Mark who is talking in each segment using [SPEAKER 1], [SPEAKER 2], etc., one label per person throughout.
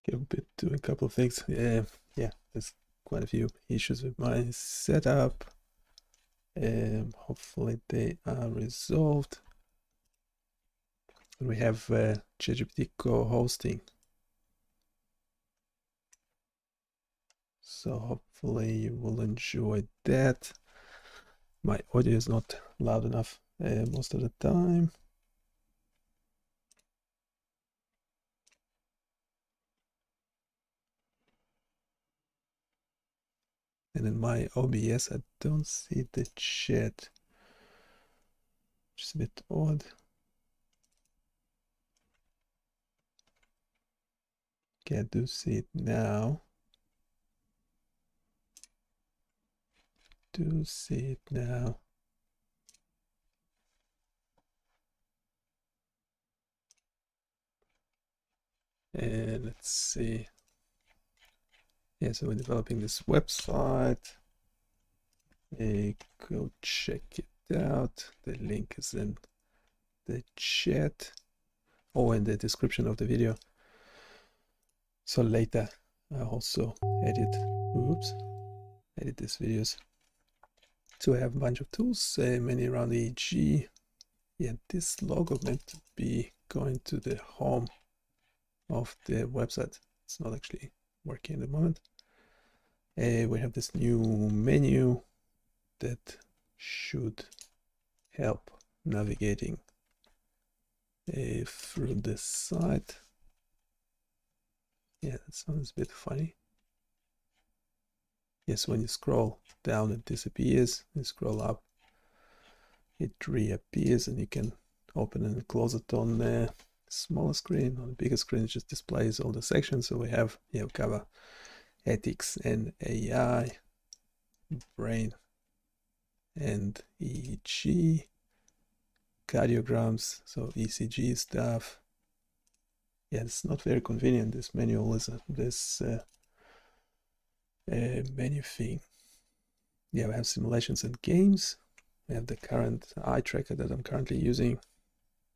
[SPEAKER 1] get a bit doing a couple of things. Yeah, there's quite a few issues with my setup. Hopefully they are resolved. We have ChatGPT co-hosting, so hopefully you will enjoy that. My audio is not loud enough most of the time. And in my OBS, I don't see the chat, which is a bit odd. Okay, I do see it now. Do see it now. And let's see. Yeah, so we're developing this website. Go check it out. The link is in the chat or in the description of the video. So later I also edit these videos. So I have a bunch of tools, many around EEG. Yeah, this logo meant to be going to the home of the website. It's not actually working at the moment. We have this new menu that should help navigating through the site. Yeah, that sounds a bit funny. Yes, when you scroll down, it disappears. You scroll up, it reappears, and you can open and close it on the smaller screen. On the bigger screen, it just displays all the sections. So we have, we cover ethics and AI, brain and EEG, cardiograms, so ECG stuff. Yeah, it's not very convenient. This manual is this menu thing. Yeah, we have simulations and games. We have the current eye tracker that I'm currently using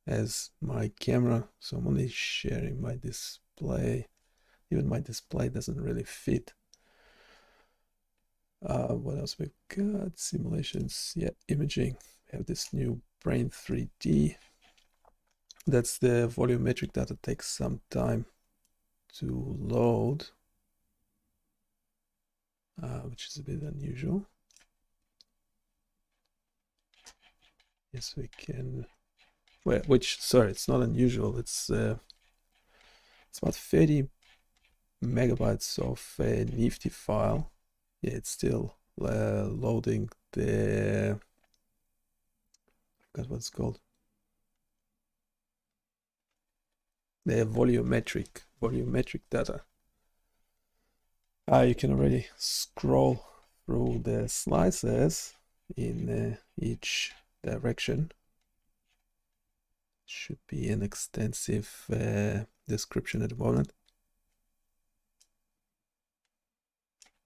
[SPEAKER 1] as my camera. So I'm only sharing my display. Even my display doesn't really fit. What else we've got? Simulations, yeah, imaging. We have this new Brain 3D. That's the volumetric data, takes some time to load, which is a bit unusual. Yes, we can, well, sorry, it's not unusual. It's about 30 megabytes of a nifty file. Yeah, it's still loading the, I forgot what it's called, the volumetric data. You can already scroll through the slices in each direction. Should be an extensive description at the moment,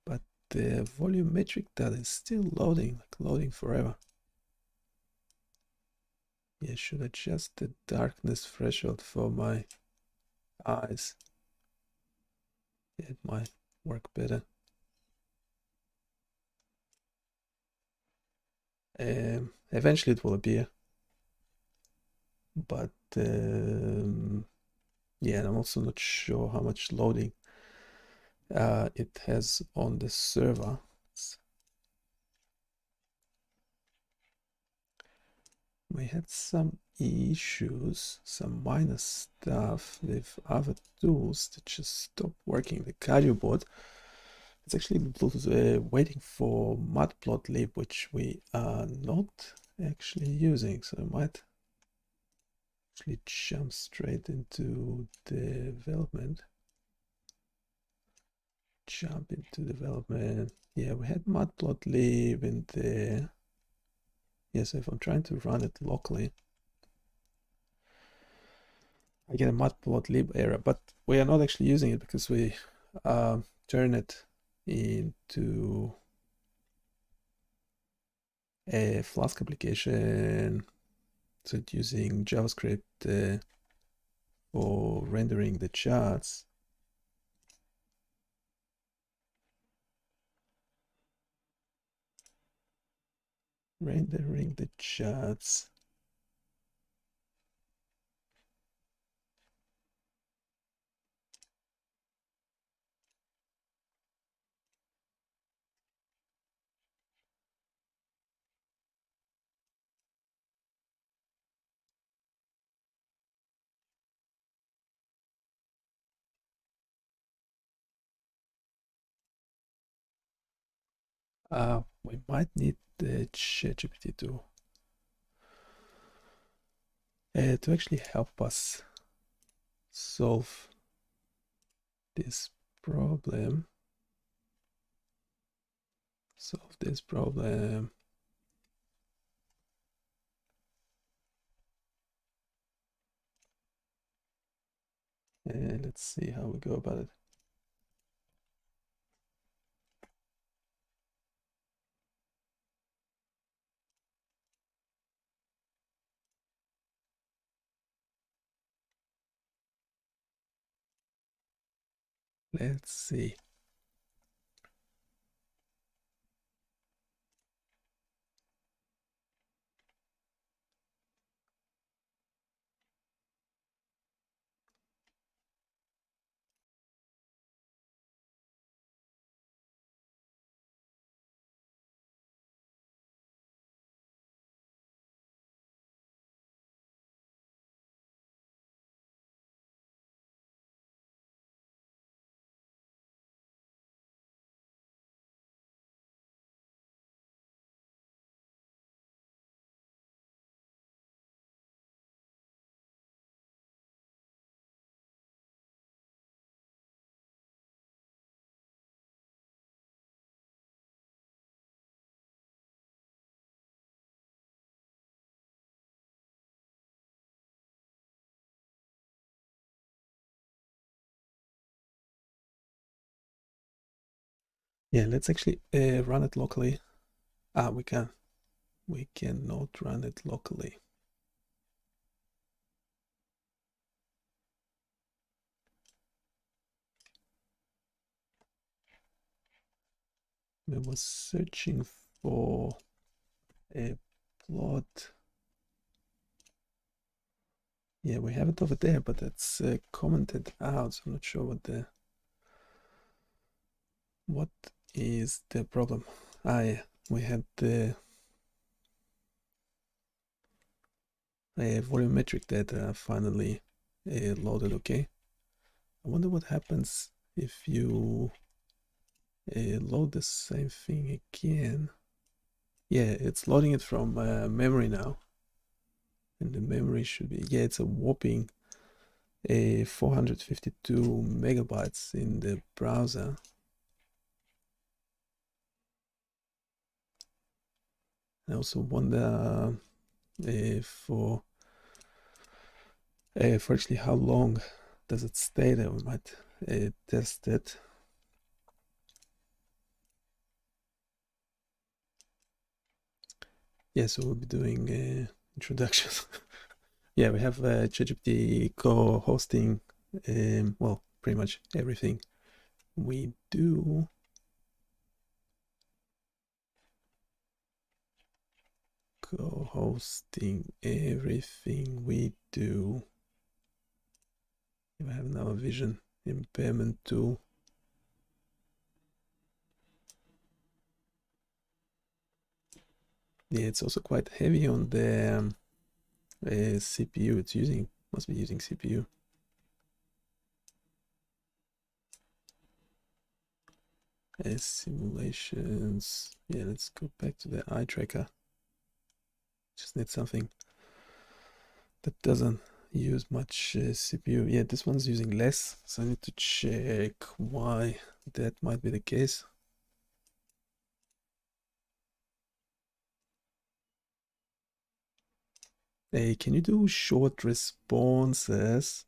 [SPEAKER 1] but the volumetric data is still loading, like loading forever. Yeah, should adjust the darkness threshold for my eyes. Yeah, it might work better. Eventually it will appear, but yeah, I'm also not sure how much loading it has on the server. We had some issues, some minor stuff with other tools that just stopped working. The cardio board, it's actually waiting for matplotlib, which we are not actually using. So I might actually jump straight into development. Yeah, we had matplotlib in there. Yes, if I'm trying to run it locally, I get a matplotlib error, but we are not actually using it because we turn it into a Flask application. So it's using JavaScript for rendering the charts. rendering the charts. We might need the ChatGPT to actually help us solve this problem. And let's see how we go about it. Let's see. Yeah, let's actually run it locally. We can. We cannot run it locally. I was searching for a plot. Yeah, we have it over there, but it's commented out, so I'm not sure what is the problem. Yeah, we had the volumetric data finally loaded. Okay, I wonder what happens if you load the same thing again. Yeah, it's loading it from memory now, and the memory should be, yeah, it's a whopping 452 megabytes in the browser. I also wonder for actually how long does it stay there. We might test it. Yeah, so we'll be doing introductions. Yeah, we have ChatGPT co-hosting, well, pretty much everything we do. Co-hosting everything we do. We have now a vision impairment tool. Yeah, it's also quite heavy on the CPU. Must be using CPU. Simulations. Yeah, let's go back to the eye tracker. Just need something that doesn't use much CPU. Yeah, this one's using less, so I need to check why that might be the case. Hey, can you do short responses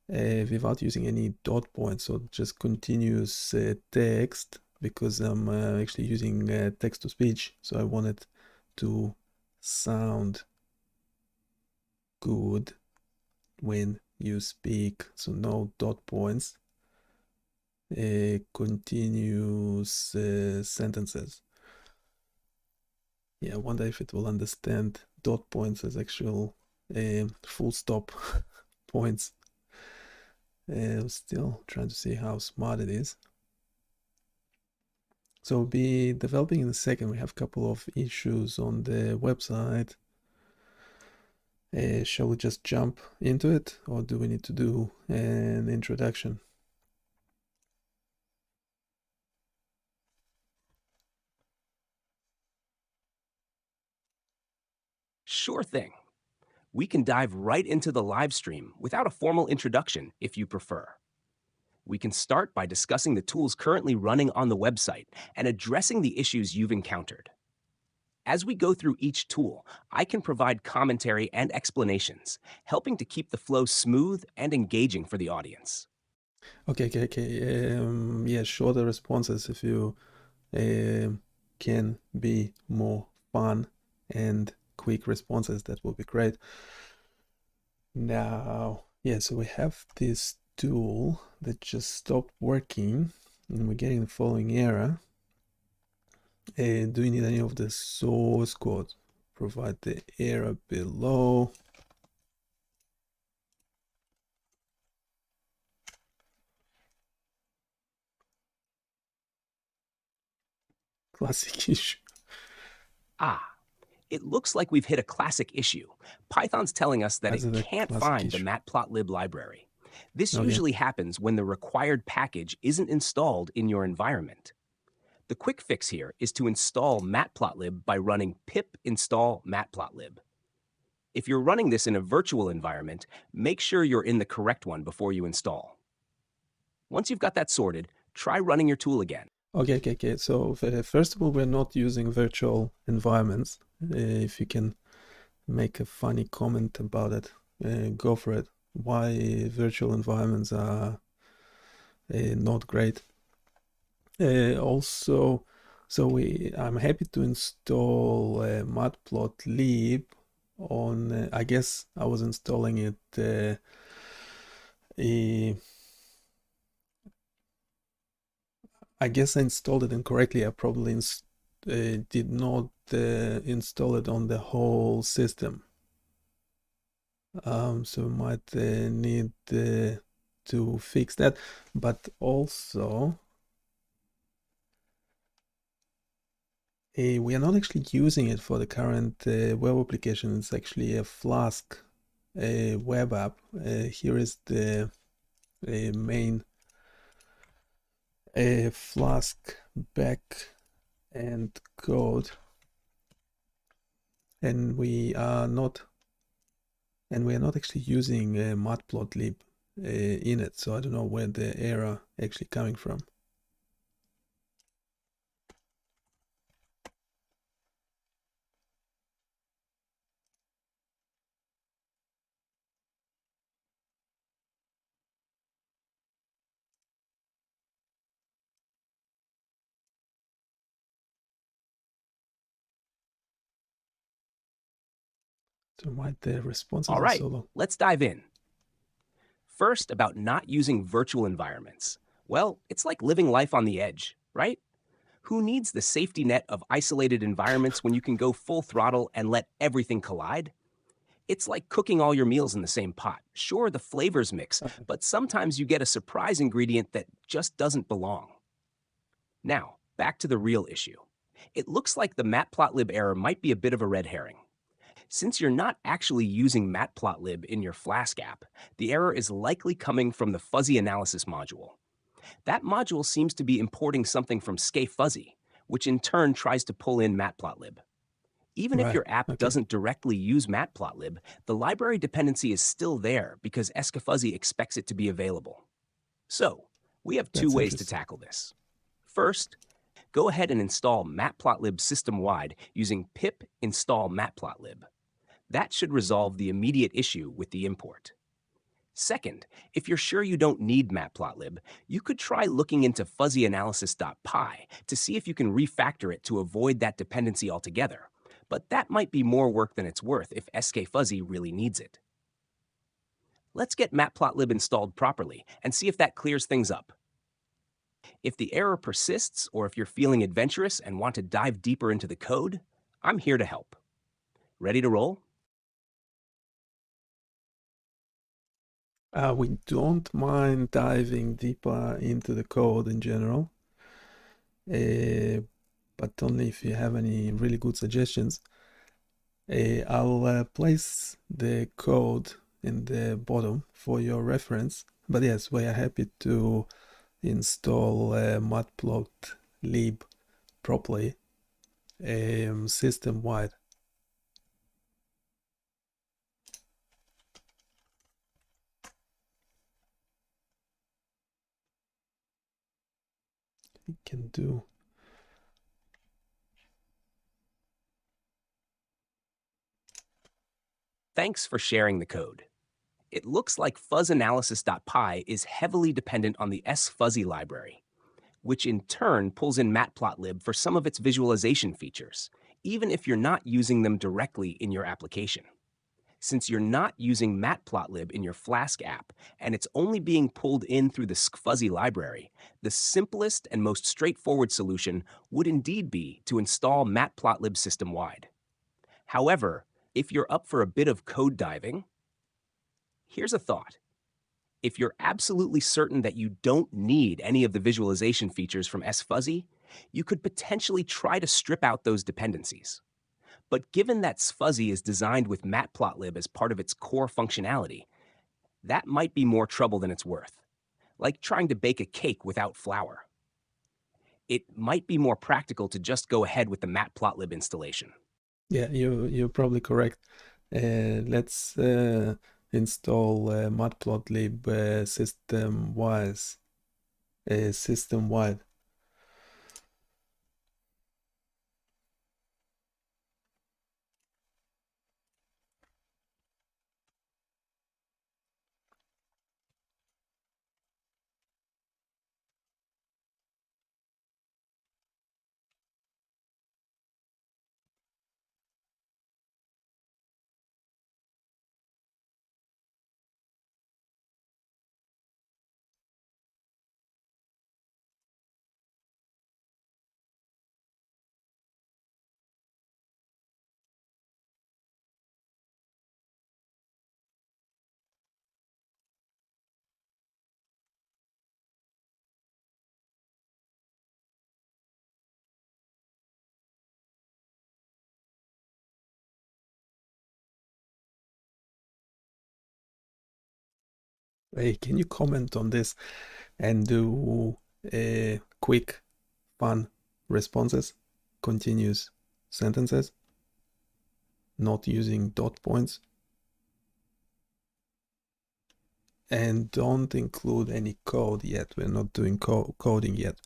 [SPEAKER 1] without using any dot points, so just continuous text? Because I'm actually using text to speech, so I want it to sound good when you speak. So no dot points, continuous sentences. Yeah, I wonder if it will understand dot points as actual full stop points. I'm still trying to see how smart it is. So we'll be developing in a second. We have a couple of issues on the website. Shall we just jump into it, or do we need to do an introduction?
[SPEAKER 2] Sure thing. We can dive right into the live stream without a formal introduction if you prefer. We can start by discussing the tools currently running on the website and addressing the issues you've encountered. As we go through each tool, I can provide commentary and explanations, helping to keep the flow smooth and engaging for the audience.
[SPEAKER 1] Okay. Yeah, shorter responses if you can be more fun and quick responses, that will be great. Now, yeah, so we have this tool that just stopped working and we're getting the following error. Do we need any of the source code? Provide the error below. Classic issue.
[SPEAKER 2] Ah, it looks like we've hit a classic issue. Python's telling us that
[SPEAKER 1] As
[SPEAKER 2] it
[SPEAKER 1] a
[SPEAKER 2] can't
[SPEAKER 1] classic
[SPEAKER 2] find the
[SPEAKER 1] issue.
[SPEAKER 2] matplotlib library. This
[SPEAKER 1] Okay.
[SPEAKER 2] usually happens when the required package isn't installed in your environment. The quick fix here is to install matplotlib by running pip install matplotlib. If you're running this in a virtual environment, make sure you're in the correct one before you install. Once you've got that sorted, try running your tool again.
[SPEAKER 1] Okay. So first of all, we're not using virtual environments. If you can make a funny comment about it, go for it. Why virtual environments are not great. Also, I'm happy to install matplotlib on. I guess I was installing it. I guess I installed it incorrectly. I probably did not install it on the whole system. So we might need to fix that. But also, we are not actually using it for the current web application. It's actually a Flask web app. Here is the main Flask back end code, and we are not actually using matplotlib in it. So I don't know where the error actually coming from. So why the responses
[SPEAKER 2] All
[SPEAKER 1] are
[SPEAKER 2] right,
[SPEAKER 1] so long?
[SPEAKER 2] let's dive in. First, about not using virtual environments. Well, it's like living life on the edge, right? Who needs the safety net of isolated environments when you can go full throttle and let everything collide? It's like cooking all your meals in the same pot. Sure, the flavors mix, but sometimes you get a surprise ingredient that just doesn't belong. Now, back to the real issue. It looks like the matplotlib error might be a bit of a red herring. Since you're not actually using matplotlib in your Flask app, the error is likely coming from the fuzzy analysis module. That module seems to be importing something from skfuzzy, which in turn tries to pull in matplotlib. Even if
[SPEAKER 1] Right.
[SPEAKER 2] your app
[SPEAKER 1] Okay.
[SPEAKER 2] doesn't directly use matplotlib, the library dependency is still there because skfuzzy expects it to be available. So, we have two
[SPEAKER 1] That's
[SPEAKER 2] ways to
[SPEAKER 1] interesting.
[SPEAKER 2] tackle this. First, go ahead and install matplotlib system-wide using pip install matplotlib. That should resolve the immediate issue with the import. Second, if you're sure you don't need matplotlib, you could try looking into fuzzyanalysis.py to see if you can refactor it to avoid that dependency altogether. But that might be more work than it's worth if skfuzzy really needs it. Let's get matplotlib installed properly and see if that clears things up. If the error persists, or if you're feeling adventurous and want to dive deeper into the code, I'm here to help. Ready to roll?
[SPEAKER 1] We don't mind diving deeper into the code in general, but only if you have any really good suggestions. I'll place the code in the bottom for your reference. But yes, we are happy to install matplotlib properly system-wide. We can do.
[SPEAKER 2] Thanks for sharing the code. It looks like fuzzanalysis.py is heavily dependent on the sfuzzy library, which in turn pulls in matplotlib for some of its visualization features, even if you're not using them directly in your application. Since you're not using matplotlib in your Flask app and it's only being pulled in through the sfuzzy library, the simplest and most straightforward solution would indeed be to install matplotlib system-wide. However, if you're up for a bit of code diving, here's a thought. If you're absolutely certain that you don't need any of the visualization features from sfuzzy, you could potentially try to strip out those dependencies. But given that sfuzzy is designed with matplotlib as part of its core functionality, that might be more trouble than it's worth, like trying to bake a cake without flour. It might be more practical to just go ahead with the matplotlib installation.
[SPEAKER 1] Yeah, you're probably correct. Let's install matplotlib system-wide. Hey, can you comment on this and do quick, fun responses, continuous sentences, not using dot points, and don't include any code yet. We're not doing coding yet.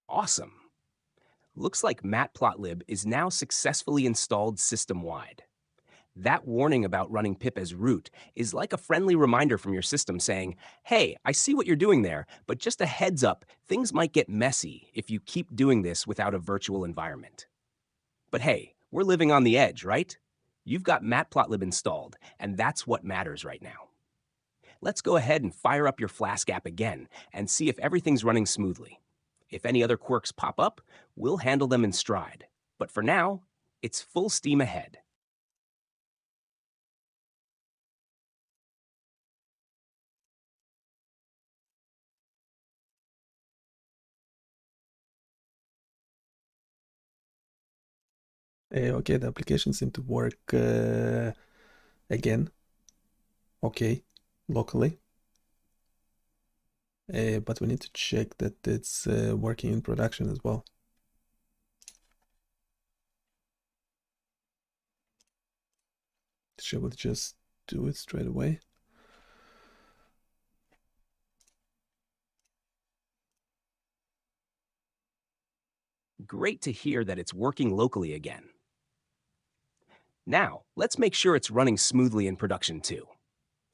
[SPEAKER 2] Awesome. Looks like matplotlib is now successfully installed system-wide. That warning about running pip as root is like a friendly reminder from your system saying, hey, I see what you're doing there, but just a heads up, things might get messy if you keep doing this without a virtual environment. But hey, we're living on the edge, right? You've got matplotlib installed, and that's what matters right now. Let's go ahead and fire up your Flask app again and see if everything's running smoothly. If any other quirks pop up, we'll handle them in stride. But for now, it's full steam ahead.
[SPEAKER 1] Okay, the application seemed to work again. Okay, locally. But we need to check that it's working in production as well. Shall we just do it straight away?
[SPEAKER 2] Great to hear that it's working locally again. Now, let's make sure it's running smoothly in production too.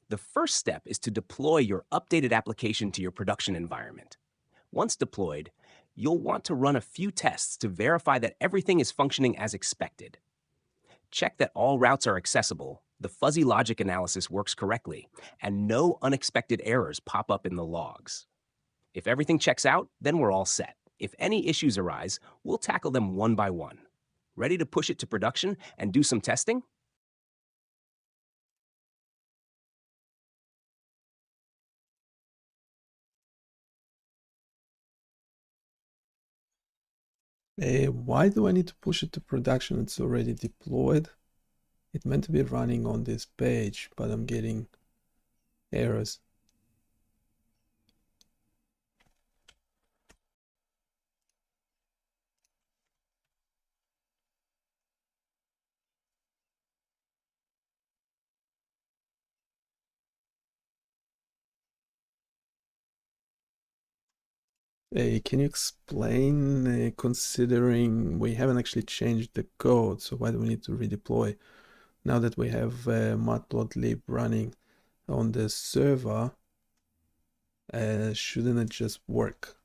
[SPEAKER 2] The first step is to deploy your updated application to your production environment. Once deployed, you'll want to run a few tests to verify that everything is functioning as expected. Check that all routes are accessible, the fuzzy logic analysis works correctly, and no unexpected errors pop up in the logs. If everything checks out, then we're all set. If any issues arise, we'll tackle them one by one. Ready to push it to production and do some testing?
[SPEAKER 1] Why do I need to push it to production? It's already deployed. It meant to be running on this page, but I'm getting errors. Can you explain, considering we haven't actually changed the code, so why do we need to redeploy? Now that we have matplotlib running on the server, shouldn't it just work?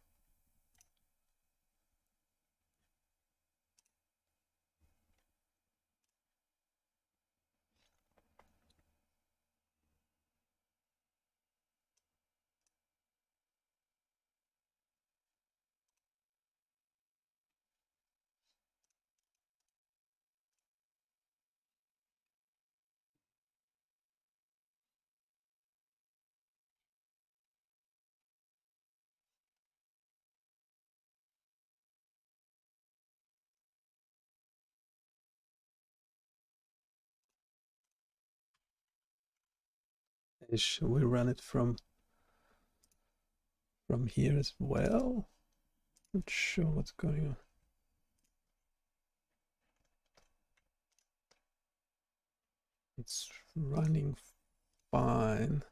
[SPEAKER 1] Should we run it from here as well? Not sure what's going on. It's running fine.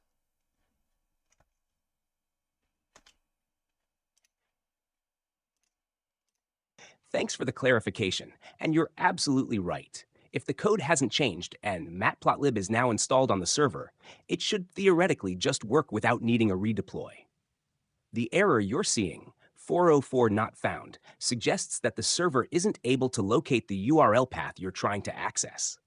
[SPEAKER 2] Thanks for the clarification, and you're absolutely right. If the code hasn't changed and matplotlib is now installed on the server, it should theoretically just work without needing a redeploy. The error you're seeing, 404 not found, suggests that the server isn't able to locate the URL path you're trying to access.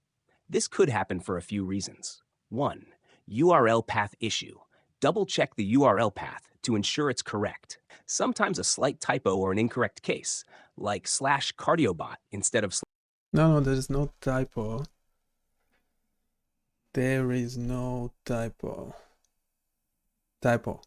[SPEAKER 2] This could happen for a few reasons. 1. URL path issue. Double-check the URL path to ensure it's correct. Sometimes a slight typo or an incorrect case, like /cardiobot instead of
[SPEAKER 1] No, there is no typo. There is no typo. Typo.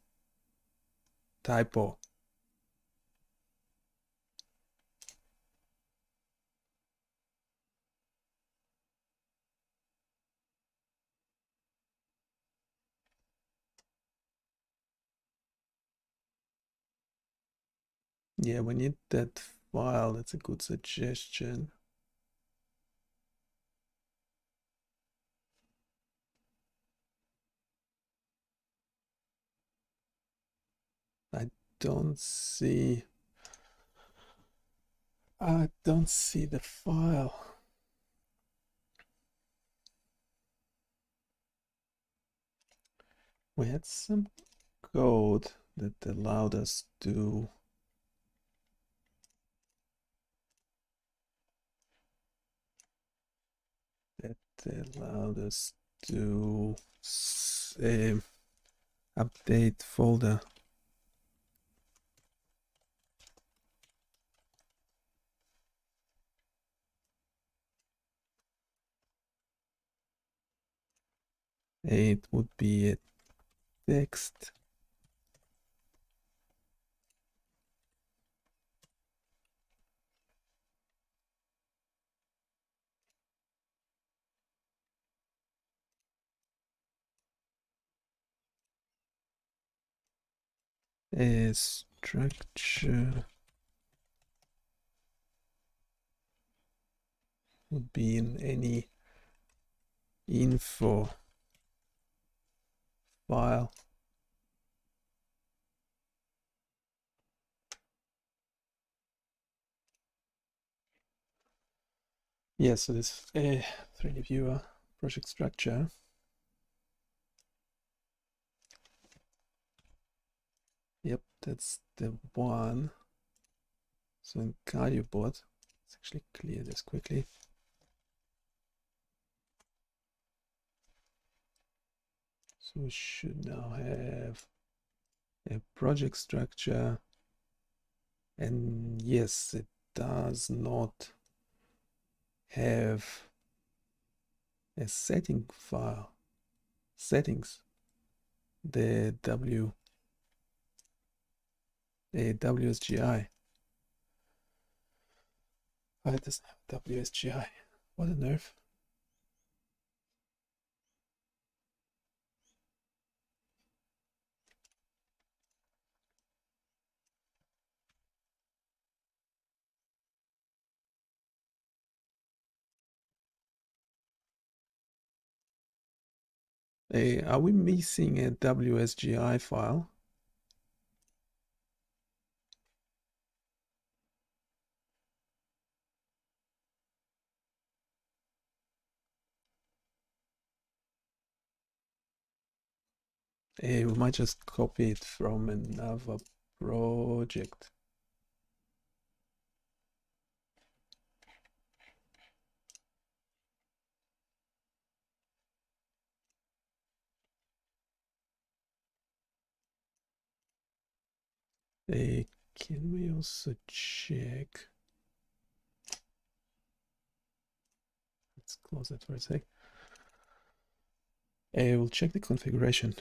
[SPEAKER 1] Yeah, we need that file. That's a good suggestion. I don't see the file. We had some code that allowed us to update folder. It would be a text. A structure would be in any info file. Yeah, so this 3D viewer project structure. Yep, that's the one. So in cardiobot, let's actually clear this quickly. So we should now have a project structure, and yes, it does not have a setting file, settings, the WSGI. Oh, it doesn't have WSGI. What on earth? Are we missing a WSGI file? We might just copy it from another project. Can we also check? Let's close that for a sec. We'll check the configuration.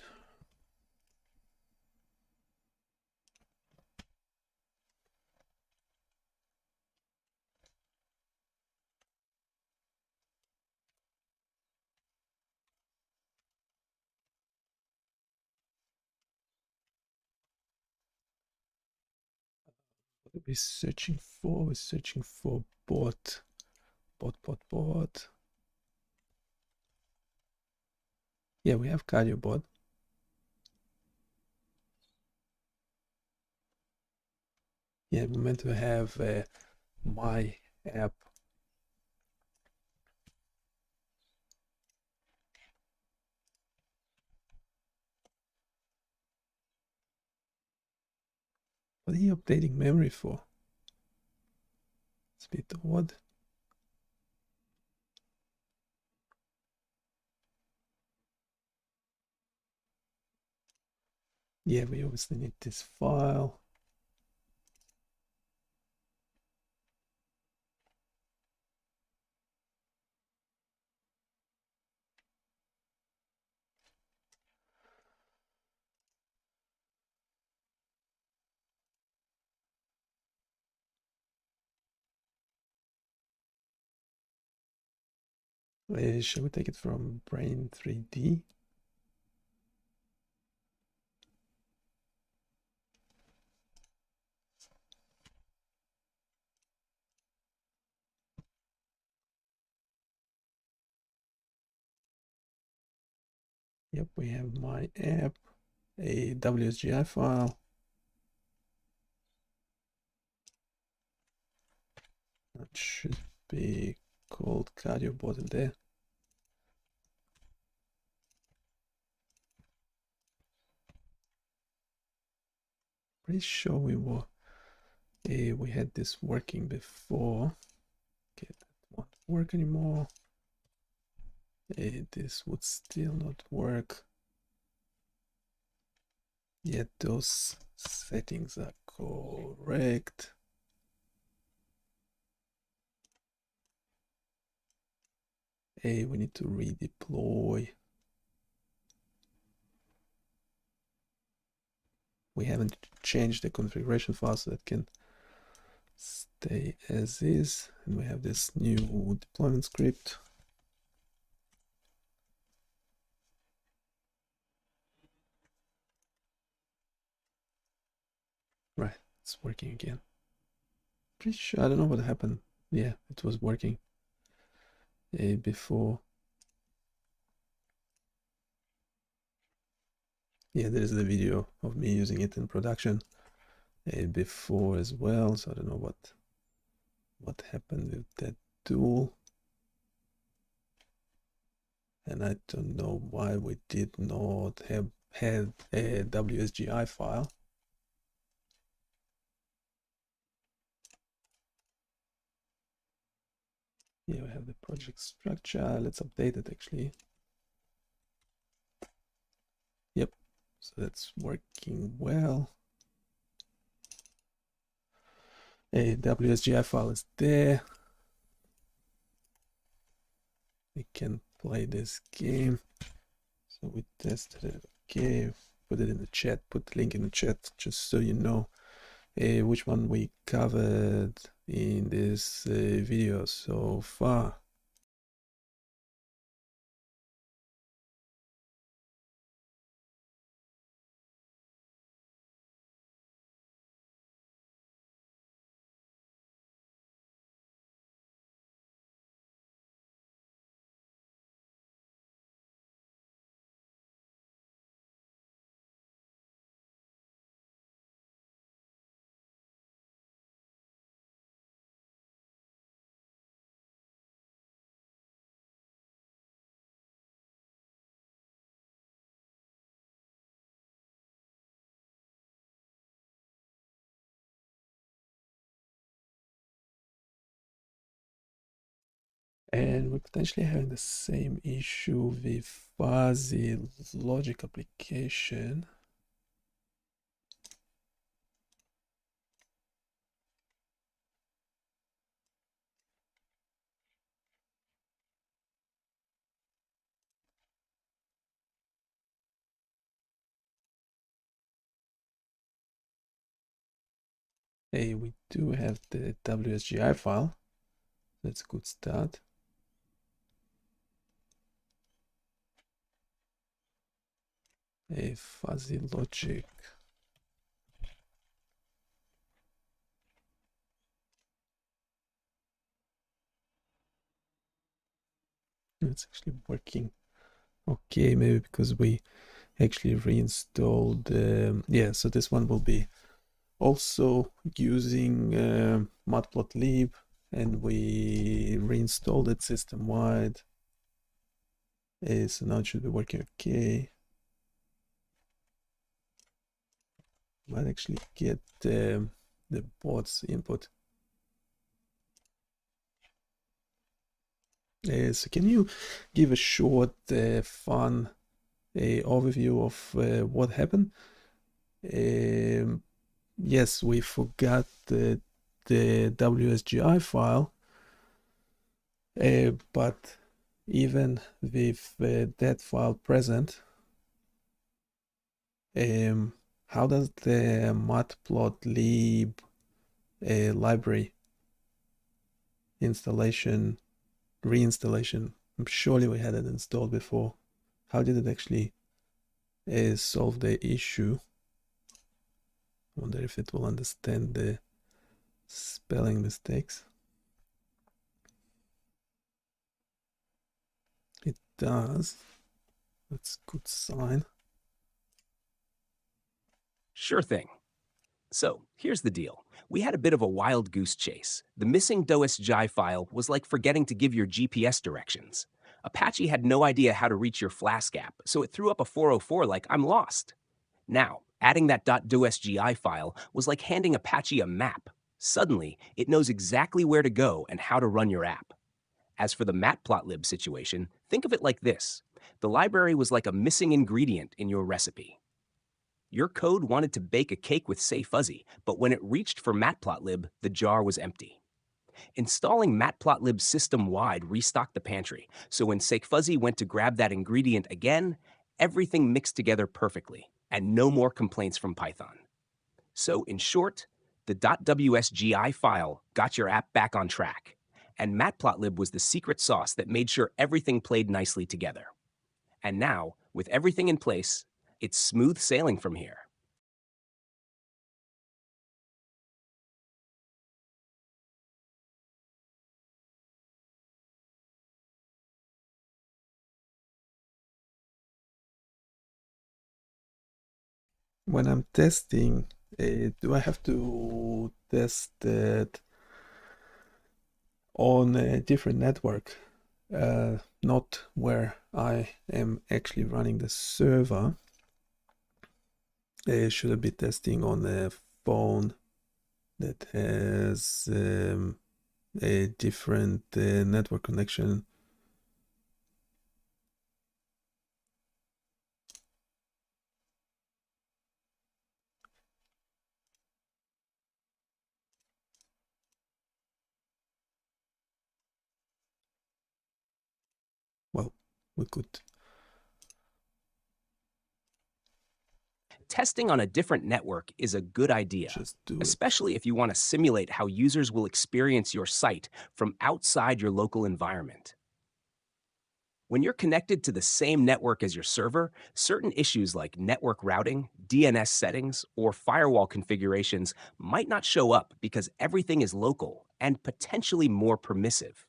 [SPEAKER 1] What are we searching for? We're searching for bot. Yeah, we have CardioBot. Yeah, we're meant to have my app. What are you updating memory for? It's a bit odd. Yeah, we obviously need this file. Shall we take it from Brain 3D? Yep, we have my app, a WSGI file. That should be called CardioBot in there. Pretty sure we had this working before. Okay, that won't work anymore. This would still not work. Yet those settings are correct. We need to redeploy. We haven't changed the configuration file, so that can stay as is. And we have this new deployment script. Right, it's working again. Pretty sure, I don't know what happened. Yeah, it was working before. Yeah, there is the video of me using it in production before as well. So I don't know what happened with that tool. And I don't know why we did not have had a WSGI file. Here we have the project structure. Let's update it actually. So that's working well. A WSGI file is there. We can play this game. So we tested it. Okay, put it in the chat, put the link in the chat, just so you know which one we covered in this video so far. And we're potentially having the same issue with fuzzy logic application. Hey, we do have the WSGI file. That's a good start. A fuzzy logic. It's actually working. Okay, maybe because we actually reinstalled. Yeah, so this one will be also using matplotlib, and we reinstalled it system-wide. So now it should be working okay. Might actually get the bot's input. So can you give a short, fun overview of what happened? Yes, we forgot the WSGI file, but even with that file present, how does the matplotlib library installation, reinstallation, surely we had it installed before, how did it actually solve the issue? I wonder if it will understand the spelling mistakes. It does. That's a good sign.
[SPEAKER 2] Sure thing. So here's the deal. We had a bit of a wild goose chase. The missing DOSGI file was like forgetting to give your GPS directions. Apache had no idea how to reach your Flask app, so it threw up a 404 like, I'm lost. Now, adding that .dosgi file was like handing Apache a map. Suddenly, it knows exactly where to go and how to run your app. As for the matplotlib situation, think of it like this. The library was like a missing ingredient in your recipe. Your code wanted to bake a cake with Say Fuzzy, but when it reached for matplotlib, the jar was empty. Installing matplotlib system-wide restocked the pantry, so when Say Fuzzy went to grab that ingredient again, everything mixed together perfectly, and no more complaints from Python. So in short, the .wsgi file got your app back on track, and matplotlib was the secret sauce that made sure everything played nicely together. And now, with everything in place, it's smooth sailing from here.
[SPEAKER 1] When I'm testing, do I have to test it on a different network, not where I am actually running the server? Should I be testing on a phone that has a different network connection? we could
[SPEAKER 2] Testing on a different network is a good idea,
[SPEAKER 1] just do it.
[SPEAKER 2] especially if you want to simulate how users will experience your site from outside your local environment. When you're connected to the same network as your server, certain issues like network routing, DNS settings, or firewall configurations might not show up because everything is local and potentially more permissive.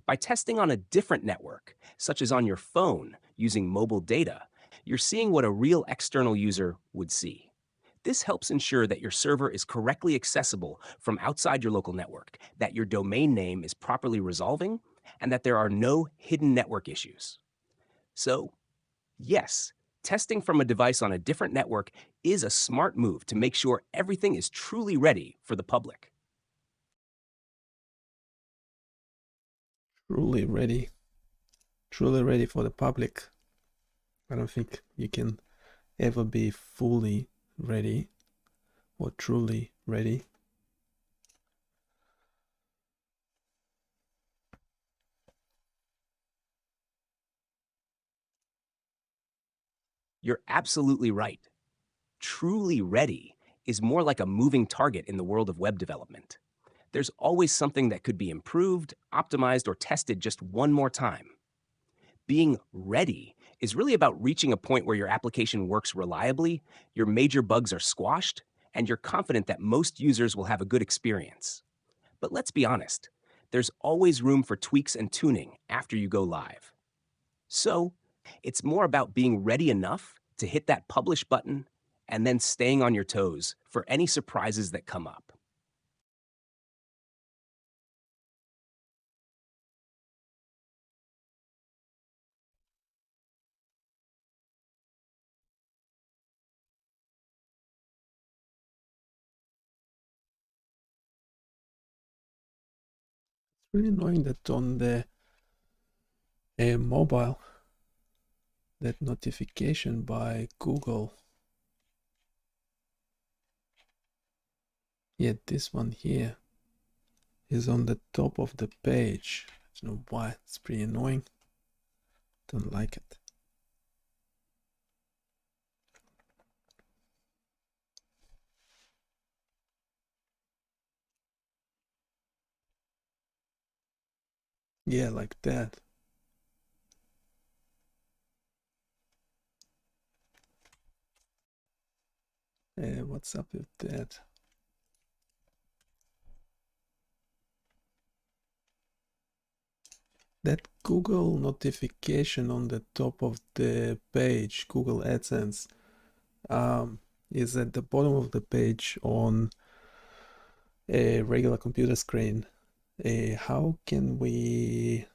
[SPEAKER 2] By testing on a different network, such as on your phone using mobile data, you're seeing what a real external user would see. This helps ensure that your server is correctly accessible from outside your local network, that your domain name is properly resolving, and that there are no hidden network issues. So, yes, testing from a device on a different network is a smart move to make sure everything is truly ready for the public.
[SPEAKER 1] Truly ready for the public. I don't think you can ever be fully ready or truly ready.
[SPEAKER 2] You're absolutely right. Truly ready is more like a moving target in the world of web development. There's always something that could be improved, optimized, or tested just one more time. Being ready is really about reaching a point where your application works reliably, your major bugs are squashed, and you're confident that most users will have a good experience. But let's be honest, there's always room for tweaks and tuning after you go live. So, it's more about being ready enough to hit that publish button and then staying on your toes for any surprises that come up.
[SPEAKER 1] It's really annoying that on the mobile, that notification by Google, yet this one here is on the top of the page. I don't know why, it's pretty annoying. Don't like it. Yeah, like that. What's up with that? That Google notification on the top of the page, Google AdSense, is at the bottom of the page on a regular computer screen. How can we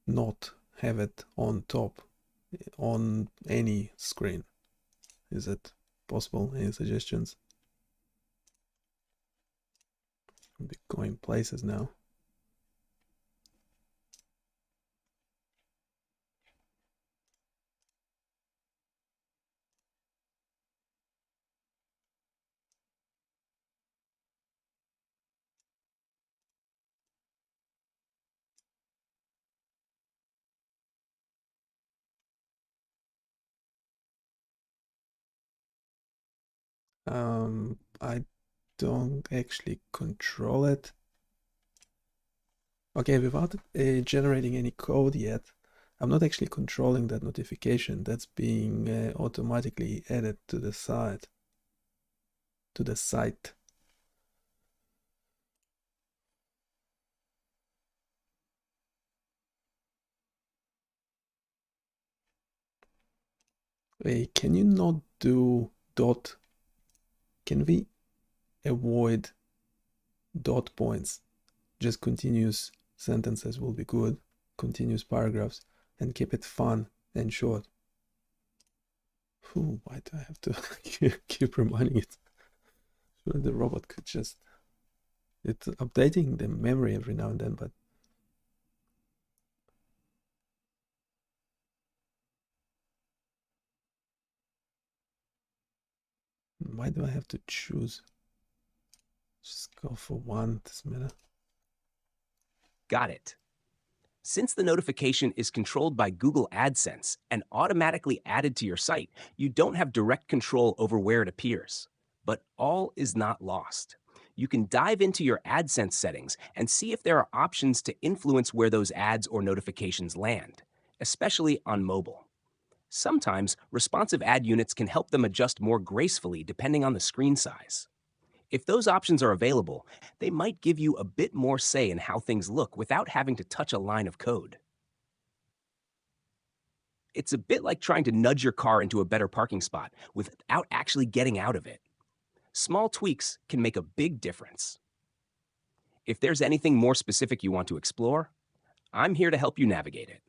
[SPEAKER 1] not have it on top on any screen? Is it possible? Any suggestions? I'll be going places now. I don't actually control it. Okay, without generating any code yet, I'm not actually controlling that notification. That's being automatically added to the site. Can you not do dot? Can we avoid dot points? Just continuous sentences will be good, continuous paragraphs, and keep it fun and short. Whew, why do I have to keep reminding it? Sure, the robot could just... It's updating the memory every now and then, but why do I have to choose? Just go for one this minute.
[SPEAKER 2] Got it. Since the notification is controlled by Google AdSense and automatically added to your site, you don't have direct control over where it appears. But all is not lost. You can dive into your AdSense settings and see if there are options to influence where those ads or notifications land, especially on mobile. Sometimes responsive ad units can help them adjust more gracefully depending on the screen size. If those options are available, they might give you a bit more say in how things look without having to touch a line of code. It's a bit like trying to nudge your car into a better parking spot without actually getting out of it. Small tweaks can make a big difference. If there's anything more specific you want to explore, I'm here to help you navigate it.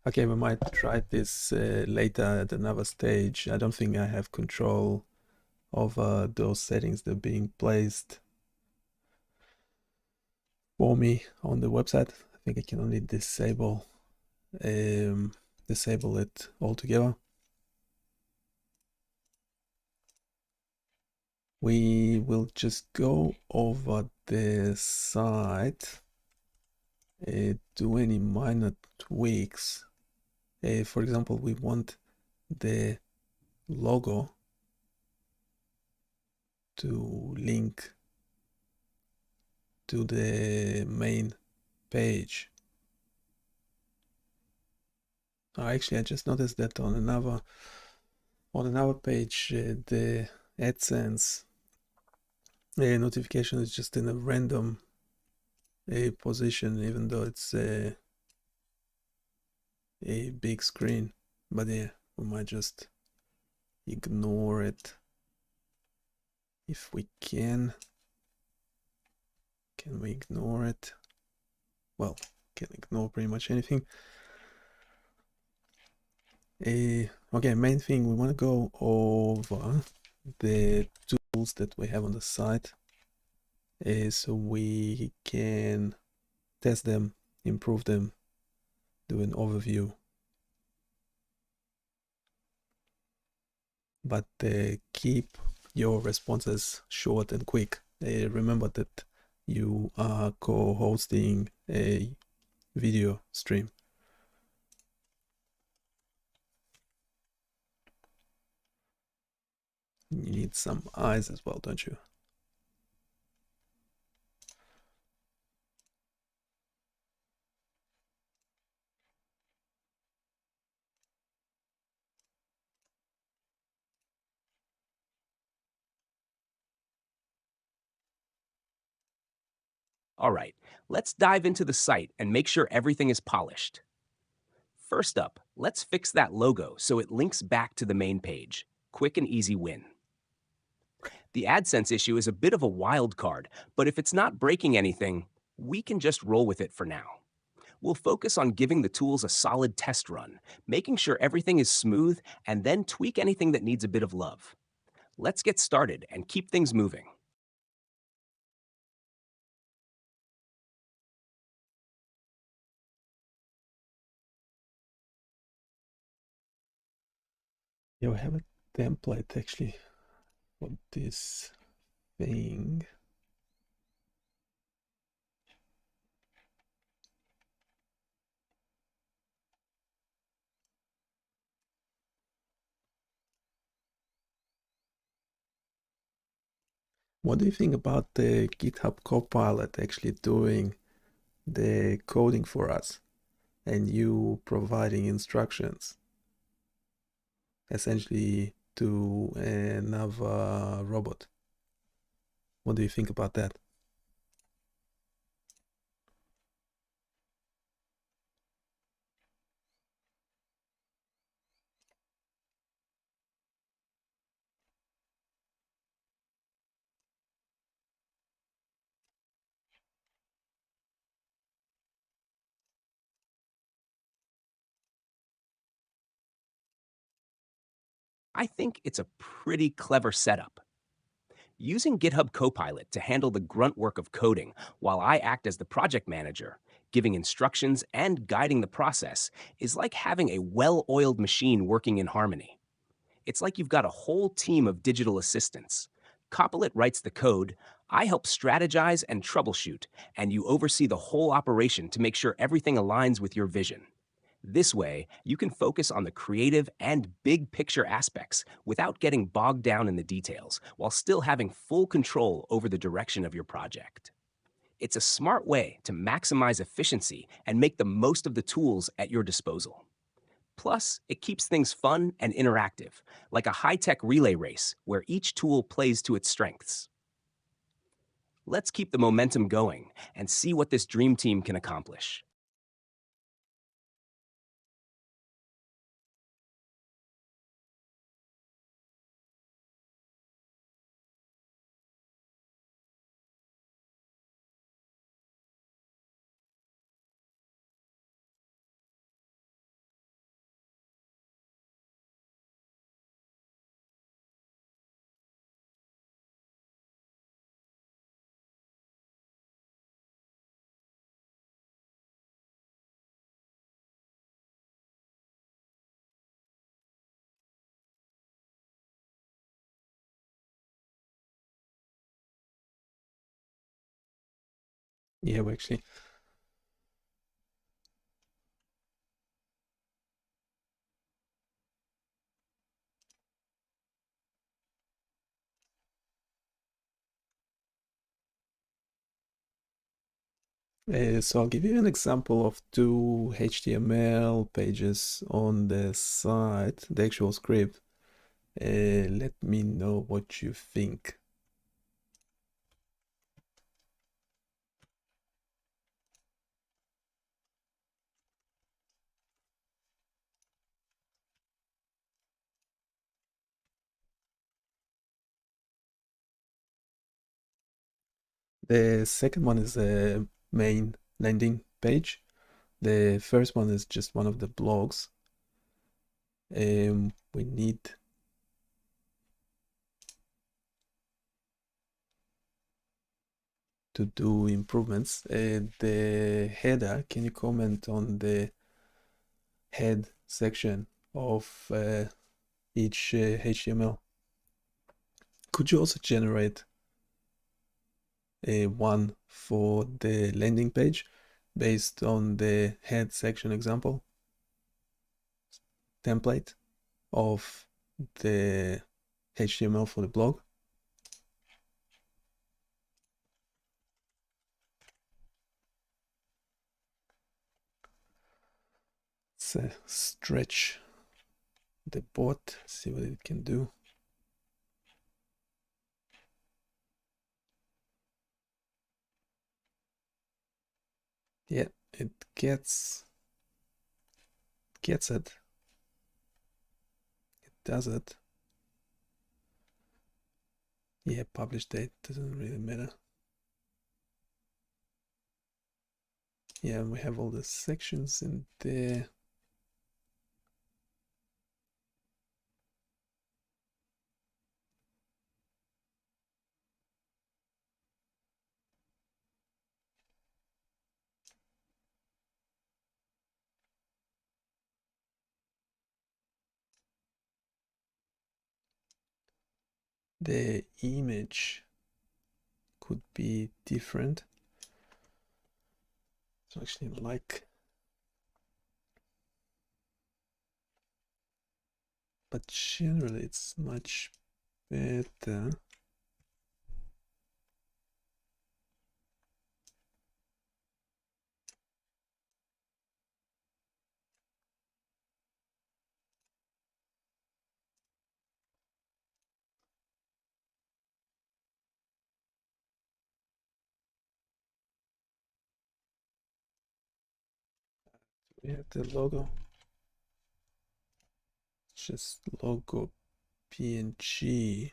[SPEAKER 1] Okay, we might try this later at another stage. I don't think I have control over those settings that are being placed for me on the website. I think I can only disable it altogether. We will just go over the site, do any minor tweaks. For example, we want the logo to link to the main page. Actually, I just noticed that on another page, the AdSense notification is just in a random position, even though it's a big screen. But yeah, we might just ignore it if we can. Can we ignore it? Well, can ignore pretty much anything. Okay, main thing, we want to go over the tools that we have on the site so we can test them, improve them, do an overview. But keep your responses short and quick. Remember that you are co-hosting a video stream. You need some eyes as well, don't you?
[SPEAKER 2] All right, let's dive into the site and make sure everything is polished. First up, let's fix that logo so it links back to the main page. Quick and easy win. The AdSense issue is a bit of a wild card, but if it's not breaking anything, we can just roll with it for now. We'll focus on giving the tools a solid test run, making sure everything is smooth, and then tweak anything that needs a bit of love. Let's get started and keep things moving.
[SPEAKER 1] Yeah, we have a template actually for this thing. What do you think about the GitHub Copilot actually doing the coding for us and you providing instructions essentially to another robot? What do you think about that?
[SPEAKER 2] I think it's a pretty clever setup. Using GitHub Copilot to handle the grunt work of coding while I act as the project manager, giving instructions and guiding the process, is like having a well-oiled machine working in harmony. It's like you've got a whole team of digital assistants, Coppolit writes the code, I help strategize and troubleshoot, and you oversee the whole operation to make sure everything aligns with your vision. This way, you can focus on the creative and big picture aspects without getting bogged down in the details, while still having full control over the direction of your project. It's a smart way to maximize efficiency and make the most of the tools at your disposal. Plus, it keeps things fun and interactive, like a high-tech relay race where each tool plays to its strengths. Let's keep the momentum going and see what this dream team can accomplish.
[SPEAKER 1] Yeah, we actually. So I'll give you an example of two HTML pages on the site, the actual script. Let me know what you think. The second one is the main landing page. The first one is just one of the blogs. We need to do improvements. The header, can you comment on the head section of each HTML? Could you also generate one for the landing page based on the head section example template of the HTML for the blog? Let's stretch the bot, see what it can do. Yeah, it gets it. It does it. Yeah, publish date doesn't really matter. Yeah, we have all the sections in there. The image could be different. So actually like, but generally it's much better. We have the logo, just logo PNG.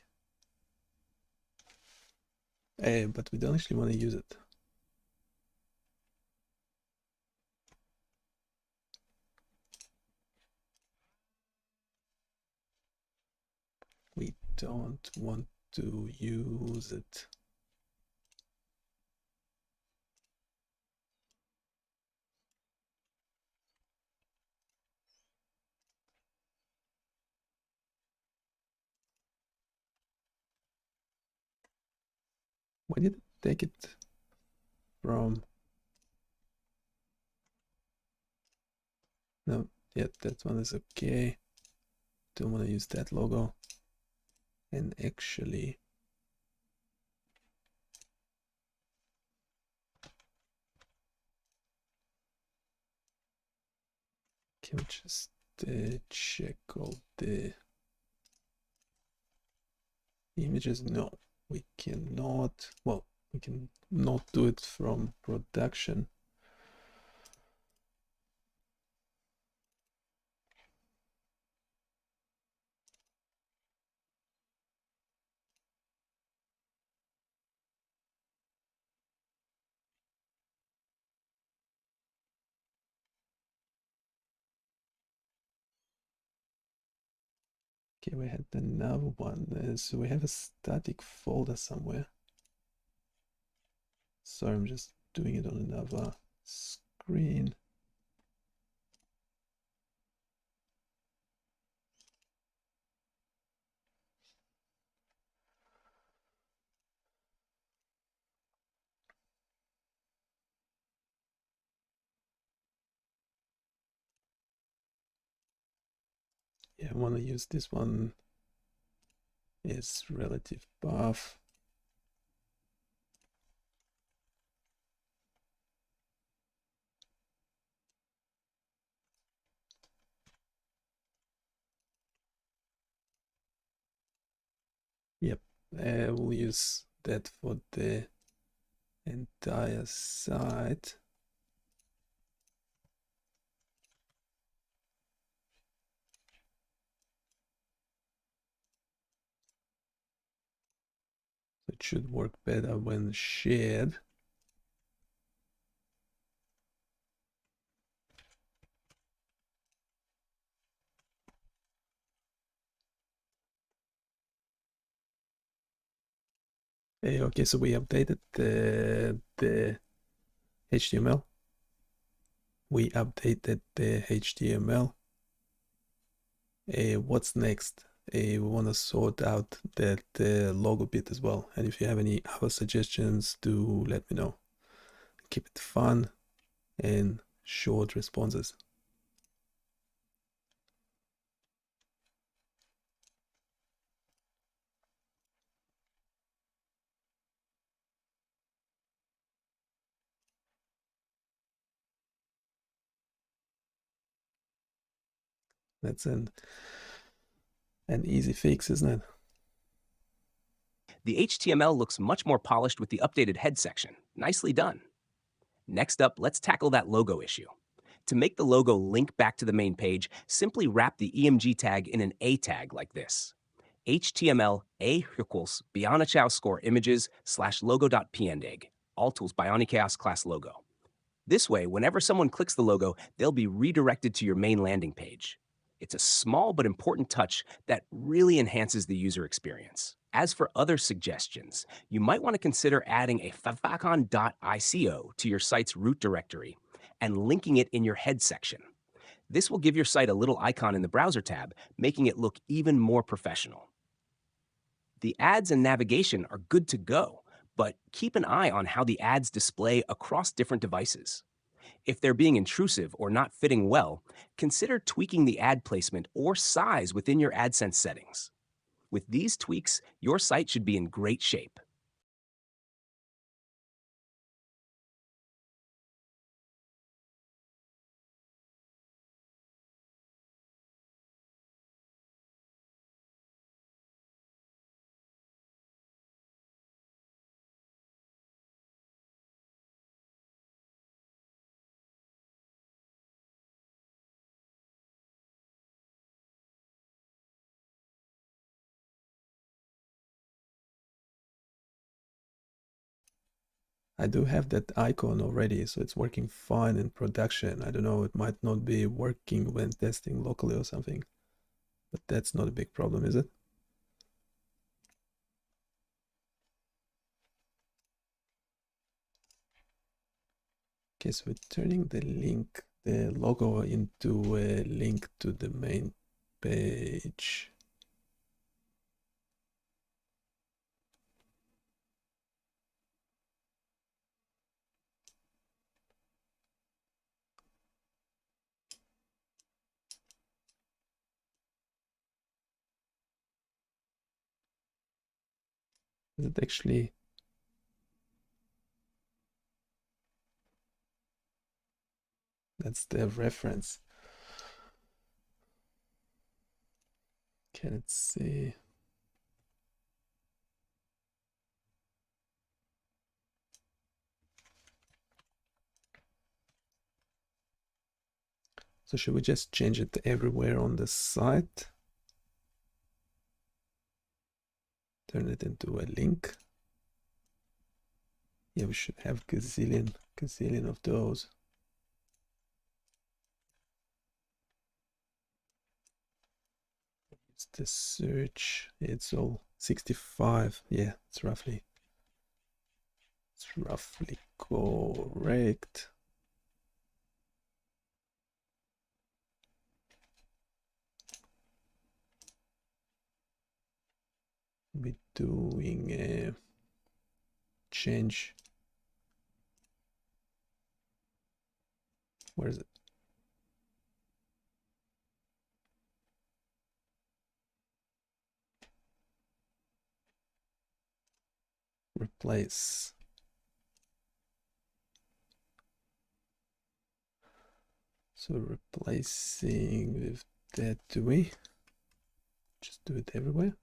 [SPEAKER 1] But we don't actually want to use it. We don't want to use it. Why did it take it from? No, yeah, that one is okay. Don't want to use that logo. And actually, can we just check all the images? No, we cannot. Well, we can not do it from production. Okay, we had another one. So we have a static folder somewhere. Sorry, I'm just doing it on another screen. Yeah, I want to use this one. Is relative path. Yep, we'll use that for the entire site. It should work better when shared. Okay, so we updated the HTML. We updated the HTML. What's next? We want to sort out that logo bit as well. And if you have any other suggestions, do let me know. Keep it fun and short responses. That's an easy fix, isn't it?
[SPEAKER 2] The HTML looks much more polished with the updated head section. Nicely done. Next up, let's tackle that logo issue. To make the logo link back to the main page, simply wrap the EMG tag in an A tag like this. HTML A equals BioniChaos score images / logo.png. All tools BioniChaos class logo. This way, whenever someone clicks the logo, they'll be redirected to your main landing page. It's a small but important touch that really enhances the user experience. As for other suggestions, you might want to consider adding a favicon.ico to your site's root directory and linking it in your head section. This will give your site a little icon in the browser tab, making it look even more professional. The ads and navigation are good to go, but keep an eye on how the ads display across different devices. If they're being intrusive or not fitting well, consider tweaking the ad placement or size within your AdSense settings. With these tweaks, your site should be in great shape.
[SPEAKER 1] I do have that icon already, so it's working fine in production. I don't know, it might not be working when testing locally or something, but that's not a big problem, is it? Okay, so we're turning the logo into a link to the main page. Is it actually? That's the reference. Can it see? So should we just change it everywhere on the site? Turn it into a link. Yeah, we should have gazillion of those. It's the search. It's all 65. Yeah, it's roughly correct. We're doing a change. Where is it? Replace. So replacing with that, do we just do it everywhere?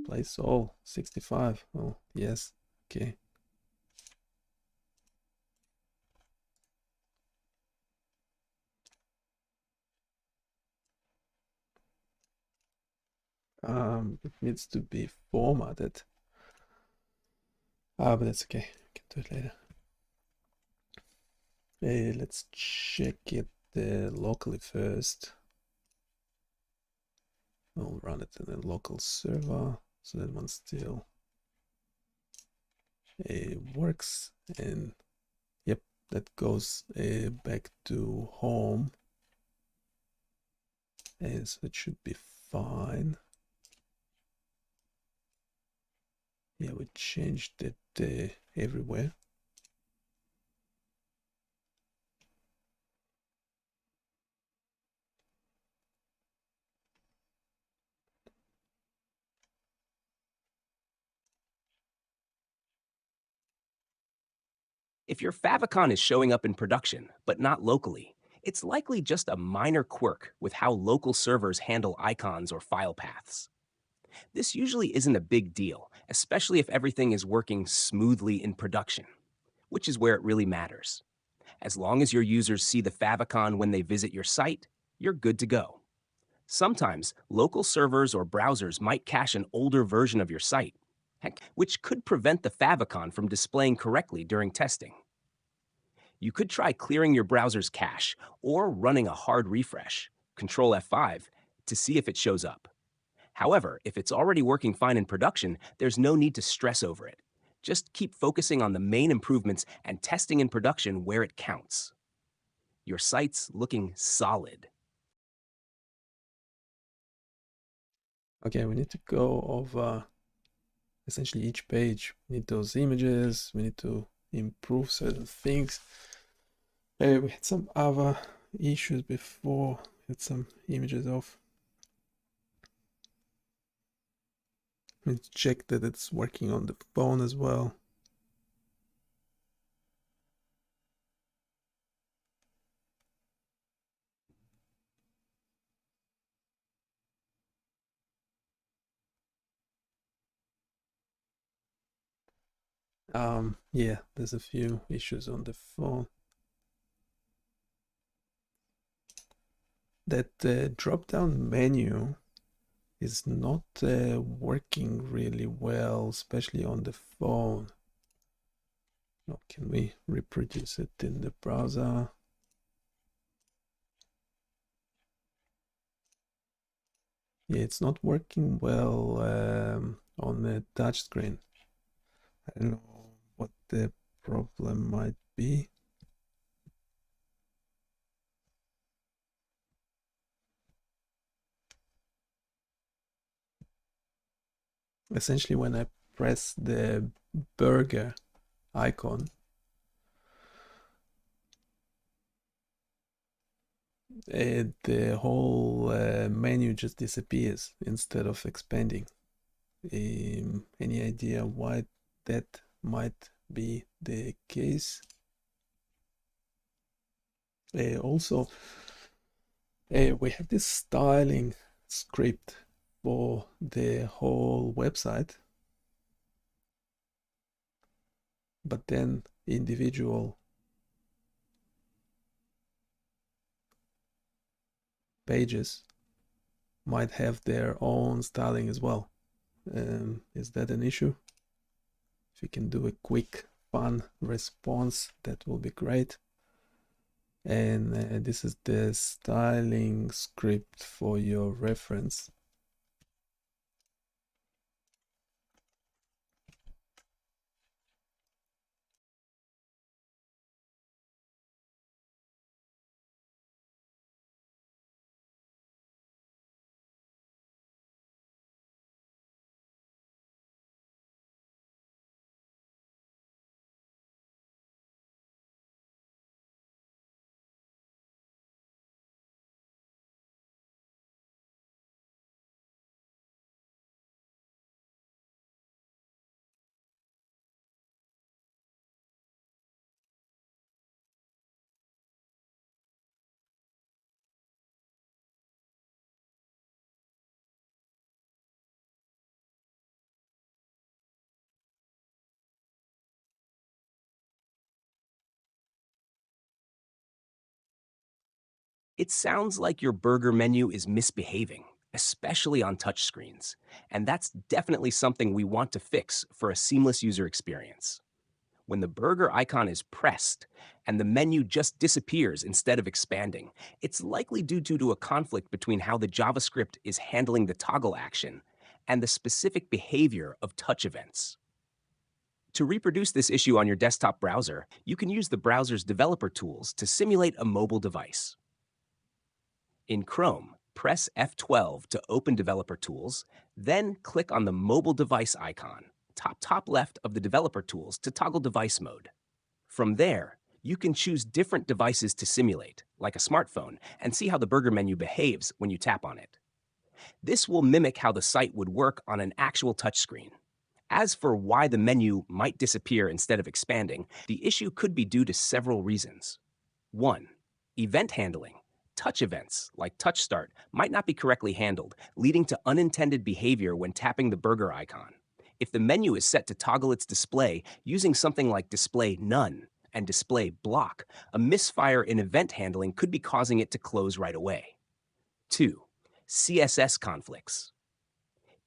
[SPEAKER 1] Place all 65. Oh, yes. Okay. It needs to be formatted. But that's okay. I can do it later. Hey, let's check it locally first. I'll run it in a local server, so that one still works. And yep, that goes back to home, and so it should be fine. Yeah, we changed it everywhere.
[SPEAKER 2] If your favicon is showing up in production, but not locally, it's likely just a minor quirk with how local servers handle icons or file paths. This usually isn't a big deal, especially if everything is working smoothly in production, which is where it really matters. As long as your users see the favicon when they visit your site, you're good to go. Sometimes local servers or browsers might cache an older version of your site, which could prevent the favicon from displaying correctly during testing. You could try clearing your browser's cache or running a hard refresh, Control F5, to see if it shows up. However, if it's already working fine in production, there's no need to stress over it. Just keep focusing on the main improvements and testing in production where it counts. Your site's looking solid.
[SPEAKER 1] Okay, we need to go over essentially each page. We need those images, we need to improve certain things. We had some other issues before. We had some images off. Let's check that it's working on the phone as well. Yeah, there's a few issues on the phone. That drop-down menu is not working really well, especially on the phone. Oh, can we reproduce it in the browser? Yeah, it's not working well on the touchscreen. I don't know what the problem might be. Essentially, when I press the burger icon, the whole menu just disappears instead of expanding. Any idea why that might be the case? Also, we have this styling script for the whole website, but then individual pages might have their own styling as well. Is that an issue? If you can do a quick, fun response, that will be great. And this is the styling script for your reference.
[SPEAKER 2] It sounds like your burger menu is misbehaving, especially on touchscreens. And that's definitely something we want to fix for a seamless user experience. When the burger icon is pressed and the menu just disappears instead of expanding, it's likely due to a conflict between how the JavaScript is handling the toggle action and the specific behavior of touch events. To reproduce this issue on your desktop browser, you can use the browser's developer tools to simulate a mobile device. In Chrome, press F12 to open Developer Tools, then click on the mobile device icon, top left of the Developer Tools to toggle device mode. From there, you can choose different devices to simulate, like a smartphone, and see how the burger menu behaves when you tap on it. This will mimic how the site would work on an actual touchscreen. As for why the menu might disappear instead of expanding, the issue could be due to several reasons. 1. Event handling. Touch events, like touch start, might not be correctly handled, leading to unintended behavior when tapping the burger icon. If the menu is set to toggle its display using something like display none and display block, a misfire in event handling could be causing it to close right away. 2. CSS conflicts.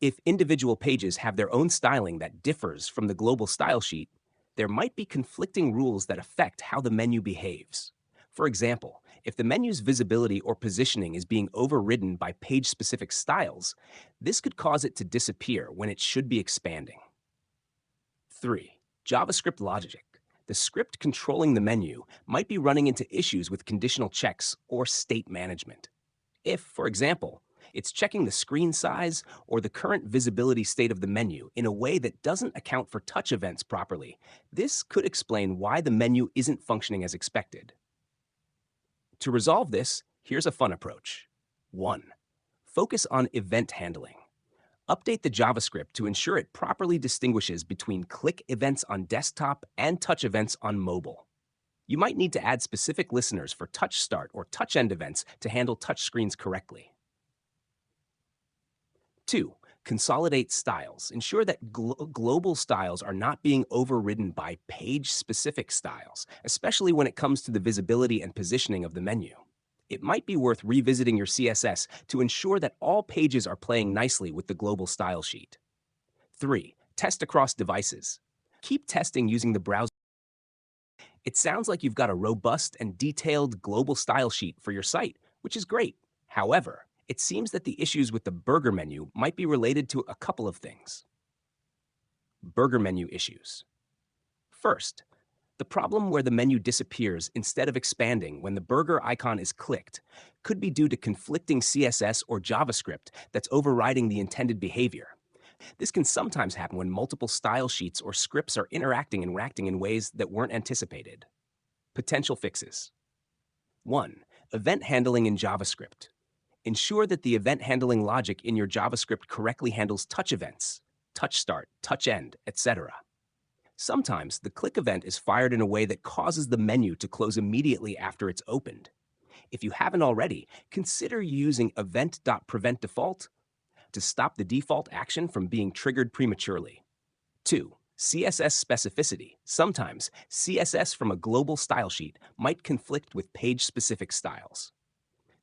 [SPEAKER 2] If individual pages have their own styling that differs from the global style sheet, there might be conflicting rules that affect how the menu behaves. For example, if the menu's visibility or positioning is being overridden by page-specific styles, this could cause it to disappear when it should be expanding. 3. JavaScript logic. The script controlling the menu might be running into issues with conditional checks or state management. If, for example, it's checking the screen size or the current visibility state of the menu in a way that doesn't account for touch events properly, this could explain why the menu isn't functioning as expected. To resolve this, here's a fun approach. 1. Focus on event handling. Update the JavaScript to ensure it properly distinguishes between click events on desktop and touch events on mobile. You might need to add specific listeners for touch start or touch end events to handle touch screens correctly. 2. Consolidate styles. Ensure that global styles are not being overridden by page-specific styles, especially when it comes to the visibility and positioning of the menu. It might be worth revisiting your CSS to ensure that all pages are playing nicely with the global style sheet. 3. Test across devices. Keep testing using the browser. It sounds like you've got a robust and detailed global style sheet for your site, which is great. However, it seems that the issues with the burger menu might be related to a couple of things. Burger menu issues. First, the problem where the menu disappears instead of expanding when the burger icon is clicked could be due to conflicting CSS or JavaScript that's overriding the intended behavior. This can sometimes happen when multiple style sheets or scripts are interacting in ways that weren't anticipated. Potential fixes. 1. Event handling in JavaScript. Ensure that the event handling logic in your JavaScript correctly handles touch events, touch start, touch end, etc. Sometimes the click event is fired in a way that causes the menu to close immediately after it's opened. If you haven't already, consider using event.preventDefault to stop the default action from being triggered prematurely. 2. CSS specificity. Sometimes CSS from a global style sheet might conflict with page-specific styles.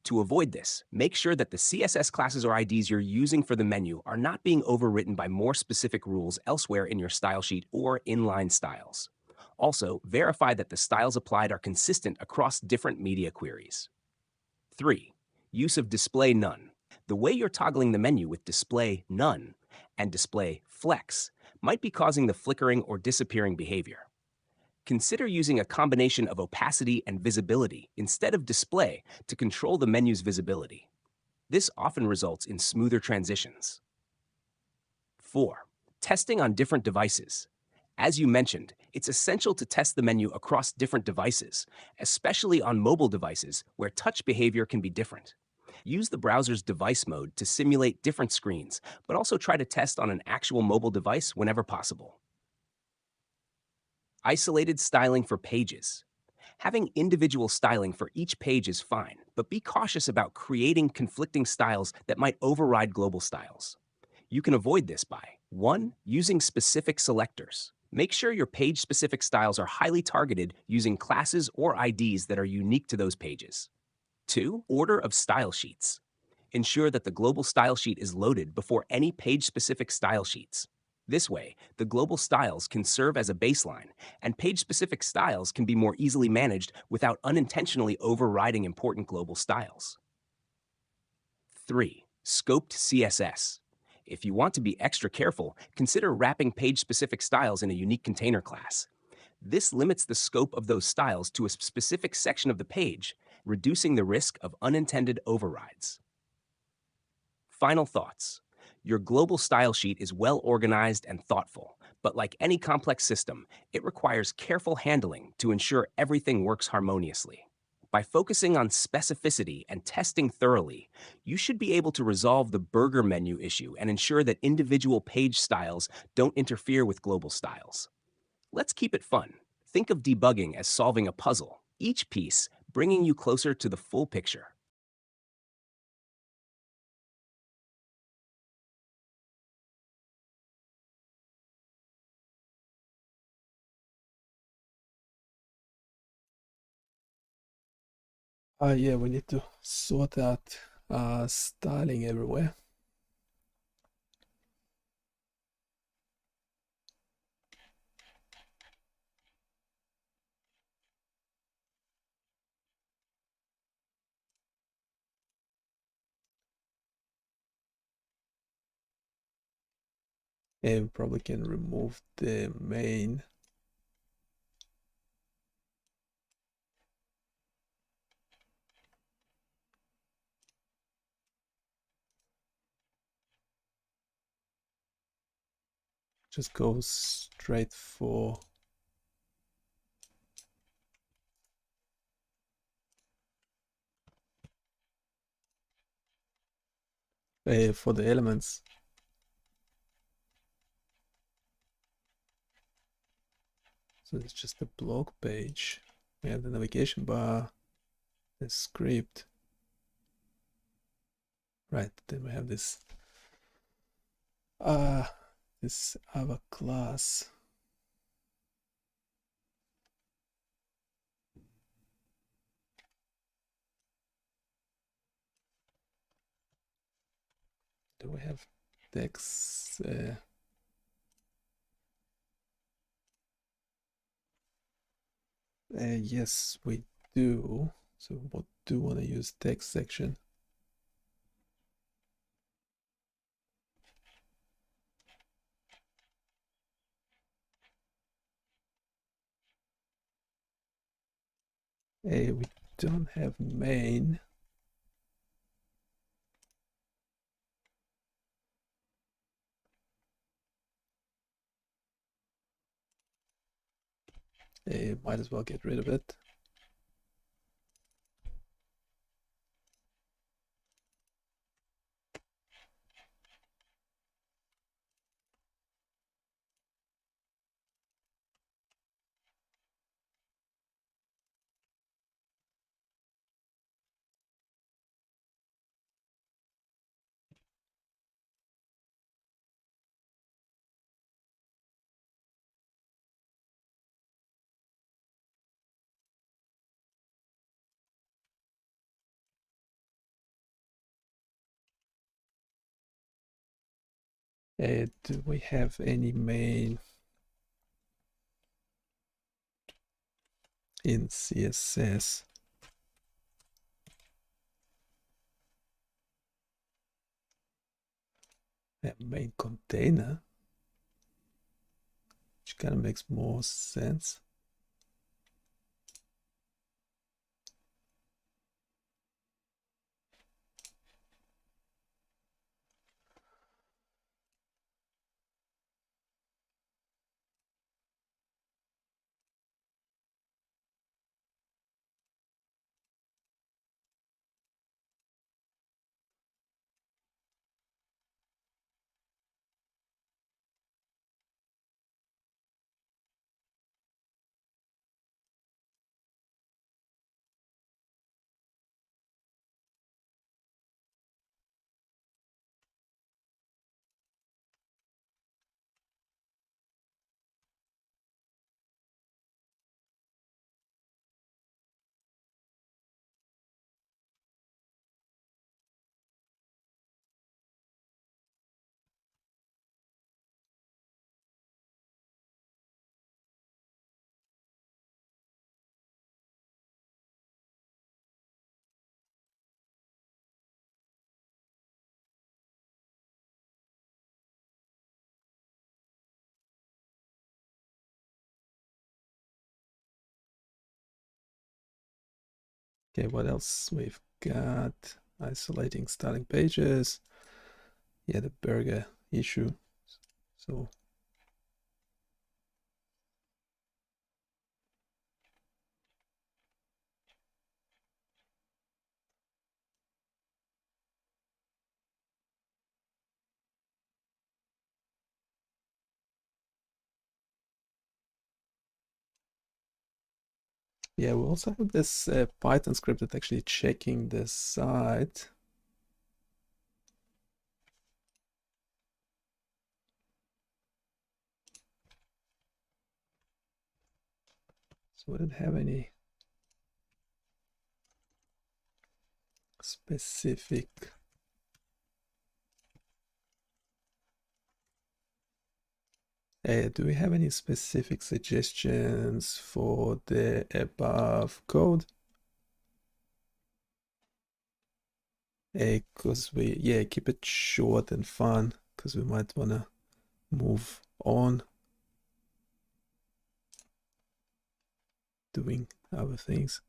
[SPEAKER 2] To avoid this, make sure that the CSS classes or IDs you're using for the menu are not being overwritten by more specific rules elsewhere in your style sheet or inline styles. Also, verify that the styles applied are consistent across different media queries. 3. Use of display none. The way you're toggling the menu with display none and display flex might be causing the flickering or disappearing behavior. Consider using a combination of opacity and visibility instead of display to control the menu's visibility. This often results in smoother transitions. 4. Testing on different devices. As you mentioned, it's essential to test the menu across different devices, especially on mobile devices where touch behavior can be different. Use the browser's device mode to simulate different screens, but also try to test on an actual mobile device whenever possible. Isolated styling for pages. Having individual styling for each page is fine, but be cautious about creating conflicting styles that might override global styles. You can avoid this by 1. Using specific selectors. Make sure your page-specific styles are highly targeted using classes or IDs that are unique to those pages. 2. Order of style sheets. Ensure that the global style sheet is loaded before any page-specific style sheets. This way, the global styles can serve as a baseline, and page-specific styles can be more easily managed without unintentionally overriding important global styles. 3. Scoped CSS. If you want to be extra careful, consider wrapping page-specific styles in a unique container class. This limits the scope of those styles to a specific section of the page, reducing the risk of unintended overrides. Final thoughts. Your global style sheet is well organized and thoughtful, but like any complex system, it requires careful handling to ensure everything works harmoniously. By focusing on specificity and testing thoroughly, you should be able to resolve the burger menu issue and ensure that individual page styles don't interfere with global styles. Let's keep it fun. Think of debugging as solving a puzzle, each piece bringing you closer to the full picture.
[SPEAKER 1] Yeah, we need to sort out styling everywhere. And we probably can remove the main. Just go straight for the elements. So it's just a blog page. We have the navigation bar, the script. Right, then we have this this other class. Do we have text? Yes, we do. So we do want to use text section. We don't have main. Might as well get rid of it. Do we have any main in CSS? A main container, which kind of makes more sense. Okay, what else we've got? Isolating starting pages. Yeah, the burger issue. So yeah, we also have this Python script that's actually checking the site. So we don't have any specific do we have any specific suggestions for the above code? Because we keep it short and fun, because we might want to move on doing other things.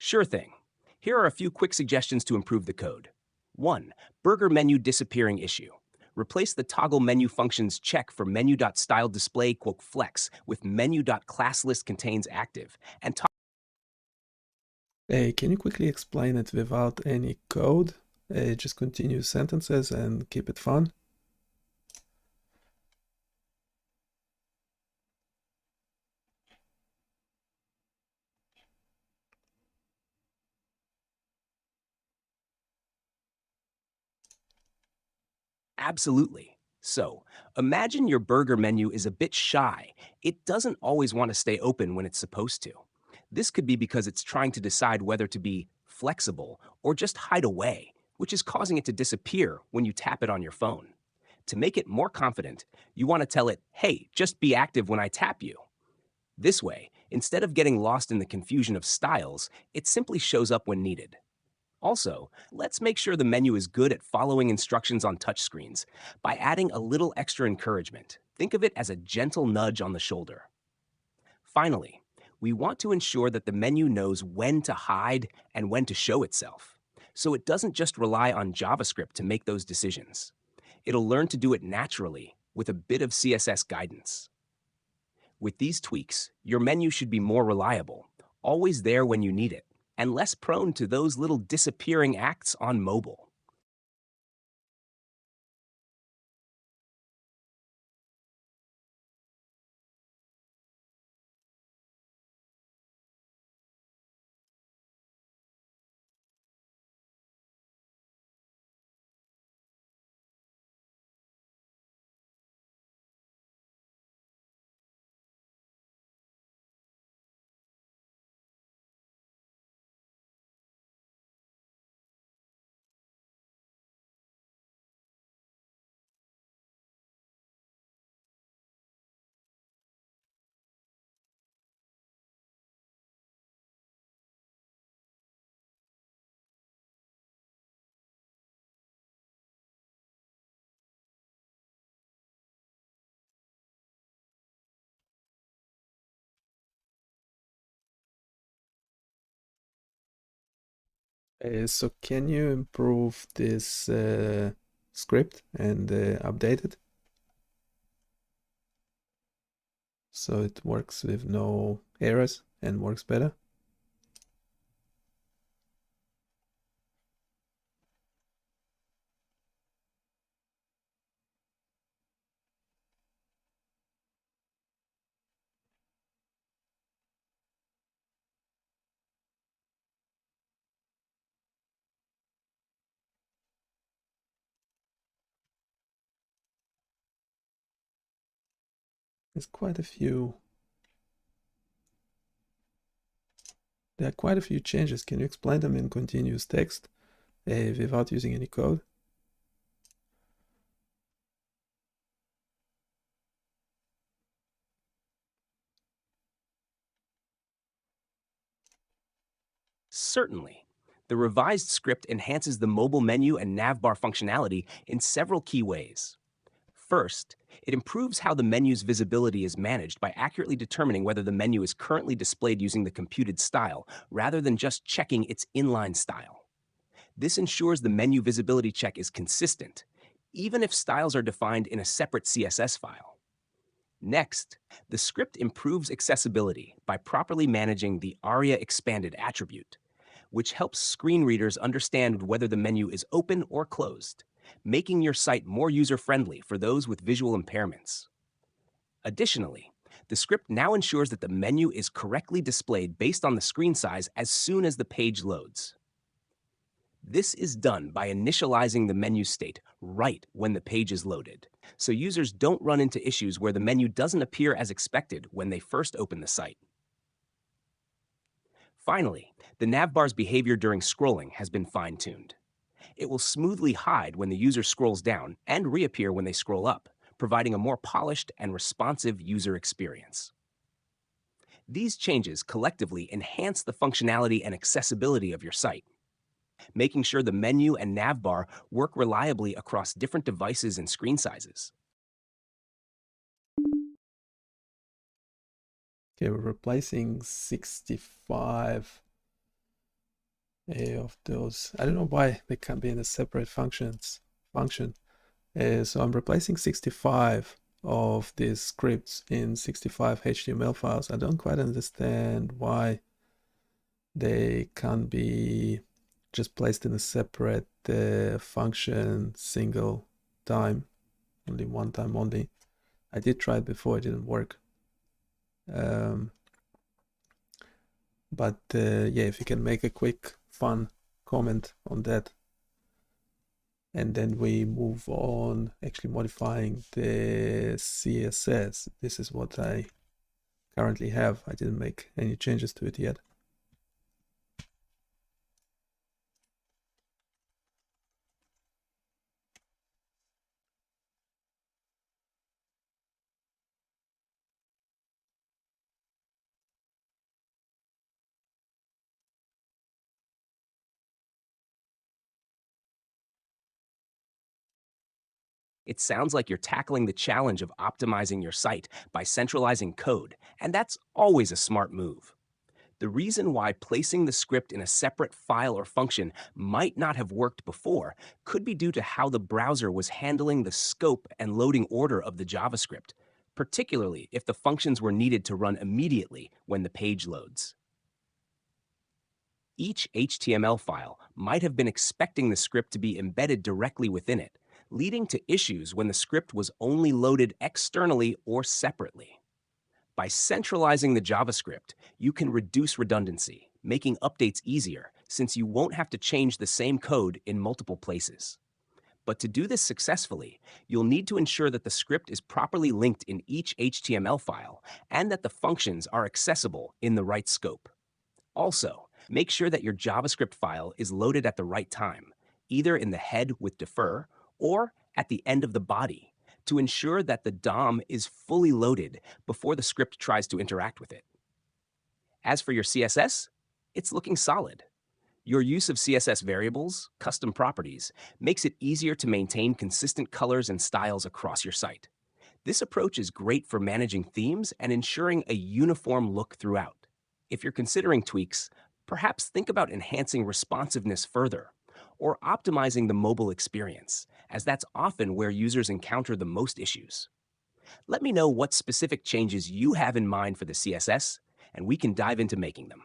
[SPEAKER 2] Sure thing. Here are a few quick suggestions to improve the code. 1. Burger menu disappearing issue. Replace the toggle menu function's check for menu.styledisplay_flex with menu.classlistContainsActive and
[SPEAKER 1] Hey, can you quickly explain it without any code? Just continue sentences and keep it fun.
[SPEAKER 2] Absolutely. So, imagine your burger menu is a bit shy. It doesn't always want to stay open when it's supposed to. This could be because it's trying to decide whether to be flexible or just hide away, which is causing it to disappear when you tap it on your phone. To make it more confident, you want to tell it, hey, just be active when I tap you. This way, instead of getting lost in the confusion of styles, it simply shows up when needed. Also, let's make sure the menu is good at following instructions on touchscreens by adding a little extra encouragement. Think of it as a gentle nudge on the shoulder. Finally, we want to ensure that the menu knows when to hide and when to show itself, so it doesn't just rely on JavaScript to make those decisions. It'll learn to do it naturally with a bit of CSS guidance. With these tweaks, your menu should be more reliable, always there when you need it, and less prone to those little disappearing acts on mobile.
[SPEAKER 1] So can you improve this script and update it so it works with no errors and works better? There's quite a few. There are quite a few changes. Can you explain them in continuous text without using any code?
[SPEAKER 2] Certainly. The revised script enhances the mobile menu and navbar functionality in several key ways. First, it improves how the menu's visibility is managed by accurately determining whether the menu is currently displayed using the computed style, rather than just checking its inline style. This ensures the menu visibility check is consistent, even if styles are defined in a separate CSS file. Next, the script improves accessibility by properly managing the ARIA expanded attribute, which helps screen readers understand whether the menu is open or closed, making your site more user-friendly for those with visual impairments. Additionally, the script now ensures that the menu is correctly displayed based on the screen size as soon as the page loads. This is done by initializing the menu state right when the page is loaded, so users don't run into issues where the menu doesn't appear as expected when they first open the site. Finally, the navbar's behavior during scrolling has been fine-tuned. It will smoothly hide when the user scrolls down and reappear when they scroll up, providing a more polished and responsive user experience. These changes collectively enhance the functionality and accessibility of your site, making sure the menu and navbar work reliably across different devices and screen sizes.
[SPEAKER 1] Okay, we're replacing 65 of those. I don't know why they can't be in a separate function. So I'm replacing 65 of these scripts in 65 HTML files. I don't quite understand why they can't be just placed in a separate function single time, only one time only. I did try it before, it didn't work. But yeah, if you can make a quick fun comment on that, and then we move on actually modifying the CSS. This is what I currently have. I didn't make any changes to it yet.
[SPEAKER 2] It sounds like you're tackling the challenge of optimizing your site by centralizing code, and that's always a smart move. The reason why placing the script in a separate file or function might not have worked before could be due to how the browser was handling the scope and loading order of the JavaScript, particularly if the functions were needed to run immediately when the page loads. Each HTML file might have been expecting the script to be embedded directly within it, leading to issues when the script was only loaded externally or separately. By centralizing the JavaScript, you can reduce redundancy, making updates easier since you won't have to change the same code in multiple places. But to do this successfully, you'll need to ensure that the script is properly linked in each HTML file and that the functions are accessible in the right scope. Also, make sure that your JavaScript file is loaded at the right time, either in the head with defer or at the end of the body, to ensure that the DOM is fully loaded before the script tries to interact with it. As for your CSS, it's looking solid. Your use of CSS variables, custom properties, makes it easier to maintain consistent colors and styles across your site. This approach is great for managing themes and ensuring a uniform look throughout. If you're considering tweaks, perhaps think about enhancing responsiveness further or optimizing the mobile experience, as that's often where users encounter the most issues. Let me know what specific changes you have in mind for the CSS, and we can dive into making them.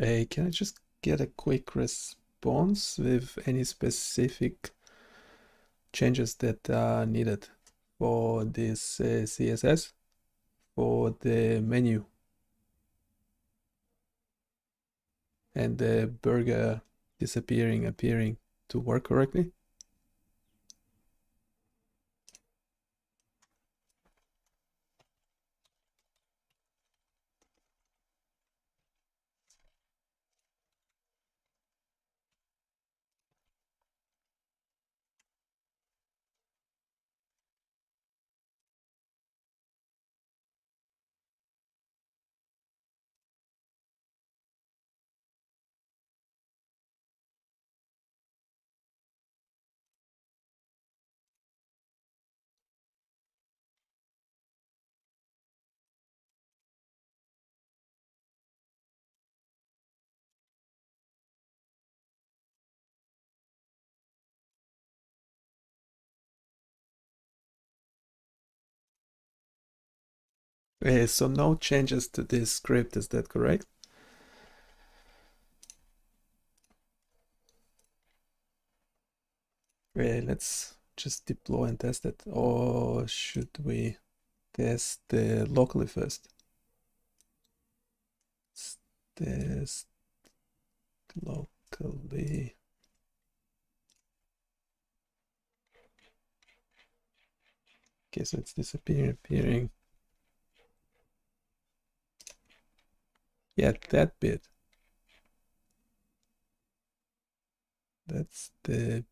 [SPEAKER 1] Hey, can I just get a quick response with any specific changes that are needed for this CSS for the menu and the burger disappearing, appearing to work correctly? So no changes to this script, is that correct? Let's just deploy and test it. Or should we test locally first? Let's test locally. Okay, so it's disappearing, appearing. Yeah, that bit. That's the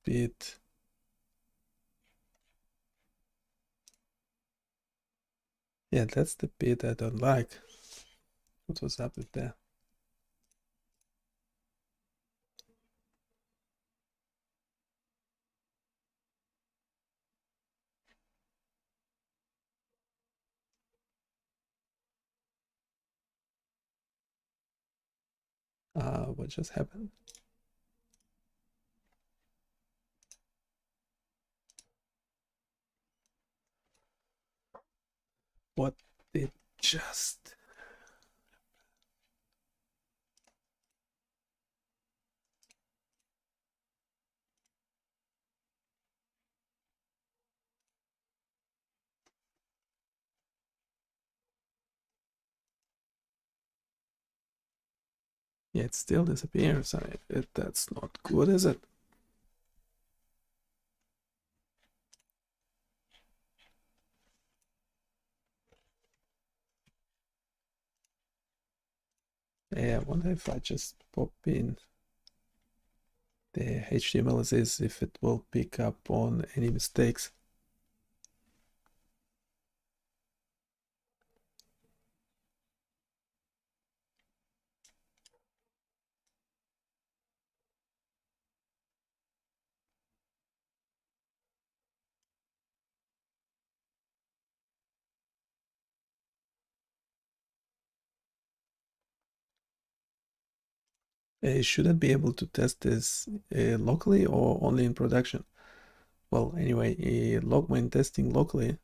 [SPEAKER 1] bit. Yeah, that's the bit I don't like. What was up with that? What just happened? What did just... Yeah, it still disappears. That's not good, is it? Yeah, I wonder if I just pop in the HTML as is, if it will pick up on any mistakes. Should I be able to test this locally or only in production? Well, anyway, when testing locally,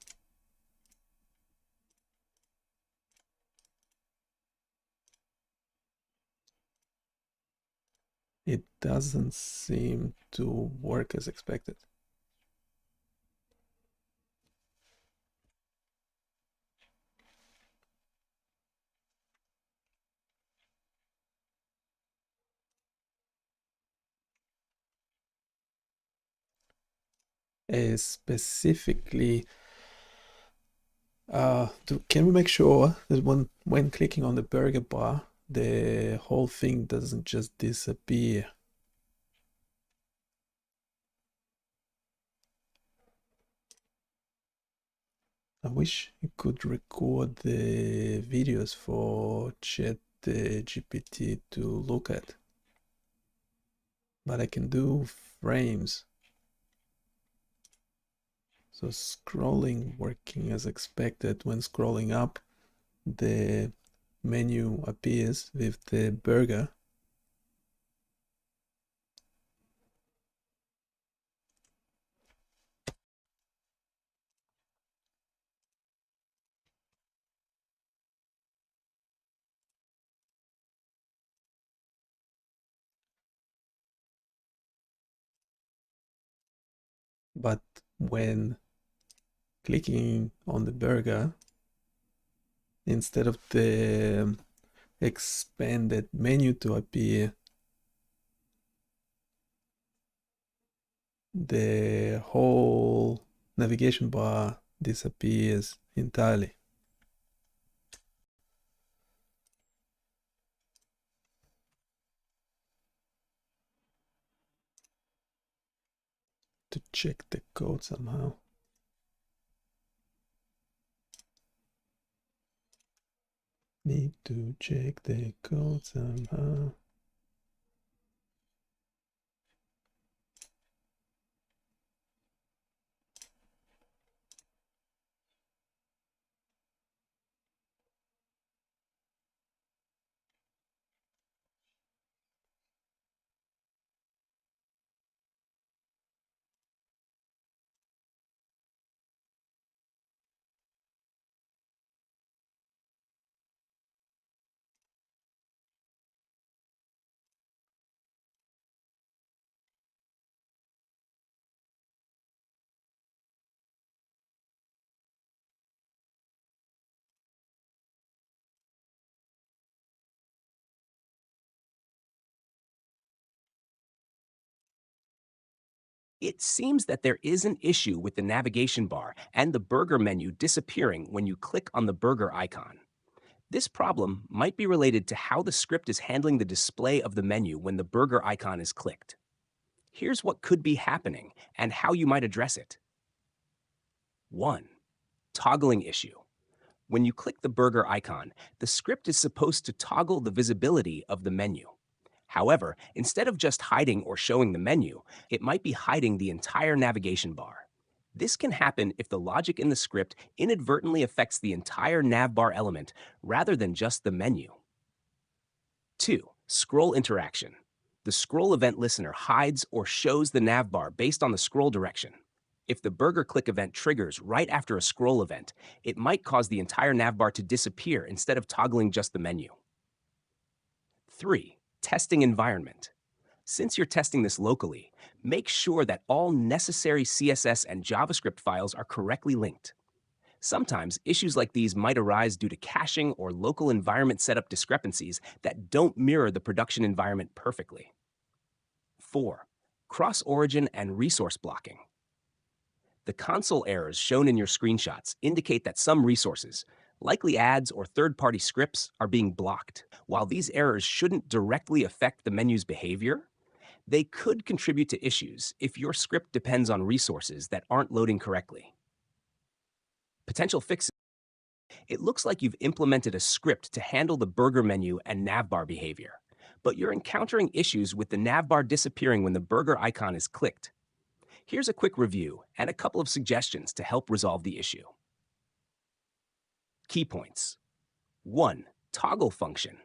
[SPEAKER 1] it doesn't seem to work as expected. Specifically, can we make sure that when clicking on the burger bar, the whole thing doesn't just disappear? I wish you could record the videos for Chat GPT to look at, but I can do frames. So scrolling working as expected. When scrolling up, the menu appears with the burger. But when clicking on the burger, instead of the expanded menu to appear, the whole navigation bar disappears entirely. To check the code somehow. Need to check the code somehow.
[SPEAKER 2] It seems that there is an issue with the navigation bar and the burger menu disappearing when you click on the burger icon. This problem might be related to how the script is handling the display of the menu when the burger icon is clicked. Here's what could be happening and how you might address it. 1. Toggling issue. When you click the burger icon, the script is supposed to toggle the visibility of the menu. However, instead of just hiding or showing the menu, it might be hiding the entire navigation bar. This can happen if the logic in the script inadvertently affects the entire navbar element rather than just the menu. 2. Scroll interaction. The scroll event listener hides or shows the navbar based on the scroll direction. If the burger click event triggers right after a scroll event, it might cause the entire navbar to disappear instead of toggling just the menu. 3. Testing environment. Since you're testing this locally, make sure that all necessary CSS and JavaScript files are correctly linked. Sometimes issues like these might arise due to caching or local environment setup discrepancies that don't mirror the production environment perfectly. 4. Cross-origin and resource blocking. The console errors shown in your screenshots indicate that some resources, likely ads or third-party scripts, are being blocked. While these errors shouldn't directly affect the menu's behavior, they could contribute to issues if your script depends on resources that aren't loading correctly. Potential fixes. It looks like you've implemented a script to handle the burger menu and navbar behavior, but you're encountering issues with the navbar disappearing when the burger icon is clicked. Here's a quick review and a couple of suggestions to help resolve the issue. Key points. 1. Toggle function.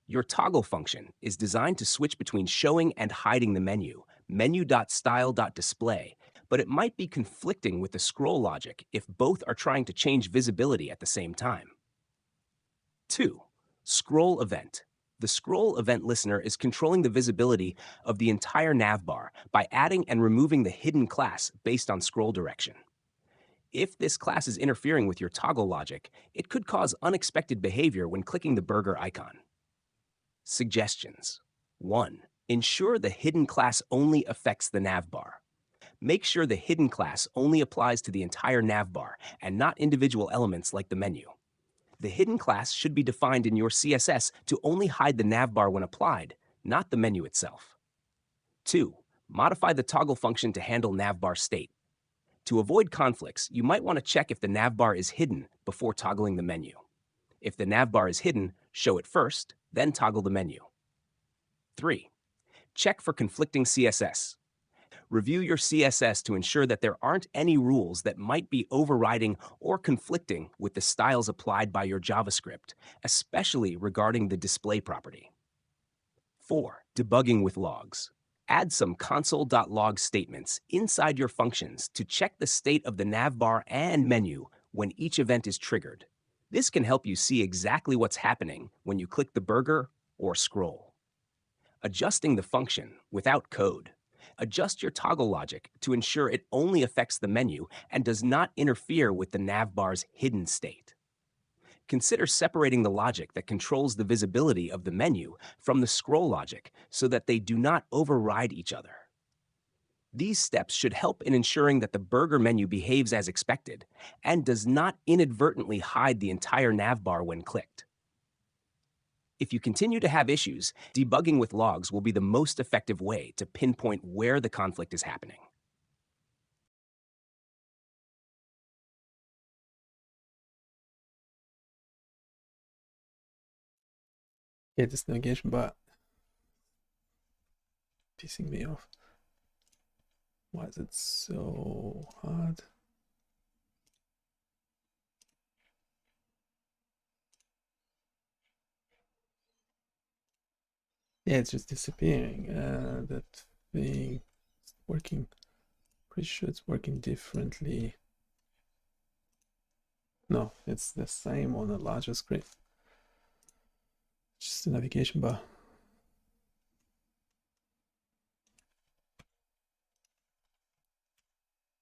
[SPEAKER 2] Your toggle function is designed to switch between showing and hiding the menu, menu.style.display, but it might be conflicting with the scroll logic if both are trying to change visibility at the same time. 2. Scroll event. The scroll event listener is controlling the visibility of the entire navbar by adding and removing the hidden class based on scroll direction. If this class is interfering with your toggle logic, it could cause unexpected behavior when clicking the burger icon. Suggestions. 1. Ensure the hidden class only affects the navbar. Make sure the hidden class only applies to the entire navbar and not individual elements like the menu. The hidden class should be defined in your CSS to only hide the navbar when applied, not the menu itself. 2. Modify the toggle function to handle navbar state. To avoid conflicts, you might want to check if the navbar is hidden before toggling the menu. If the navbar is hidden, show it first, then toggle the menu. 3. Check for conflicting CSS. Review your CSS to ensure that there aren't any rules that might be overriding or conflicting with the styles applied by your JavaScript, especially regarding the display property. 4. Debugging with logs. Add some console.log statements inside your functions to check the state of the navbar and menu when each event is triggered. This can help you see exactly what's happening when you click the burger or scroll. Adjusting the function without code. Adjust your toggle logic to ensure it only affects the menu and does not interfere with the navbar's hidden state. Consider separating the logic that controls the visibility of the menu from the scroll logic so that they do not override each other. These steps should help in ensuring that the burger menu behaves as expected and does not inadvertently hide the entire navbar when clicked. If you continue to have issues, debugging with logs will be the most effective way to pinpoint where the conflict is happening.
[SPEAKER 1] Yeah, this navigation bar pissing me off. Why is it so hard? Yeah, it's just disappearing. That thing is working. Pretty sure it's working differently. No, it's the same on a larger screen. Just the navigation bar.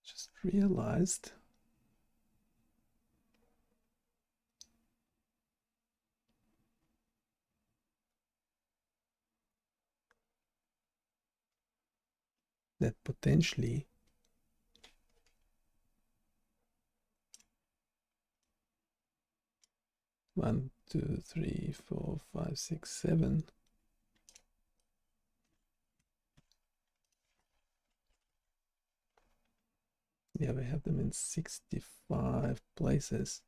[SPEAKER 1] Just realized that potentially 1, 2, 3, 4, 5, 6, 7. Yeah, we have them in 65 places.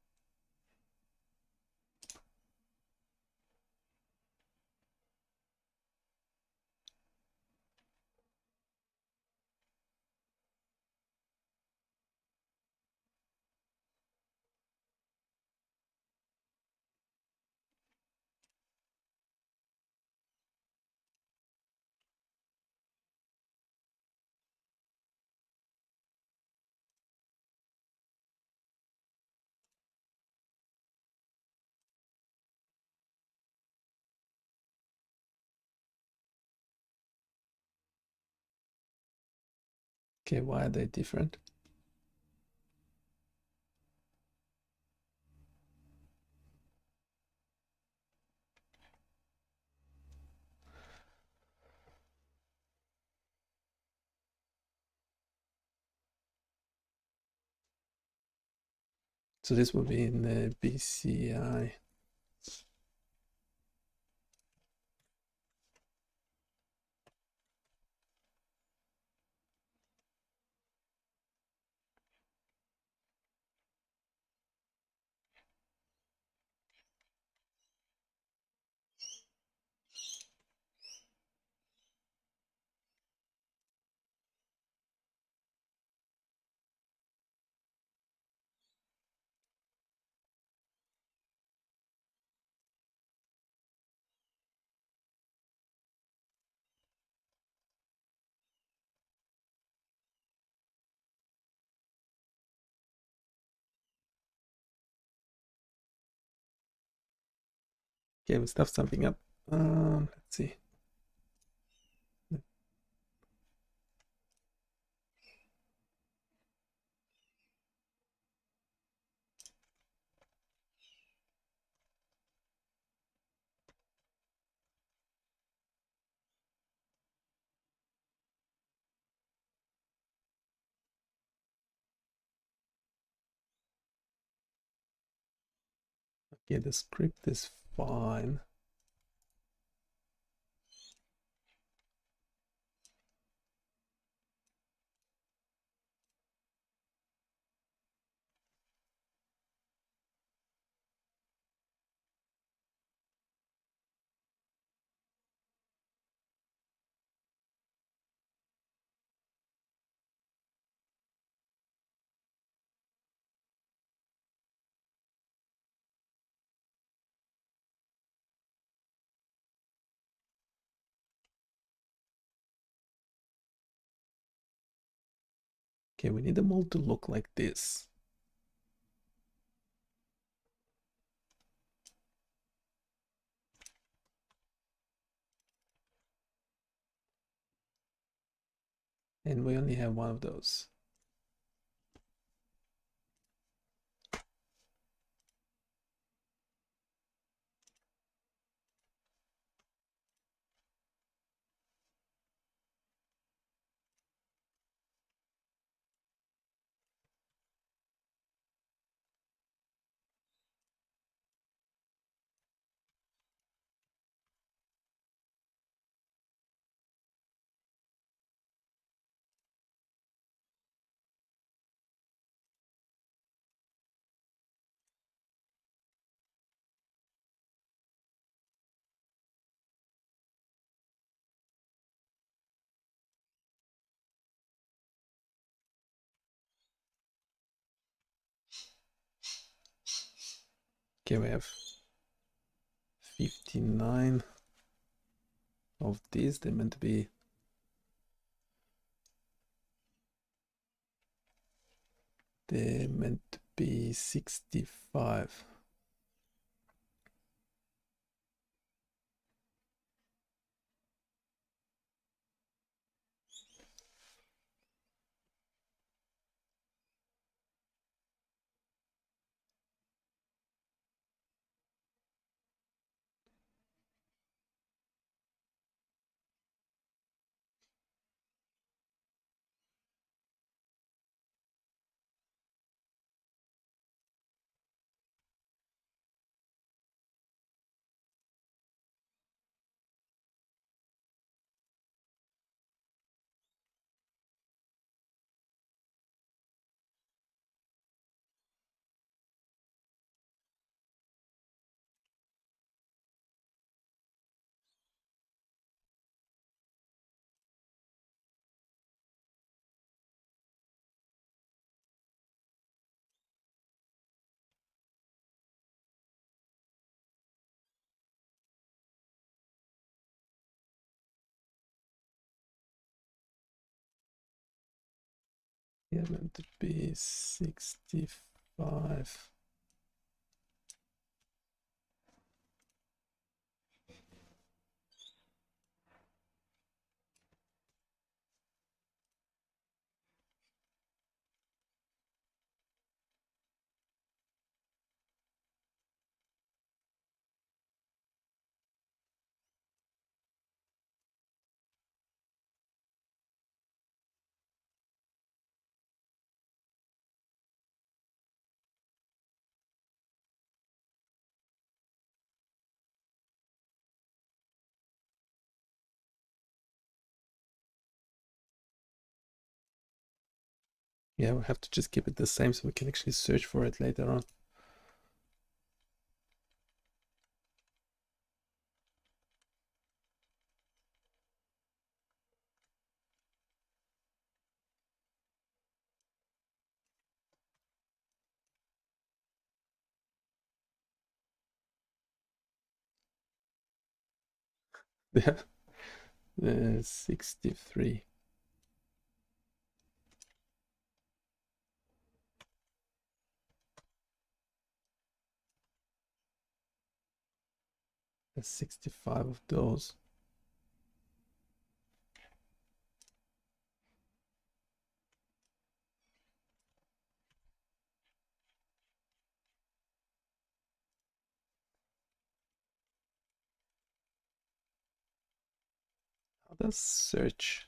[SPEAKER 1] Okay, why are they different? So this will be in the BCI. Okay, we stuffed something up. Let's see. Okay, the script is fine. Okay, we need them all to look like this. And we only have one of those. Okay, we have 59 of these. They're meant to be they're meant to be 65. Yeah, meant to be 65. Yeah, we have to just keep it the same so we can actually search for it later on. Yeah, 63. There's 65 of those. How does search?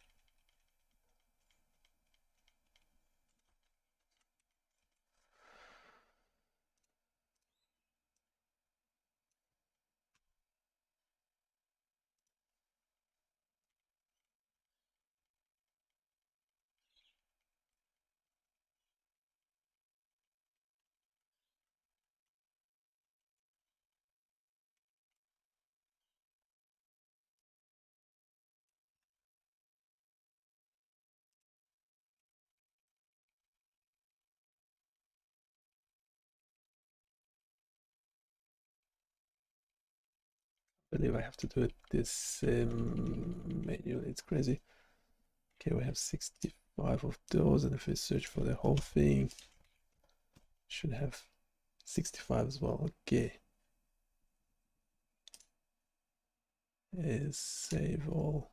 [SPEAKER 1] I believe I have to do it this manually. It's crazy. Okay, we have 65 of those, and if we search for the whole thing, should have 65 as well. Okay. Is save all.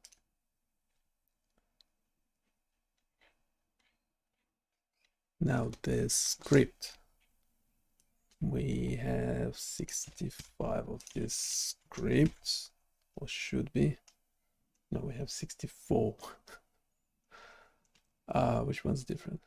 [SPEAKER 1] Now the script. We have 65 of this script, or should be. No, we have 64. Which one's different?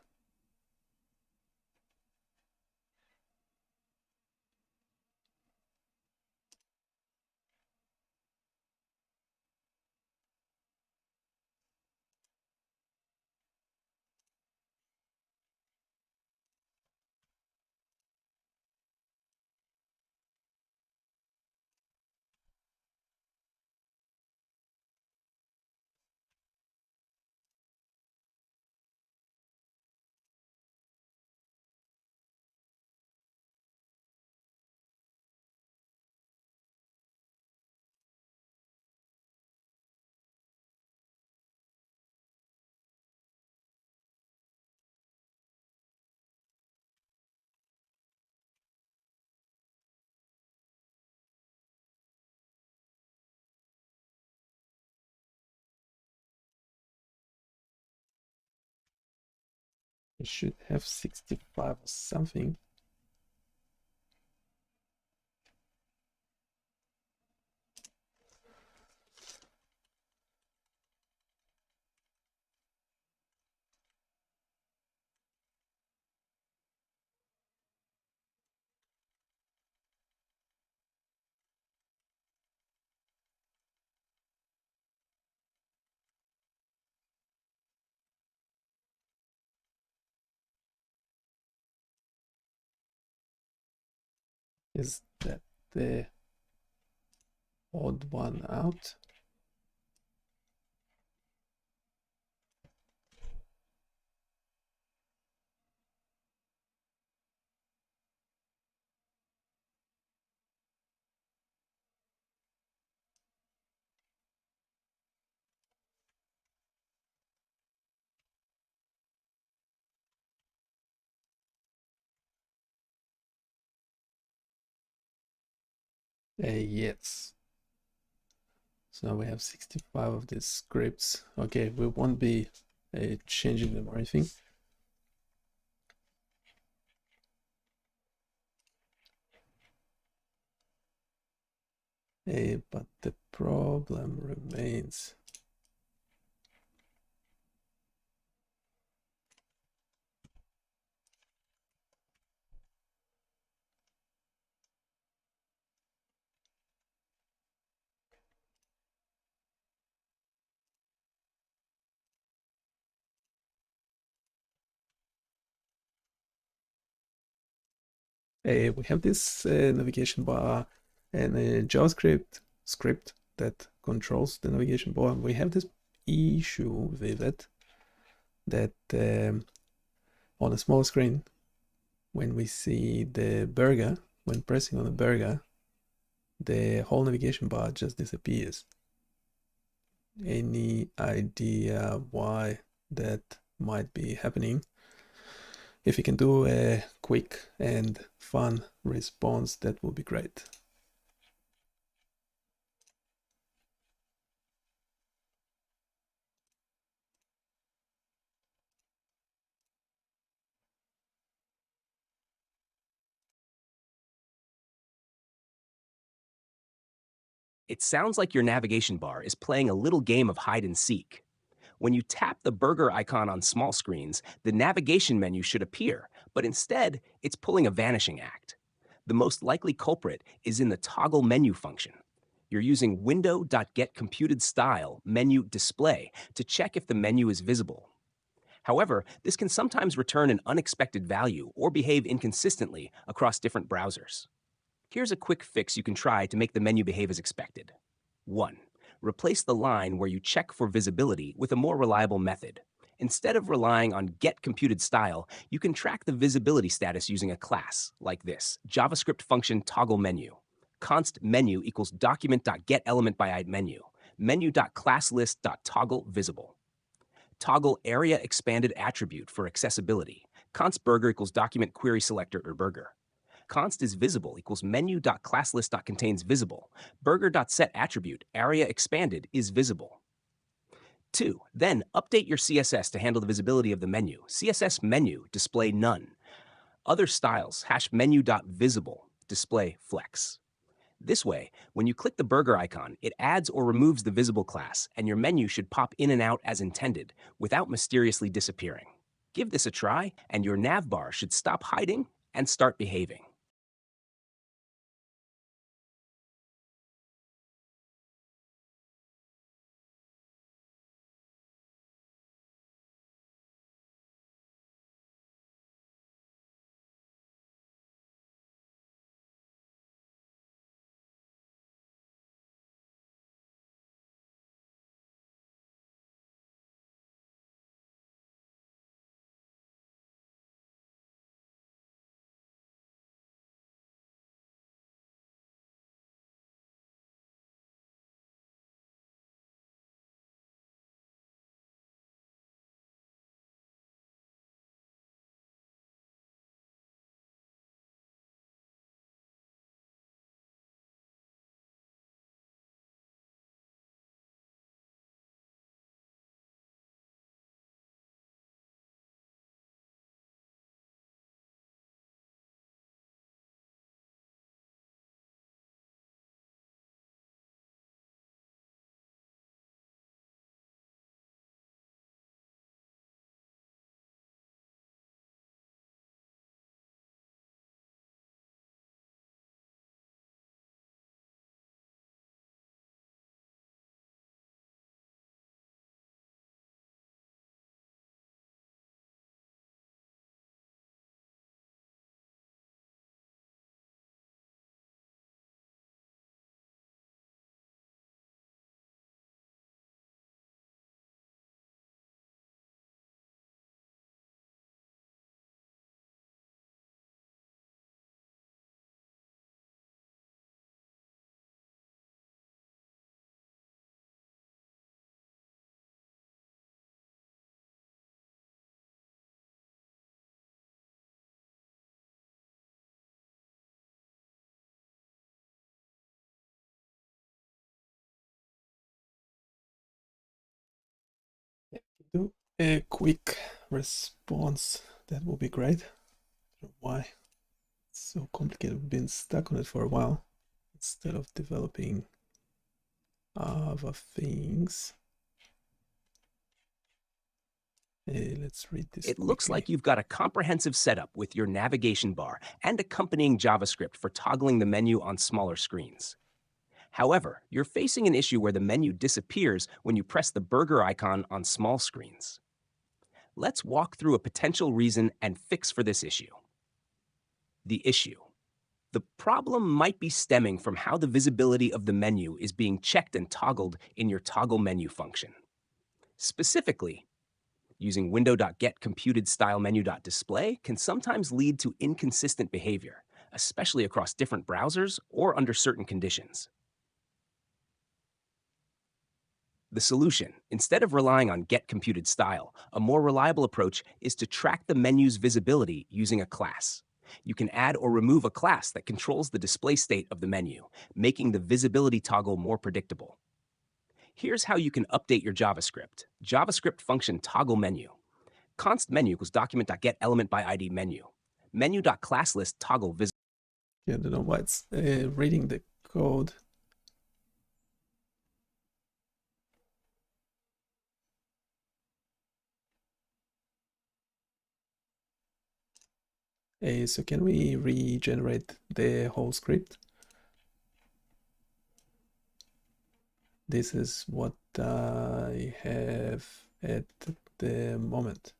[SPEAKER 1] We should have 65 or something. Is that the odd one out? Yes. So now we have 65 of these scripts. Okay, we won't be changing them or anything. But the problem remains. We have this navigation bar and a JavaScript script that controls the navigation bar. We have this issue with it that on a small screen, when we see the burger, when pressing on the burger, the whole navigation bar just disappears. Any idea why that might be happening? If you can do a quick and fun response, that would be great.
[SPEAKER 2] It sounds like your navigation bar is playing a little game of hide and seek. When you tap the burger icon on small screens, the navigation menu should appear, but instead, it's pulling a vanishing act. The most likely culprit is in the toggle menu function. You're using window.getComputedStyle menu display to check if the menu is visible. However, this can sometimes return an unexpected value or behave inconsistently across different browsers. Here's a quick fix you can try to make the menu behave as expected. 1. Replace the line where you check for visibility with a more reliable method. Instead of relying on getComputedStyle, you can track the visibility status using a class like this, JavaScript function toggle menu. Const menu equals document.getElementByIdMenu, menu.ClassList.toggleVisible. Toggle area expanded attribute for accessibility. Const burger equals document query selector or burger. Const is visible equals menu.ClassList.contains visible. Burger.set attribute area expanded is visible. 2. Then update your CSS to handle the visibility of the menu. CSS menu display none. Other styles #menu.visible display flex. This way, when you click the burger icon, it adds or removes the visible class, and your menu should pop in and out as intended without mysteriously disappearing. Give this a try, and your nav bar should stop hiding and start behaving.
[SPEAKER 1] a quick response, that will be great. I don't know why it's so complicated. We've been stuck on it for a while instead of developing other things. Hey, let's read this.
[SPEAKER 2] It looks like you've got a comprehensive setup with your navigation bar and accompanying JavaScript for toggling the menu on smaller screens. However, you're facing an issue where the menu disappears when you press the burger icon on small screens. Let's walk through a potential reason and fix for this issue. The issue. The problem might be stemming from how the visibility of the menu is being checked and toggled in your toggle menu function. Specifically, using window.getComputedStyleMenu.display can sometimes lead to inconsistent behavior, especially across different browsers or under certain conditions. The solution, instead of relying on getComputedStyle, a more reliable approach is to track the menu's visibility using a class. You can add or remove a class that controls the display state of the menu, making the visibility toggle more predictable. Here's how you can update your JavaScript. JavaScript function toggle menu. Const menu equals document.getElementById menu. Menu.classlist toggle visible.
[SPEAKER 1] Yeah, I don't know why it's reading the code. So can we regenerate the whole script? This is what I have at the moment.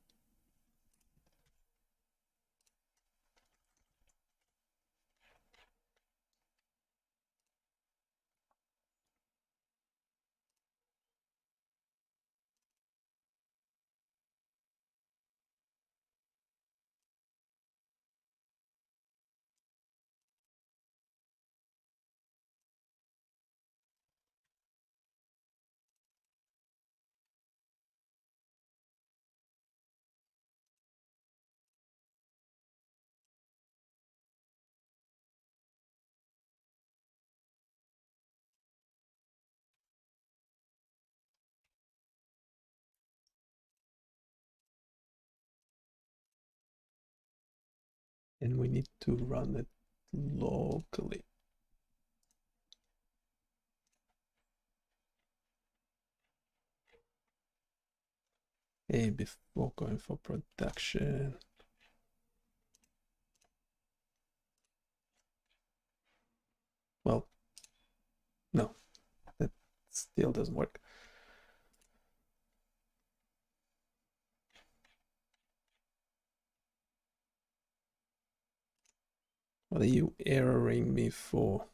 [SPEAKER 1] And we need to run it locally. Before going for production. Well, no, that still doesn't work. What are you erroring me for?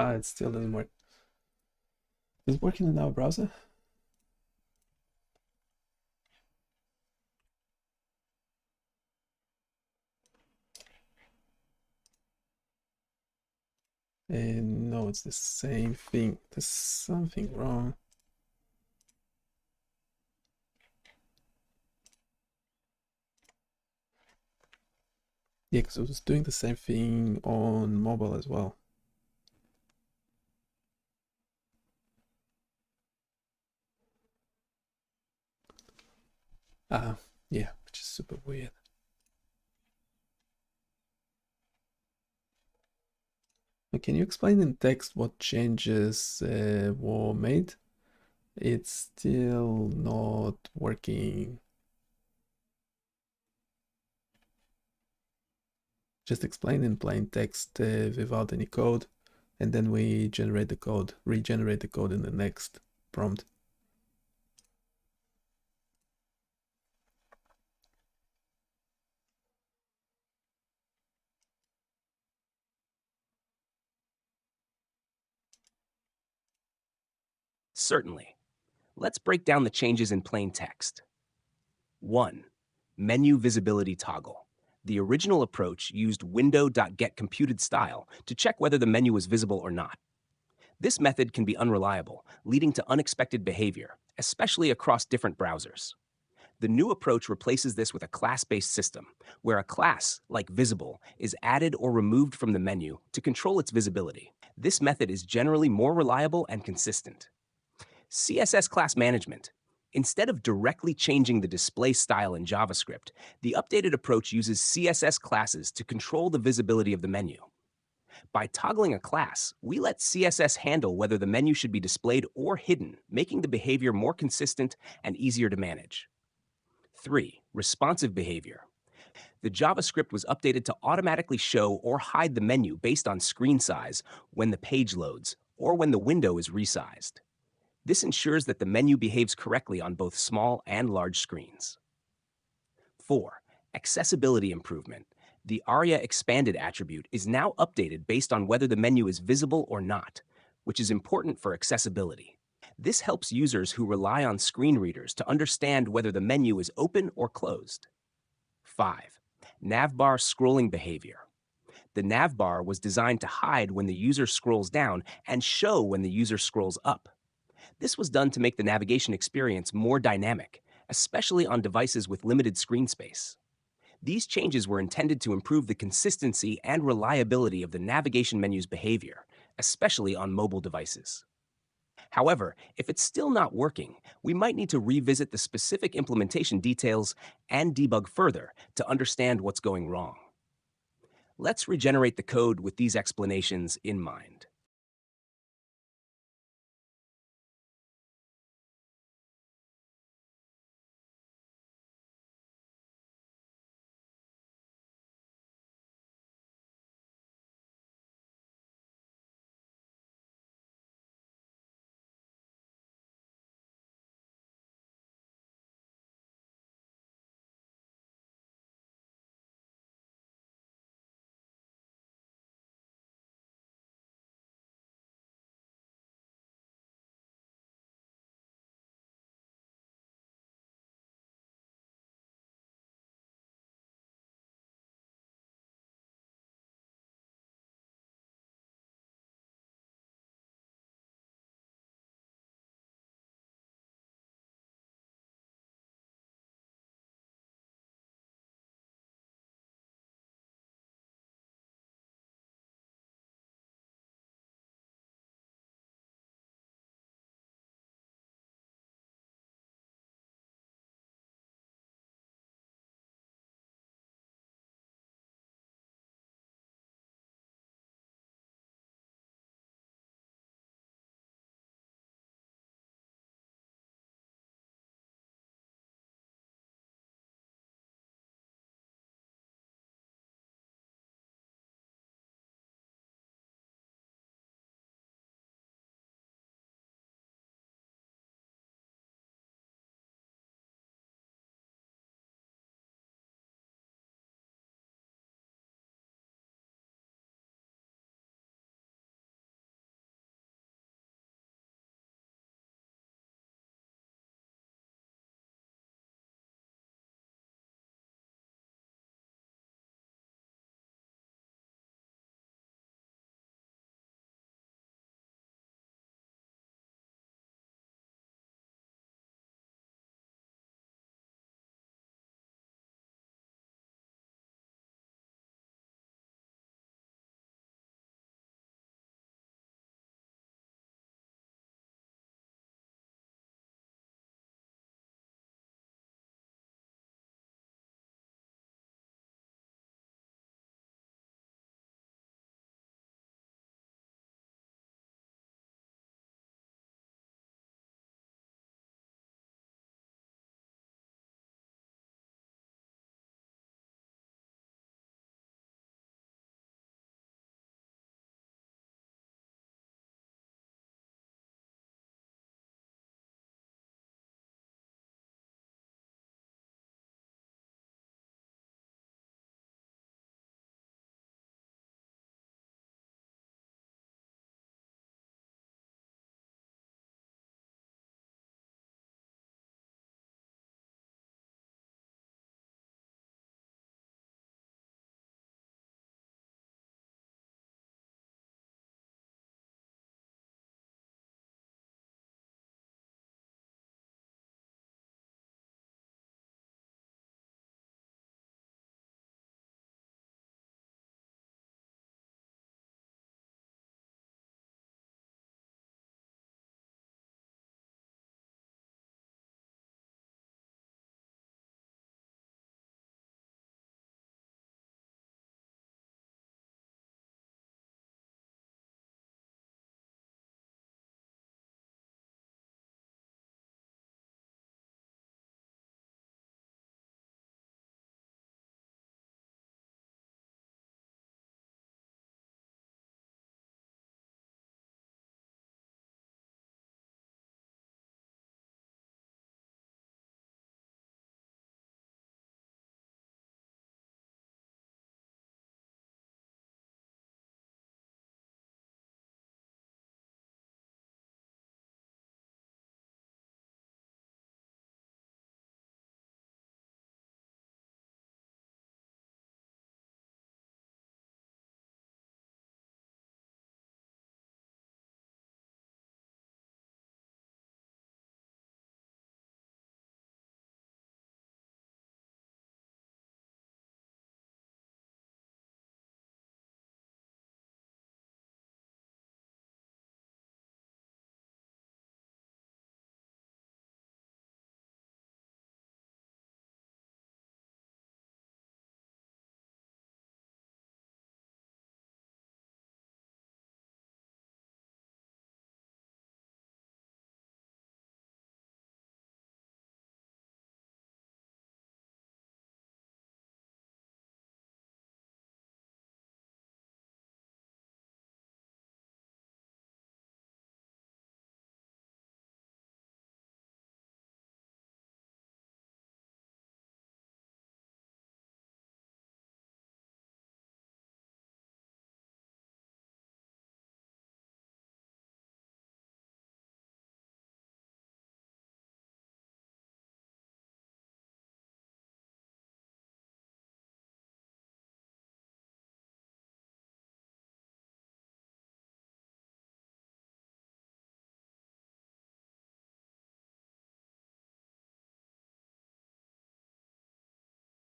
[SPEAKER 1] It still doesn't work. Is it working in our browser? And no, it's the same thing. There's something wrong. Yeah, because I was doing the same thing on mobile as well. Yeah, which is super weird. Can you explain in text what changes were made? It's still not working. Just explain in plain text without any code, and then we generate the code, regenerate the code in the next prompt.
[SPEAKER 2] Certainly. Let's break down the changes in plain text. 1. Menu visibility toggle. The original approach used window.getComputedStyle to check whether the menu was visible or not. This method can be unreliable, leading to unexpected behavior, especially across different browsers. The new approach replaces this with a class-based system, where a class, like visible, is added or removed from the menu to control its visibility. This method is generally more reliable and consistent. CSS class management. Instead of directly changing the display style in JavaScript, the updated approach uses CSS classes to control the visibility of the menu. By toggling a class, we let CSS handle whether the menu should be displayed or hidden, making the behavior more consistent and easier to manage. 3. Responsive behavior. The JavaScript was updated to automatically show or hide the menu based on screen size when the page loads or when the window is resized. This ensures that the menu behaves correctly on both small and large screens. 4. Accessibility improvement. The ARIA expanded attribute is now updated based on whether the menu is visible or not, which is important for accessibility. This helps users who rely on screen readers to understand whether the menu is open or closed. 5. Navbar scrolling behavior. The navbar was designed to hide when the user scrolls down and show when the user scrolls up. This was done to make the navigation experience more dynamic, especially on devices with limited screen space. These changes were intended to improve the consistency and reliability of the navigation menu's behavior, especially on mobile devices. However, if it's still not working, we might need to revisit the specific implementation details and debug further to understand what's going wrong. Let's regenerate the code with these explanations in mind.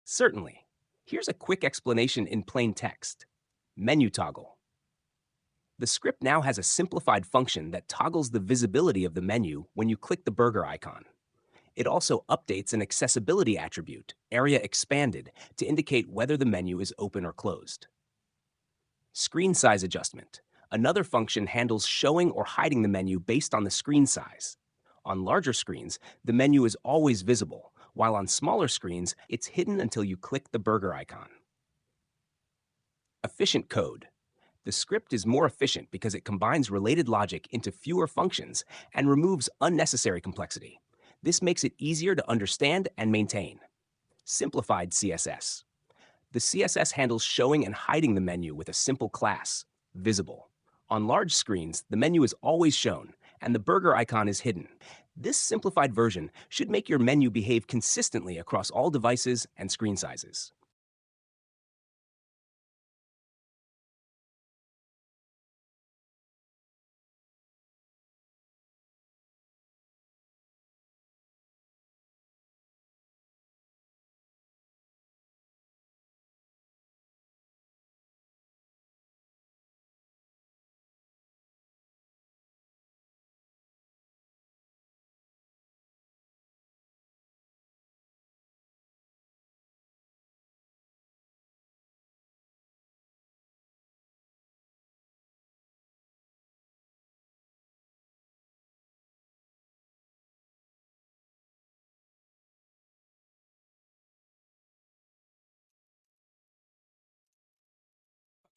[SPEAKER 2] Certainly. Here's a quick explanation in plain text. Menu toggle. The script now has a simplified function that toggles the visibility of the menu when you click the burger icon. It also updates an accessibility attribute, area expanded, to indicate whether the menu is open or closed. Screen size adjustment. Another function handles showing or hiding the menu based on the screen size. On larger screens, the menu is always visible, while on smaller screens, it's hidden until you click the burger icon. Efficient code. The script is more efficient because it combines related logic into fewer functions and removes unnecessary complexity. This makes it easier to understand and maintain. Simplified CSS. The CSS handles showing and hiding the menu with a simple class, visible. On large screens, the menu is always shown, and the burger icon is hidden. This simplified version should make your menu behave consistently across all devices and screen sizes.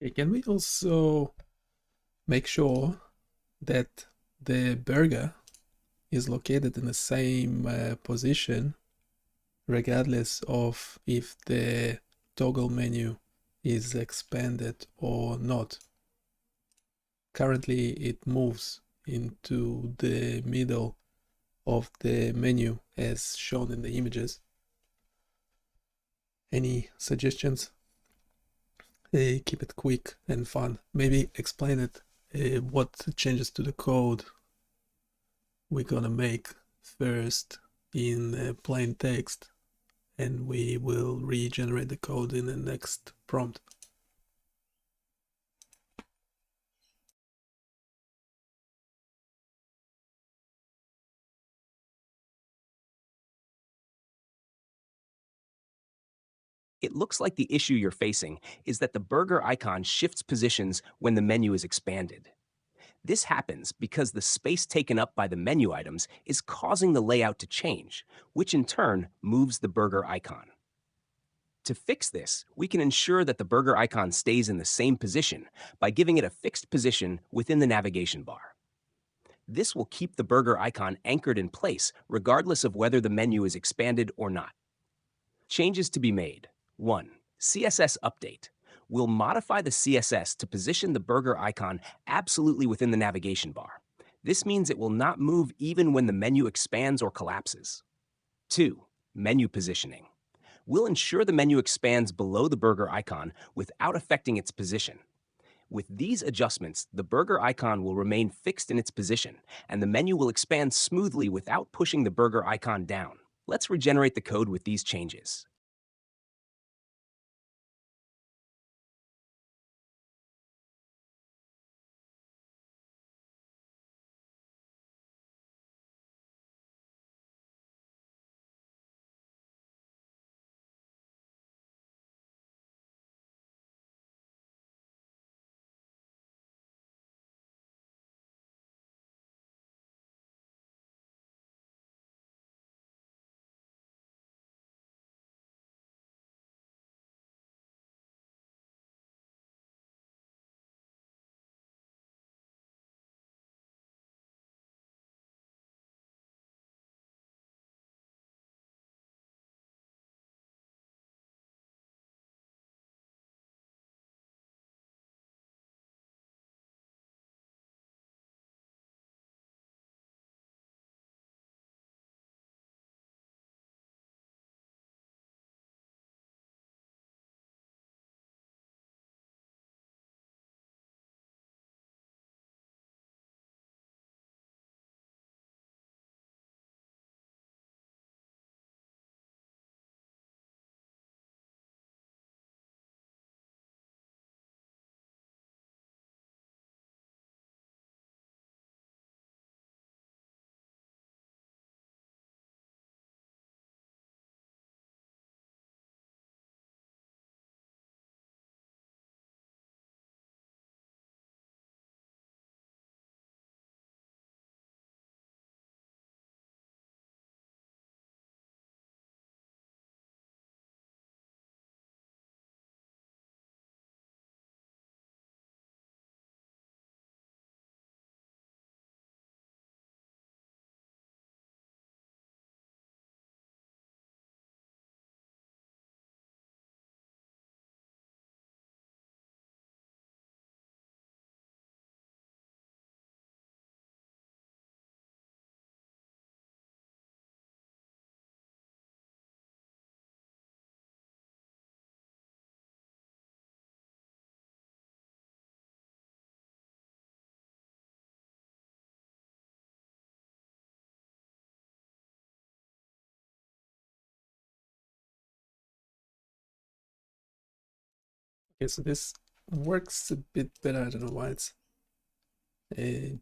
[SPEAKER 1] Okay, can we also make sure that the burger is located in the same position regardless of if the toggle menu is expanded or not? Currently it moves into the middle of the menu as shown in the images. Any suggestions? Keep it quick and fun. Maybe explain it, what changes to the code we're gonna make first in plain text, and we will regenerate the code in the next prompt.
[SPEAKER 2] It looks like the issue you're facing is that the burger icon shifts positions when the menu is expanded. This happens because the space taken up by the menu items is causing the layout to change, which in turn moves the burger icon. To fix this, we can ensure that the burger icon stays in the same position by giving it a fixed position within the navigation bar. This will keep the burger icon anchored in place regardless of whether the menu is expanded or not. Changes to be made. 1. CSS update. We'll modify the CSS to position the burger icon absolutely within the navigation bar. This means it will not move even when the menu expands or collapses. 2. Menu positioning. We'll ensure the menu expands below the burger icon without affecting its position. With these adjustments, the burger icon will remain fixed in its position, and the menu will expand smoothly without pushing the burger icon down. Let's regenerate the code with these changes.
[SPEAKER 1] Okay, so this works a bit better. I don't know why it's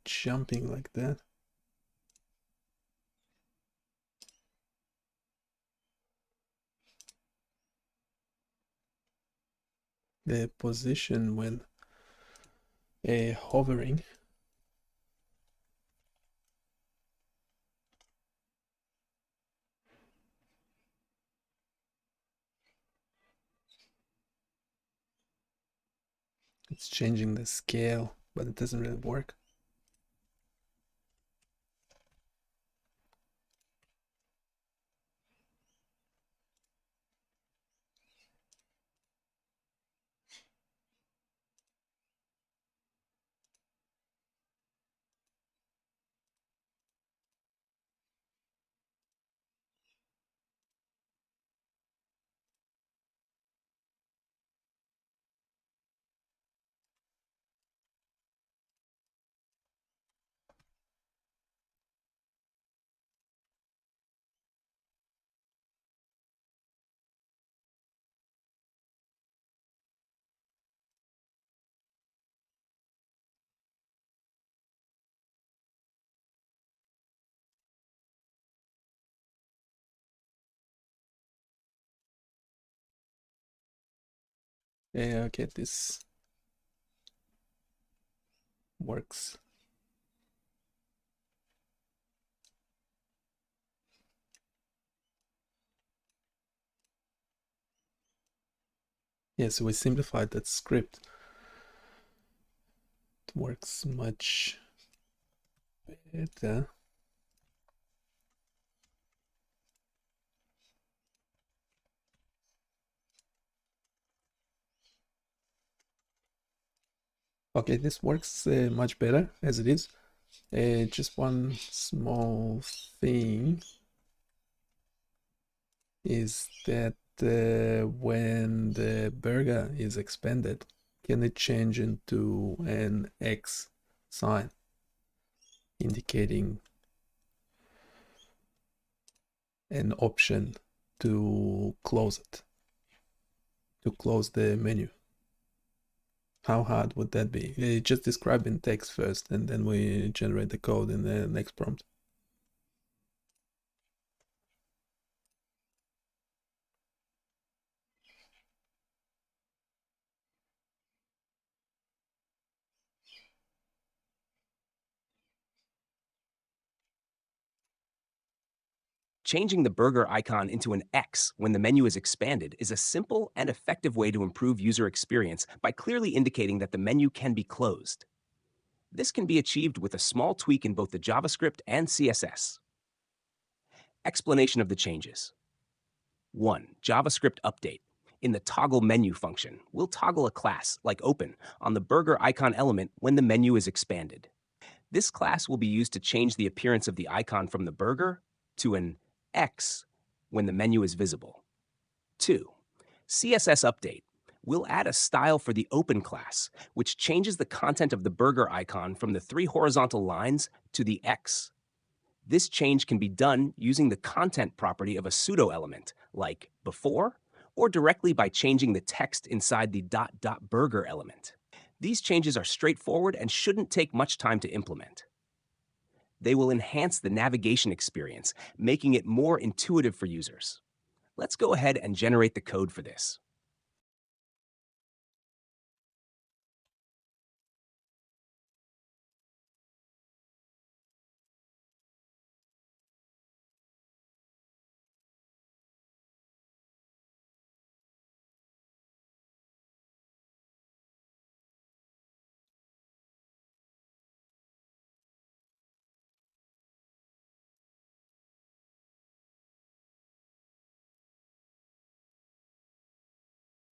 [SPEAKER 1] jumping like that. The position when hovering. It's changing the scale, but it doesn't really work. Yeah, okay, this works. Yeah, so we simplified that script. It works much better. Okay, this works much better as it is. Just one small thing is that when the burger is expanded, can it change into an X sign indicating an option to close it, to close the menu? How hard would that be? Just describe in text first, and then we generate the code in the next prompt.
[SPEAKER 2] Changing the burger icon into an X when the menu is expanded is a simple and effective way to improve user experience by clearly indicating that the menu can be closed. This can be achieved with a small tweak in both the JavaScript and CSS. Explanation of the changes. 1. JavaScript update. In the toggle menu function, we'll toggle a class, like open, on the burger icon element when the menu is expanded. This class will be used to change the appearance of the icon from the burger to an X when the menu is visible. 2. CSS update. We'll add a style for the open class, which changes the content of the burger icon from the 3 horizontal lines to the X. This change can be done using the content property of a pseudo element, like before, or directly by changing the text inside the .burger element. These changes are straightforward and shouldn't take much time to implement. They will enhance the navigation experience, making it more intuitive for users. Let's go ahead and generate the code for this.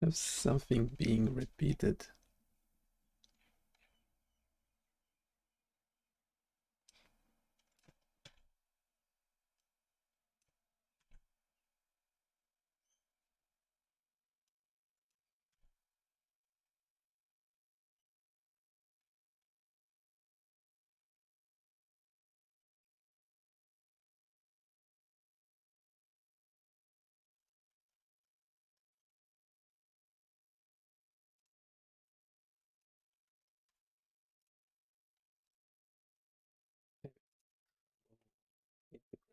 [SPEAKER 1] Have something being repeated.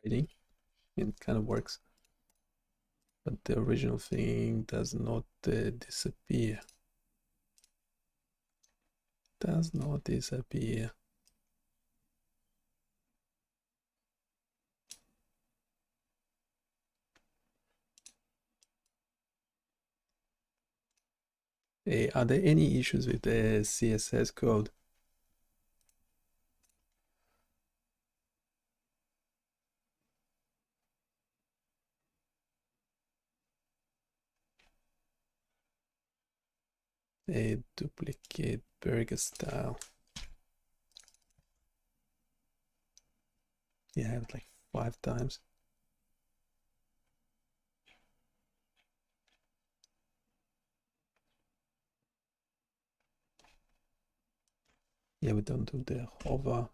[SPEAKER 1] writing, it kind of works. But the original thing does not disappear. Does not disappear. Are there any issues with the CSS code? A duplicate burger style. Yeah, I have it like 5 times. Yeah, we don't do the hover.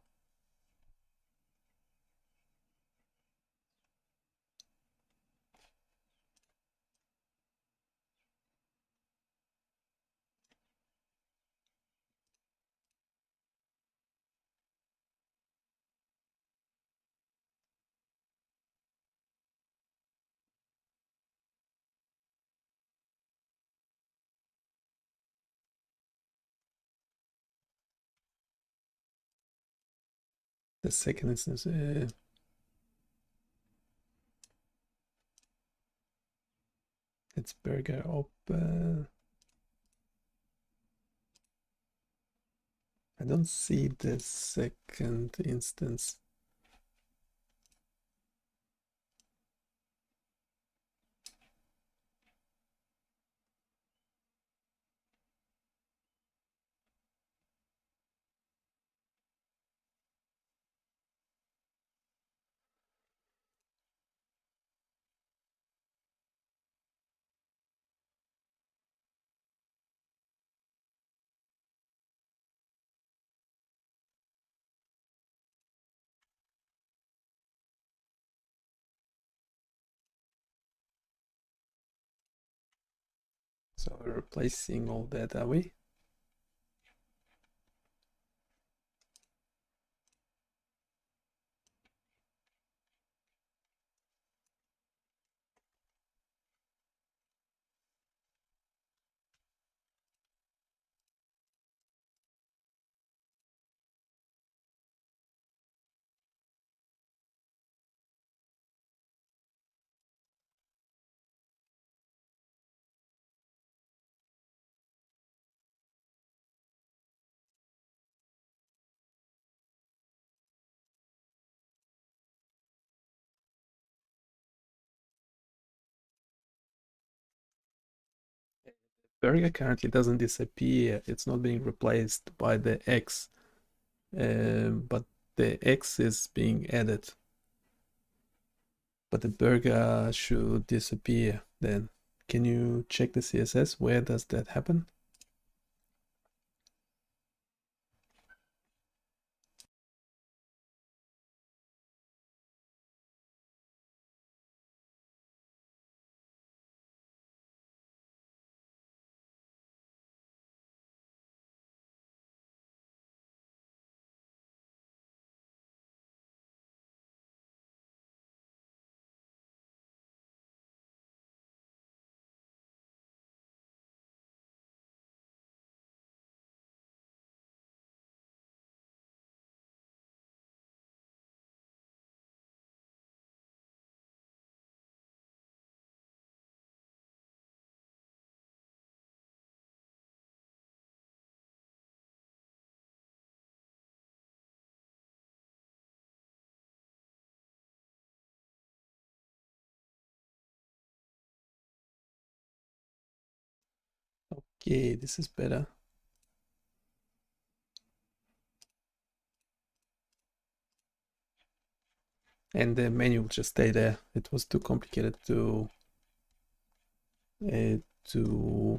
[SPEAKER 1] The second instance, it's burger open. I don't see the second instance. So we're replacing all that, are we? Burger currently doesn't disappear. It's not being replaced by the X, but the X is being added. But the burger should disappear then. Can you check the CSS? Where does that happen? Okay, this is better. And the menu will just stay there. It was too complicated to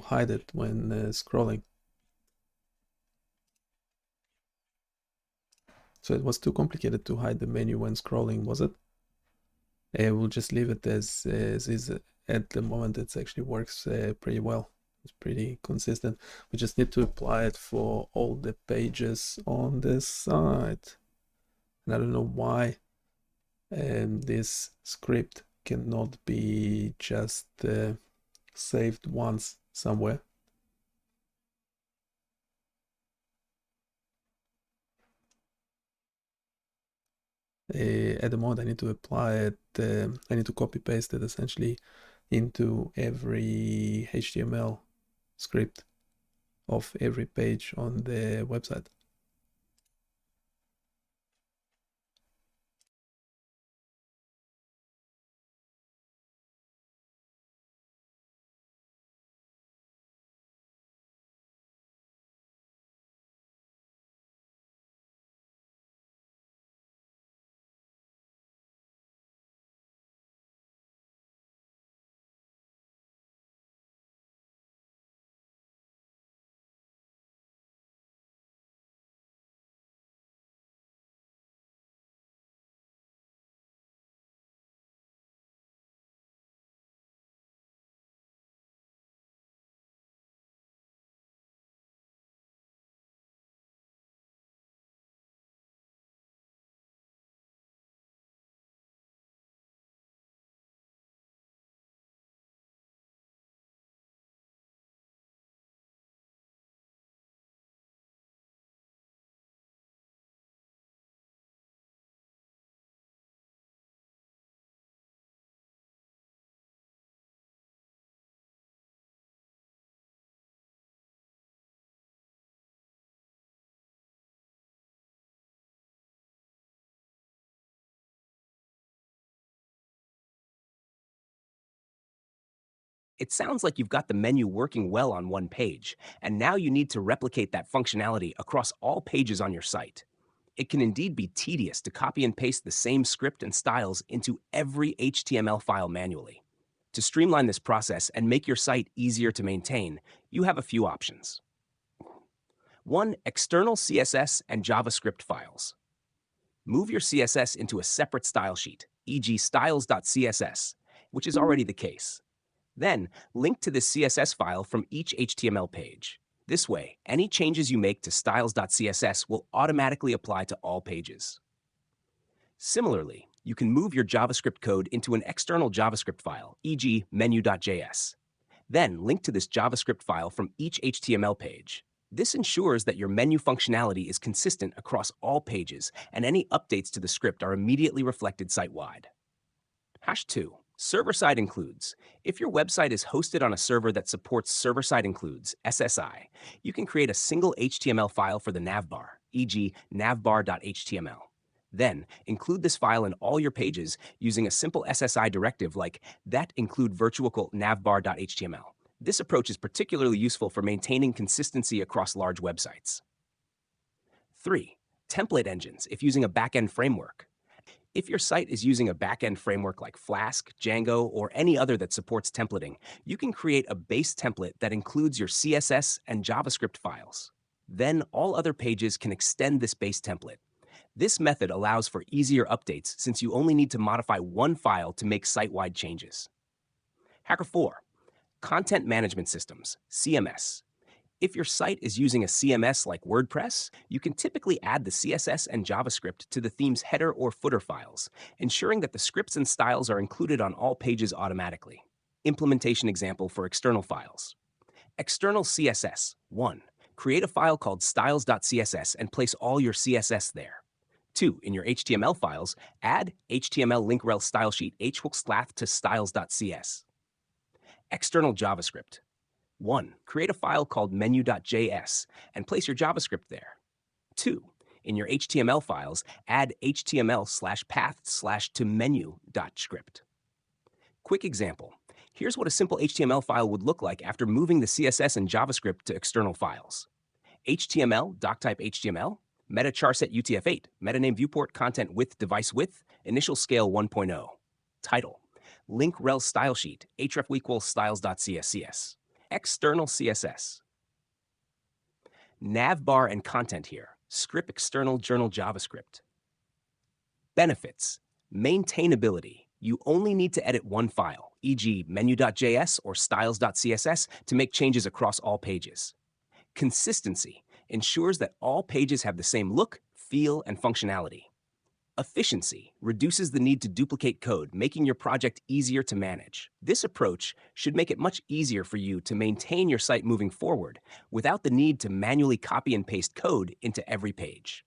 [SPEAKER 1] hide it when scrolling. So it was too complicated to hide the menu when scrolling, was it? We'll just leave it as is. At the moment, it actually works pretty well. It's pretty consistent. We just need to apply it for all the pages on this site. And I don't know why and this script cannot be just saved once somewhere. At the moment I need to apply it, I need to copy paste it essentially into every HTML script of every page on the website.
[SPEAKER 2] It sounds like you've got the menu working well on one page, and now you need to replicate that functionality across all pages on your site. It can indeed be tedious to copy and paste the same script and styles into every HTML file manually. To streamline this process and make your site easier to maintain, you have a few options. 1. External CSS and JavaScript files. Move your CSS into a separate style sheet, e.g. styles.css, which is already the case. Then, link to this CSS file from each HTML page. This way, any changes you make to styles.css will automatically apply to all pages. Similarly, you can move your JavaScript code into an external JavaScript file, e.g. menu.js. Then, link to this JavaScript file from each HTML page. This ensures that your menu functionality is consistent across all pages, and any updates to the script are immediately reflected site-wide. Hash 2. Server-side includes. If your website is hosted on a server that supports server-side includes, SSI, you can create a single HTML file for the navbar, e.g. navbar.html. Then, include this file in all your pages using a simple SSI directive like that include virtual navbar.html. This approach is particularly useful for maintaining consistency across large websites. 3. Template engines if using a backend framework. If your site is using a backend framework like Flask, Django, or any other that supports templating, you can create a base template that includes your CSS and JavaScript files. Then all other pages can extend this base template. This method allows for easier updates since you only need to modify one file to make site-wide changes. Hacker 4. Content Management Systems, CMS. If your site is using a CMS like WordPress, you can typically add the CSS and JavaScript to the theme's header or footer files, ensuring that the scripts and styles are included on all pages automatically. Implementation example for external files. External CSS. 1. Create a file called styles.css and place all your CSS there. 2. In your HTML files, add HTML link rel style sheet h/slath to styles.cs. External JavaScript. 1. Create a file called menu.js and place your JavaScript there. 2. In your HTML files, add HTML/path/to-menu.script. Quick example. Here's what a simple HTML file would look like after moving the CSS and JavaScript to external files. HTML, doctype HTML, meta charset UTF-8, meta name viewport content width device width, initial scale 1.0. Title, link rel style sheet, href equals styles.css. External CSS. Navbar and content here. Script external journal JavaScript. Benefits. Maintainability. You only need to edit one file, e.g. menu.js or styles.css, to make changes across all pages. Consistency ensures that all pages have the same look, feel, and functionality. Efficiency reduces the need to duplicate code, making your project easier to manage. This approach should make it much easier for you to maintain your site moving forward without the need to manually copy and paste code into every page.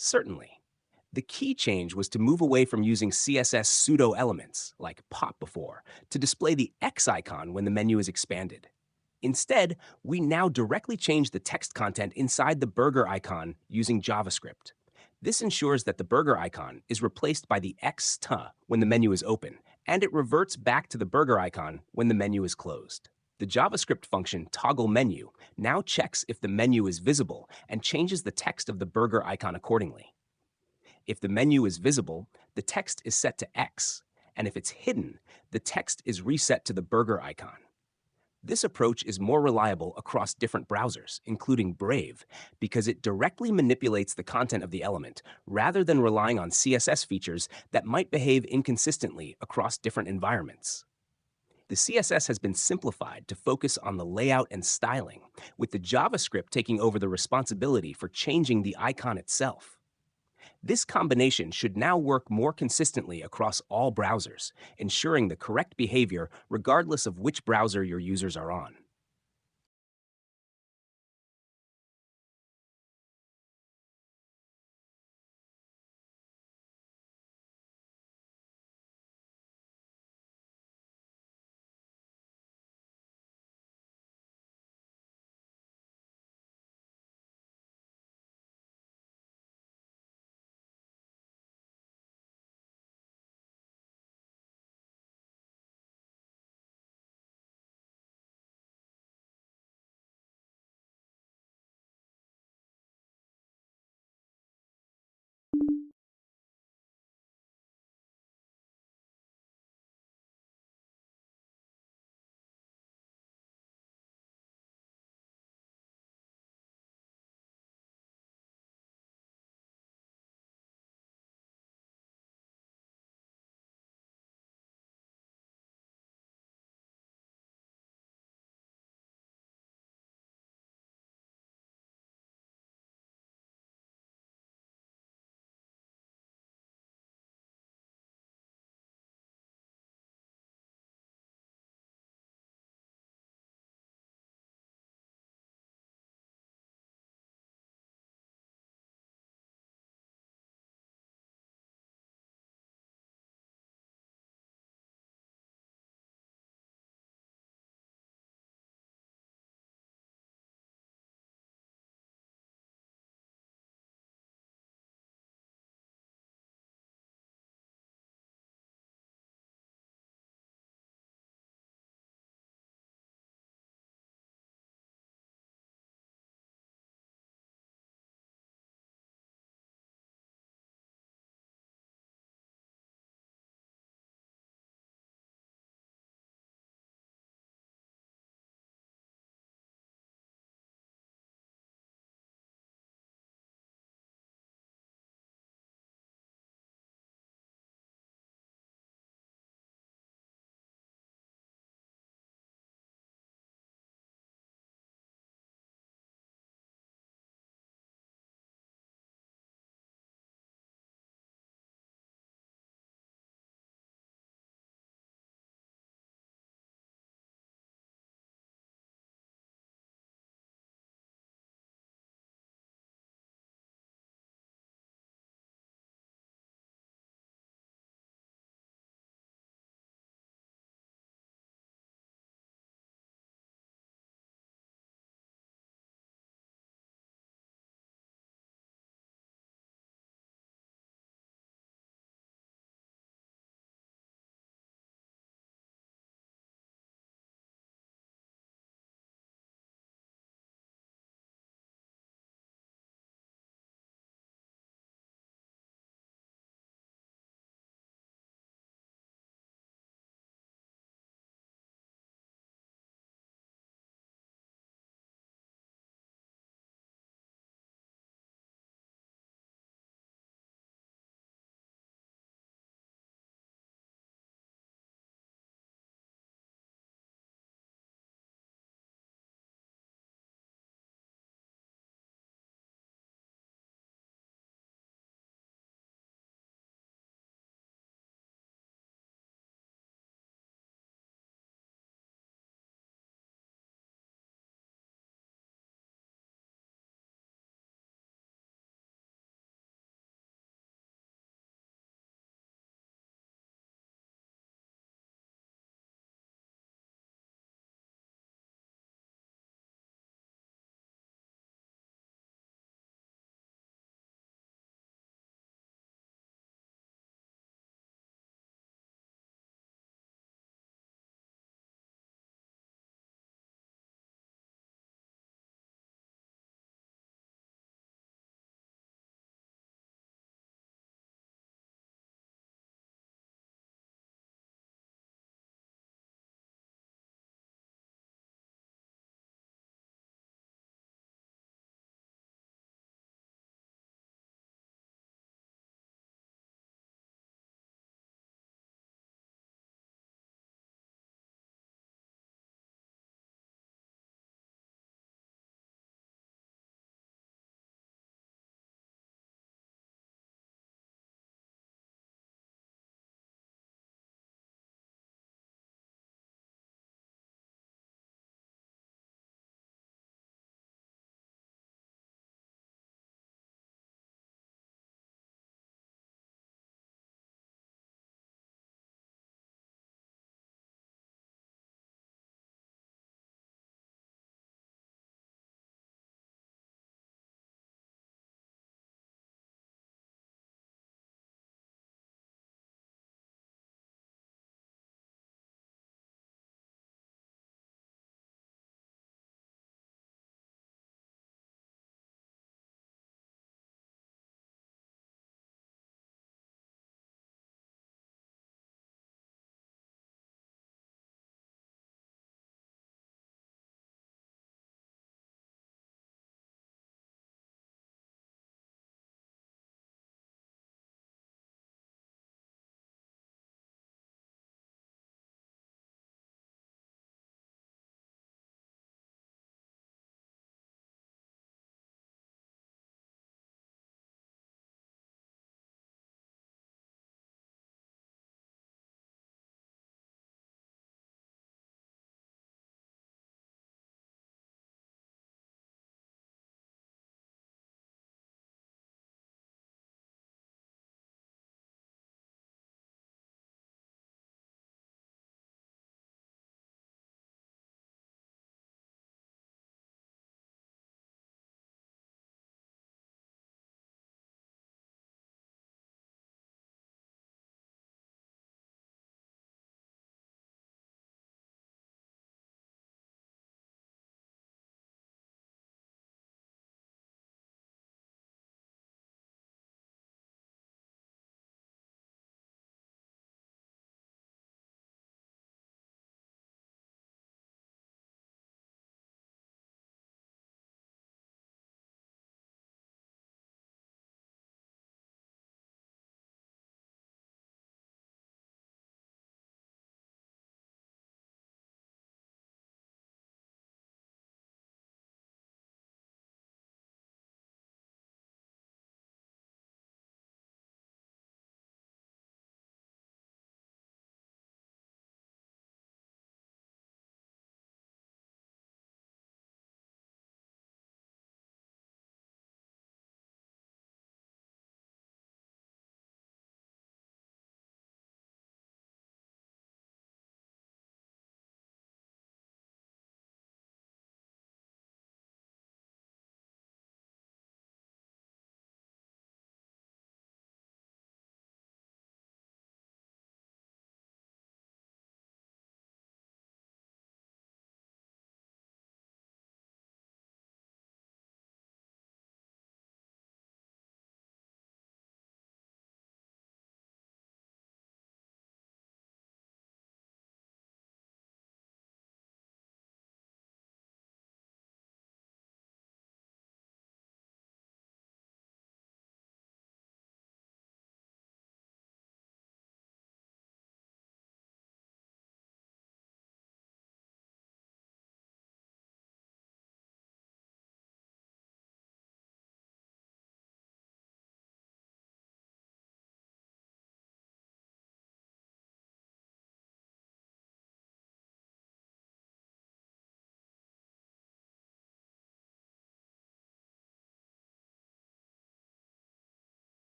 [SPEAKER 2] Certainly. The key change was to move away from using CSS pseudo elements, like pop before, to display the X icon when the menu is expanded. Instead, we now directly change the text content inside the burger icon using JavaScript. This ensures that the burger icon is replaced by the X when the menu is open, and it reverts back to the burger icon when the menu is closed. The JavaScript function toggle menu now checks if the menu is visible and changes the text of the burger icon accordingly. If the menu is visible, the text is set to X, and if it's hidden, the text is reset to the burger icon. This approach is more reliable across different browsers, including Brave, because it directly manipulates the content of the element rather than relying on CSS features that might behave inconsistently across different environments. The CSS has been simplified to focus on the layout and styling, with the JavaScript taking over the responsibility for changing the icon itself. This combination should now work more consistently across all browsers, ensuring the correct behavior regardless of which browser your users are on.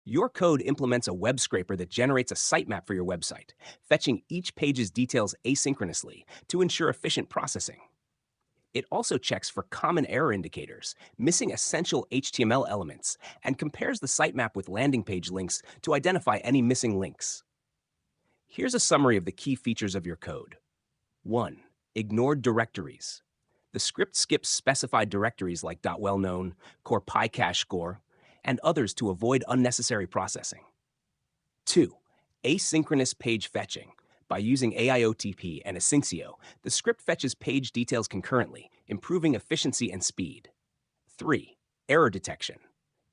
[SPEAKER 2] Your code implements a web scraper that generates a sitemap for your website, fetching each page's details asynchronously to ensure efficient processing. It also checks for common error indicators, missing essential HTML elements, and compares the sitemap with landing page links to identify any missing links. Here's a summary of the key features of your code. 1. Ignored directories. The script skips specified directories like .wellknown, core PyCache score, and others to avoid unnecessary processing. 2. Asynchronous page fetching. By using AIOTP and Asyncio, the script fetches page details concurrently, improving efficiency and speed. 3. Error detection.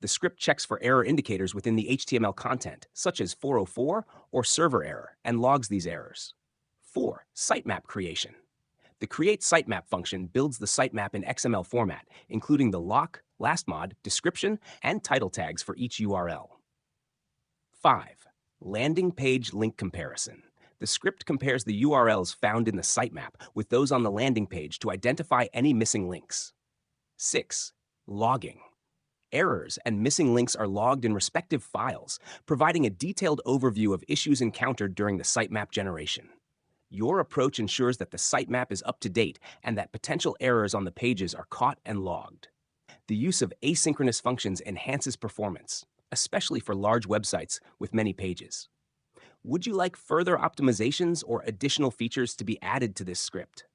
[SPEAKER 2] The script checks for error indicators within the HTML content, such as 404 or server error, and logs these errors. 4. Sitemap creation. The create sitemap function builds the sitemap in XML format, including the lock, last mod, description, and title tags for each URL. 5. Landing page link comparison. The script compares the URLs found in the sitemap with those on the landing page to identify any missing links. 6. Logging. Errors and missing links are logged in respective files, providing a detailed overview of issues encountered during the sitemap generation. Your approach ensures that the sitemap is up to date and that potential errors on the pages are caught and logged. The use of asynchronous functions enhances performance, especially for large websites with many pages. Would you like further optimizations or additional features to be added to this script?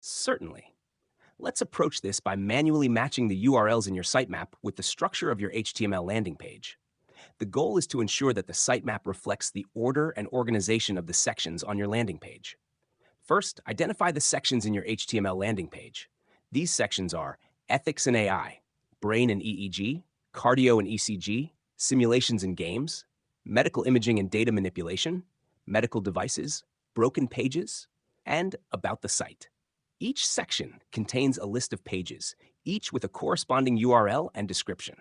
[SPEAKER 2] Certainly. Let's approach this by manually matching the URLs in your sitemap with the structure of your HTML landing page. The goal is to ensure that the sitemap reflects the order and organization of the sections on your landing page. First, identify the sections in your HTML landing page. These sections are Ethics and AI, Brain and EEG, Cardio and ECG, Simulations and Games, Medical Imaging and Data Manipulation, Medical Devices, Broken Pages, and About the Site. Each section contains a list of pages, each with a corresponding URL and description.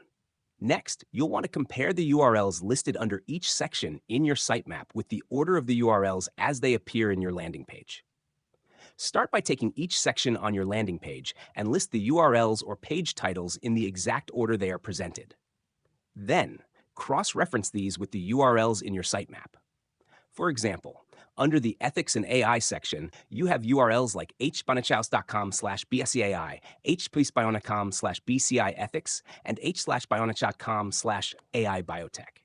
[SPEAKER 2] Next, you'll want to compare the URLs listed under each section in your sitemap with the order of the URLs as they appear in your landing page. Start by taking each section on your landing page and list the URLs or page titles in the exact order they are presented. Then, cross-reference these with the URLs in your sitemap. For example, under the Ethics and AI section, you have URLs like hbionicchaos.com/bseai, h-bionicom/bciethics, and h/bionicchaos.com/aibiotech.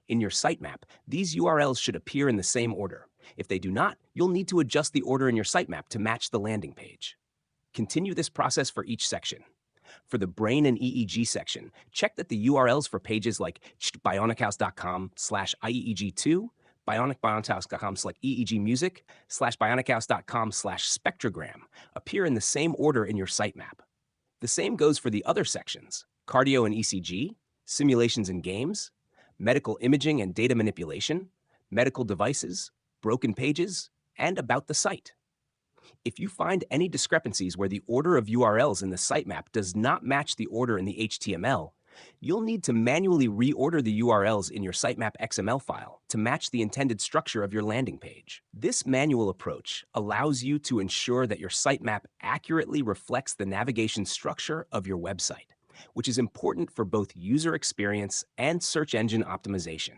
[SPEAKER 2] In your sitemap, these URLs should appear in the same order. If they do not, you'll need to adjust the order in your sitemap to match the landing page. Continue this process for each section. For the brain and EEG section, check that the URLs for pages like bionichaos.com/IEEG2, BionicBionichaos.com/EEG music, /bionichaos.com/spectrogram appear in the same order in your sitemap. The same goes for the other sections: cardio and ECG, simulations and games, medical imaging and data manipulation, medical devices, broken pages, and about the site. If you find any discrepancies where the order of URLs in the sitemap does not match the order in the HTML, you'll need to manually reorder the URLs in your sitemap XML file to match the intended structure of your landing page. This manual approach allows you to ensure that your sitemap accurately reflects the navigation structure of your website, which is important for both user experience and search engine optimization.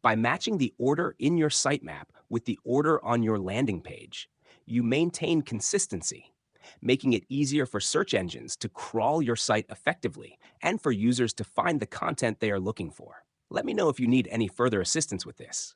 [SPEAKER 2] By matching the order in your sitemap with the order on your landing page, you maintain consistency, making it easier for search engines to crawl your site effectively and for users to find the content they are looking for. Let me know if you need any further assistance with this.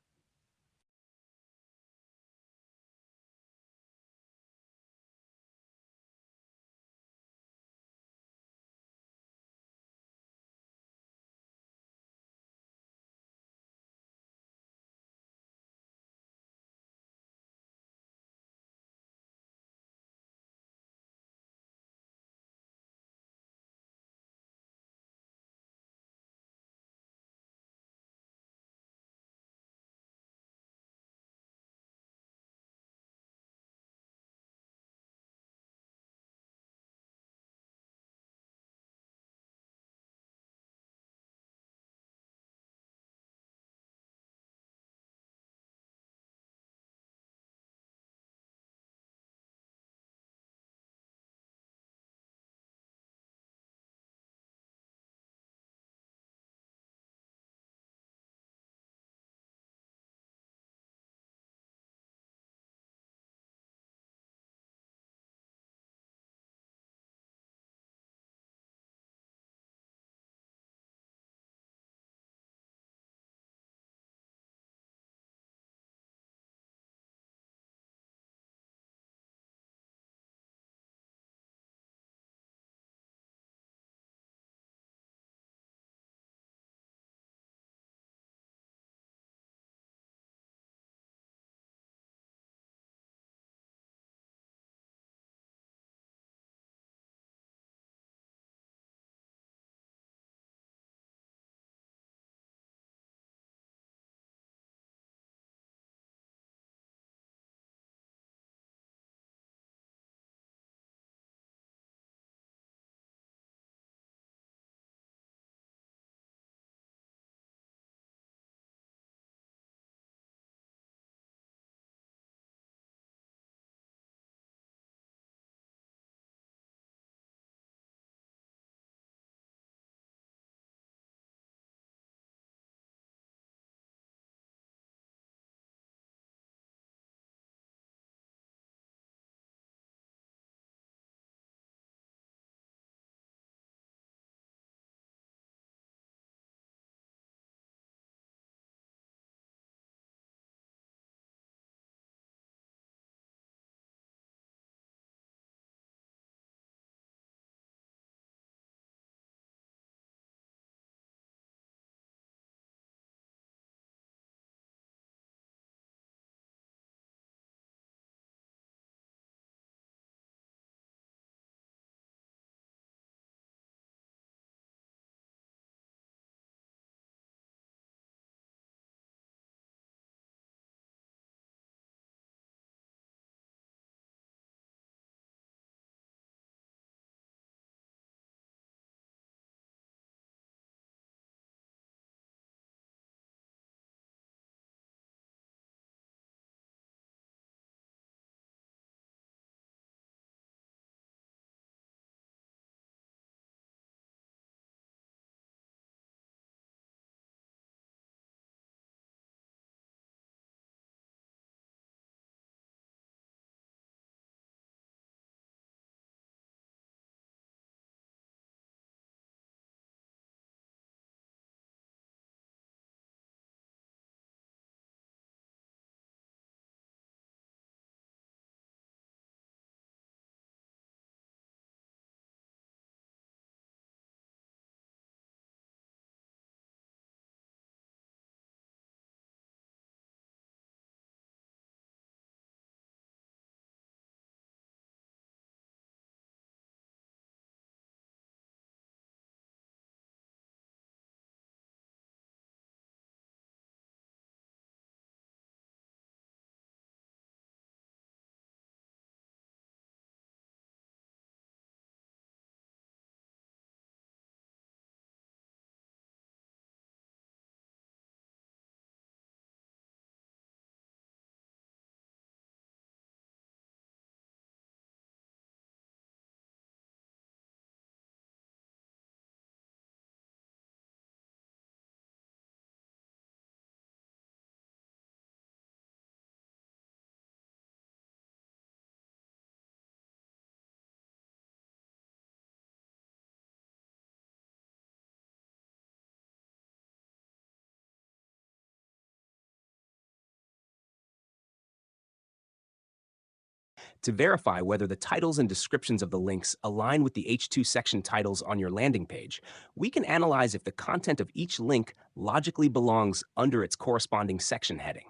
[SPEAKER 2] To verify whether the titles and descriptions of the links align with the H2 section titles on your landing page, we can analyze if the content of each link logically belongs under its corresponding section heading.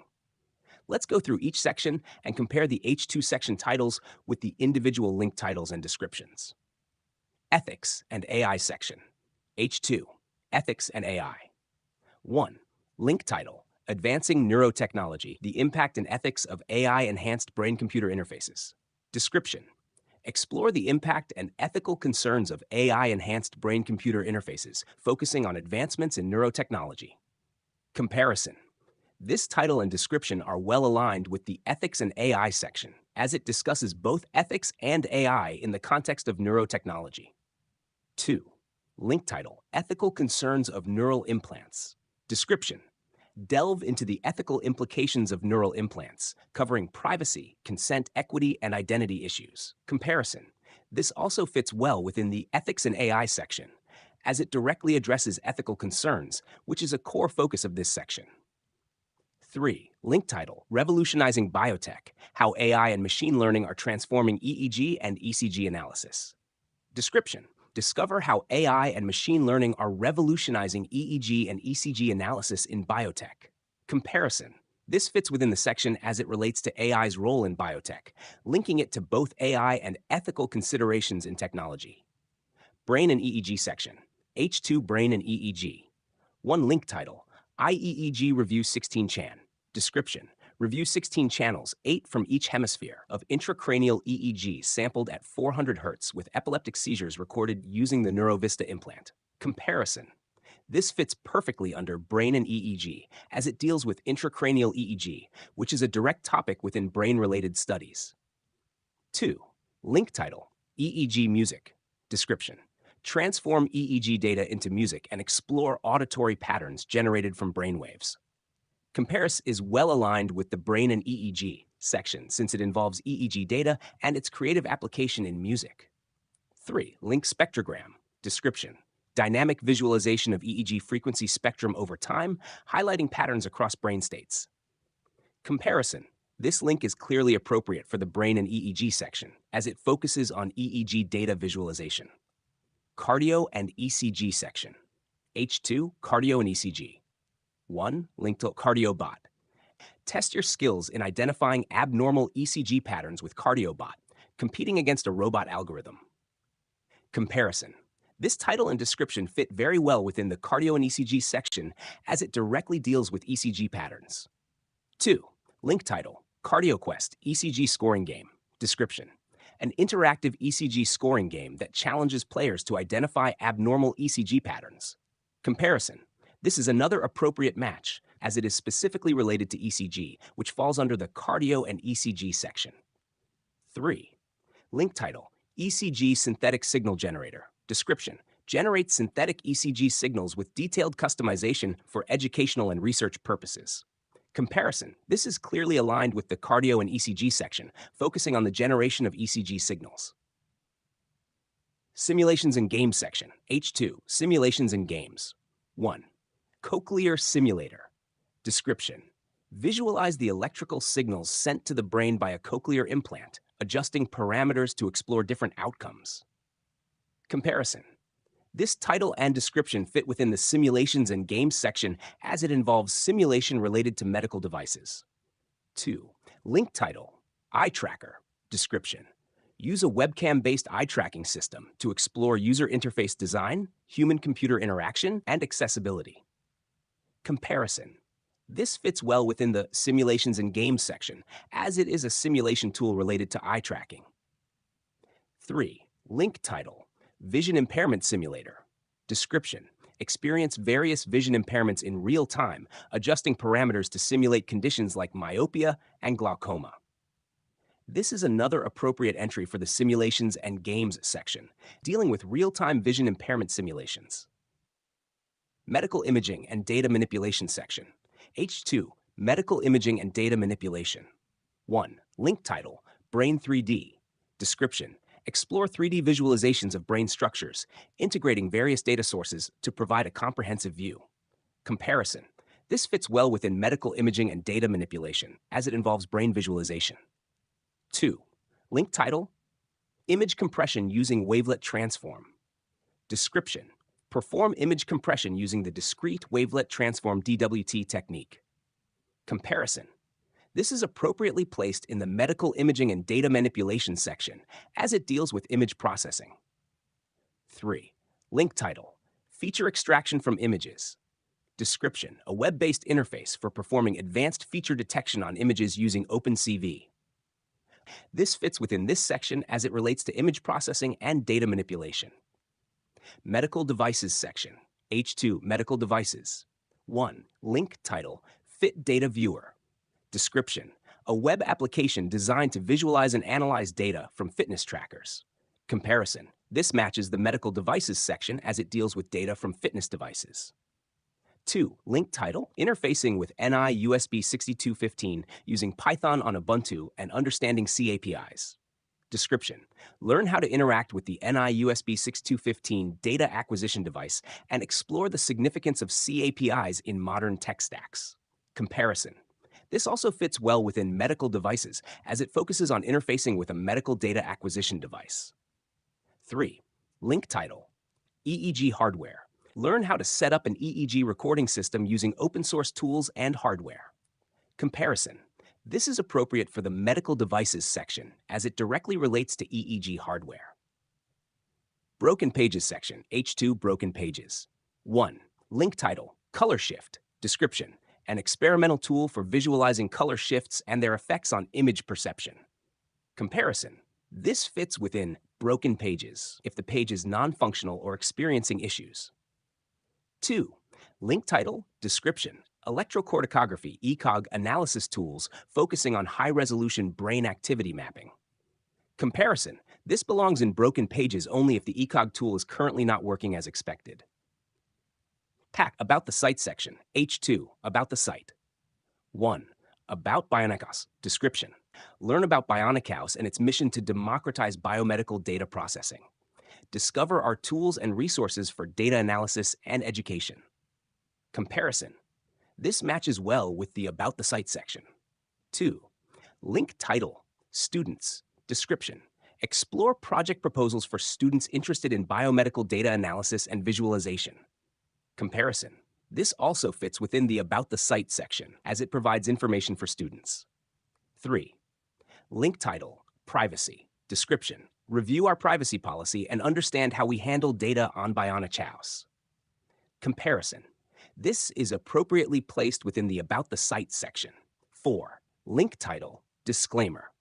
[SPEAKER 2] Let's go through each section and compare the H2 section titles with the individual link titles and descriptions. Ethics and AI section. H2. Ethics and AI. 1. Link title. Advancing Neurotechnology, the Impact and Ethics of AI-Enhanced Brain-Computer Interfaces. Description. Explore the impact and ethical concerns of AI-enhanced brain-computer interfaces, focusing on advancements in neurotechnology. Comparison. This title and description are well aligned with the Ethics and AI section, as it discusses both ethics and AI in the context of neurotechnology. 2. Link title, Ethical Concerns of Neural Implants. Description. Delve into the ethical implications of neural implants, covering privacy, consent, equity, and identity issues. Comparison. This also fits well within the Ethics and AI section, as it directly addresses ethical concerns, which is a core focus of this section. 3. Link title, Revolutionizing Biotech, How AI and Machine Learning Are Transforming EEG and ECG Analysis. Description. Discover how AI and machine learning are revolutionizing EEG and ECG analysis in biotech. Comparison. This fits within the section as it relates to AI's role in biotech, linking it to both AI and ethical considerations in technology. Brain and EEG section. H2 Brain and EEG. 1 link title, IEEG Review 16 Chan. Description. Review 16 channels, 8 from each hemisphere, of intracranial EEG sampled at 400 Hz with epileptic seizures recorded using the NeuroVista implant. Comparison. This fits perfectly under Brain and EEG, as it deals with intracranial EEG, which is a direct topic within brain-related studies. 2. Link title, EEG Music. Description. Transform EEG data into music and explore auditory patterns generated from brainwaves. Comparison is well aligned with the Brain and EEG section since it involves EEG data and its creative application in music. 3. Link spectrogram. Description. Dynamic visualization of EEG frequency spectrum over time, highlighting patterns across brain states. Comparison. This link is clearly appropriate for the Brain and EEG section, as it focuses on EEG data visualization. Cardio and ECG section. H2, Cardio and ECG. 1. Link to CardioBot. Test your skills in identifying abnormal ECG patterns with CardioBot, competing against a robot algorithm. Comparison. This title and description fit very well within the Cardio and ECG section as it directly deals with ECG patterns. 2. Link title, CardioQuest ECG Scoring Game. Description. An interactive ECG scoring game that challenges players to identify abnormal ECG patterns. Comparison. This is another appropriate match, as it is specifically related to ECG, which falls under the Cardio and ECG section. 3. Link title, ECG Synthetic Signal Generator. Description. Generates synthetic ECG signals with detailed customization for educational and research purposes. Comparison. This is clearly aligned with the Cardio and ECG section, focusing on the generation of ECG signals. Simulations and Games section. H2. Simulations and Games. 1. Cochlear Simulator. Description. Visualize the electrical signals sent to the brain by a cochlear implant, adjusting parameters to explore different outcomes. Comparison. This title and description fit within the Simulations and Games section as it involves simulation related to medical devices. 2. Link title, Eye Tracker. Description. Use a webcam-based eye tracking system to explore user interface design, human-computer interaction, and accessibility. Comparison. This fits well within the Simulations and Games section, as it is a simulation tool related to eye tracking. 3. Link title, Vision Impairment Simulator. Description. Experience various vision impairments in real time, adjusting parameters to simulate conditions like myopia and glaucoma. This is another appropriate entry for the Simulations and Games section, dealing with real-time vision impairment simulations. Medical Imaging and Data Manipulation section. H2. Medical Imaging and Data Manipulation. 1. Link title, Brain 3D. Description. Explore 3D visualizations of brain structures, integrating various data sources to provide a comprehensive view. Comparison. This fits well within medical imaging and data manipulation, as it involves brain visualization. 2. Link title, image compression using wavelet transform. Description, perform image compression using the discrete wavelet transform DWT technique. Comparison, this is appropriately placed in the medical imaging and data manipulation section as it deals with image processing. 3. Link title, feature extraction from images. Description, a web-based interface for performing advanced feature detection on images using OpenCV. This fits within this section as it relates to image processing and data manipulation. Medical Devices section, H2 Medical Devices. 1. Link title, Fit Data Viewer. Description, a web application designed to visualize and analyze data from fitness trackers. Comparison, this matches the Medical Devices section as it deals with data from fitness devices. 2. Link title, interfacing with NI USB 6215 using Python on Ubuntu and understanding C APIs. Description, learn how to interact with the NI USB 6215 data acquisition device and explore the significance of C APIs in modern tech stacks. Comparison, this also fits well within medical devices as it focuses on interfacing with a medical data acquisition device. 3. Link title, EEG hardware. Learn how to set up an EEG recording system using open source tools and hardware. Comparison, this is appropriate for the medical devices section as it directly relates to EEG hardware. Broken Pages section, H2 Broken Pages. 1. Link title, Color Shift. Description, an experimental tool for visualizing color shifts and their effects on image perception. Comparison, this fits within Broken Pages if the page is non-functional or experiencing issues. 2. Link title, description, electrocorticography ECOG analysis tools focusing on high-resolution brain activity mapping. Comparison, this belongs in Broken Pages only if the ECOG tool is currently not working as expected. Pack About the Site section, H2, About the Site. 1. About BioniChaos, description. Learn about BioniChaos and its mission to democratize biomedical data processing. Discover our tools and resources for data analysis and education. Comparison, this matches well with the About the Site section. 2. Link title, students, description. Explore project proposals for students interested in biomedical data analysis and visualization. Comparison, this also fits within the About the Site section as it provides information for students. 3. Link title, privacy, description. Review our privacy policy and understand how we handle data on BioniChaos. Comparison, this is appropriately placed within the About the Site section. 4. Link title, disclaimer.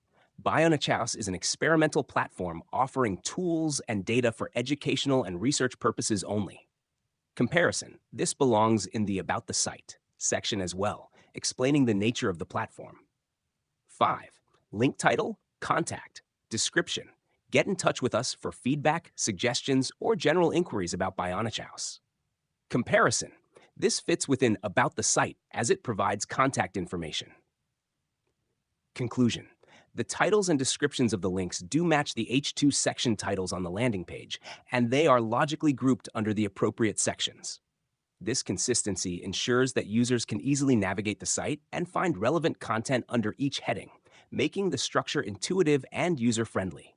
[SPEAKER 2] BioniChaos is an experimental platform offering tools and data for educational and research purposes only. Comparison, this belongs in the About the Site section as well, explaining the nature of the platform. 5. Link title, contact, description. Get in touch with us for feedback, suggestions, or general inquiries about BioniChaos. Comparison, this fits within About the Site as it provides contact information. Conclusion, the titles and descriptions of the links do match the H2 section titles on the landing page, and they are logically grouped under the appropriate sections. This consistency ensures that users can easily navigate the site and find relevant content under each heading, making the structure intuitive and user-friendly.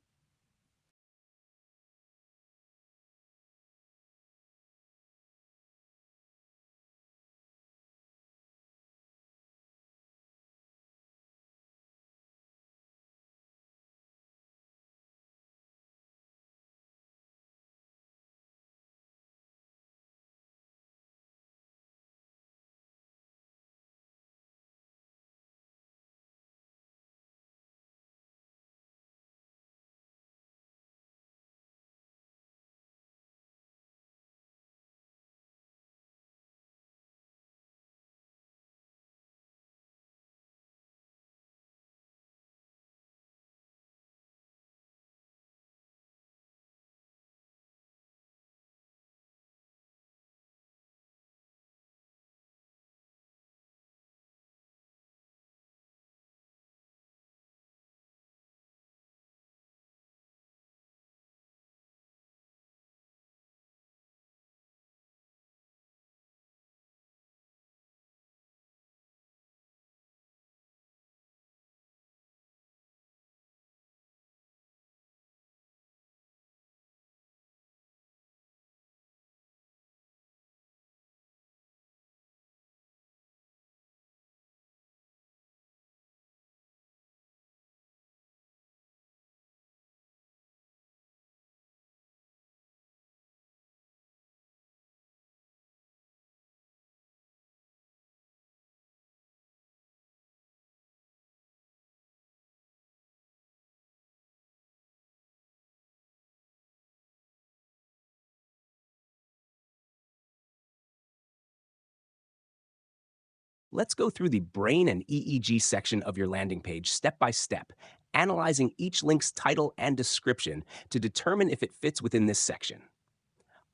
[SPEAKER 2] Let's go through the Brain and EEG section of your landing page step by step, analyzing each link's title and description to determine if it fits within this section.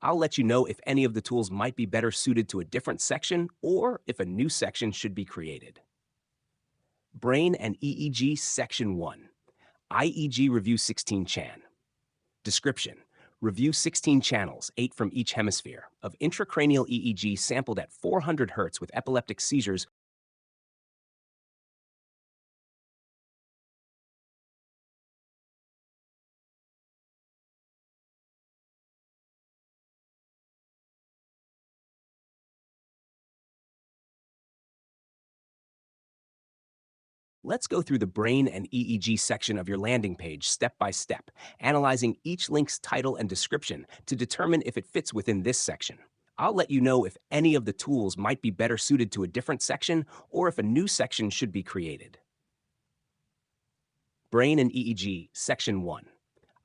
[SPEAKER 2] I'll let you know if any of the tools might be better suited to a different section or if a new section should be created. Brain and EEG Section 1. IEG Review 16 Chan. Description. Review 16 channels, 8 from each hemisphere, of intracranial EEG sampled at 400 Hz with epileptic seizures. Let's go through the Brain and EEG section of your landing page step by step, analyzing each link's title and description to determine if it fits within this section. I'll let you know if any of the tools might be better suited to a different section or if a new section should be created. Brain and EEG, Section 1.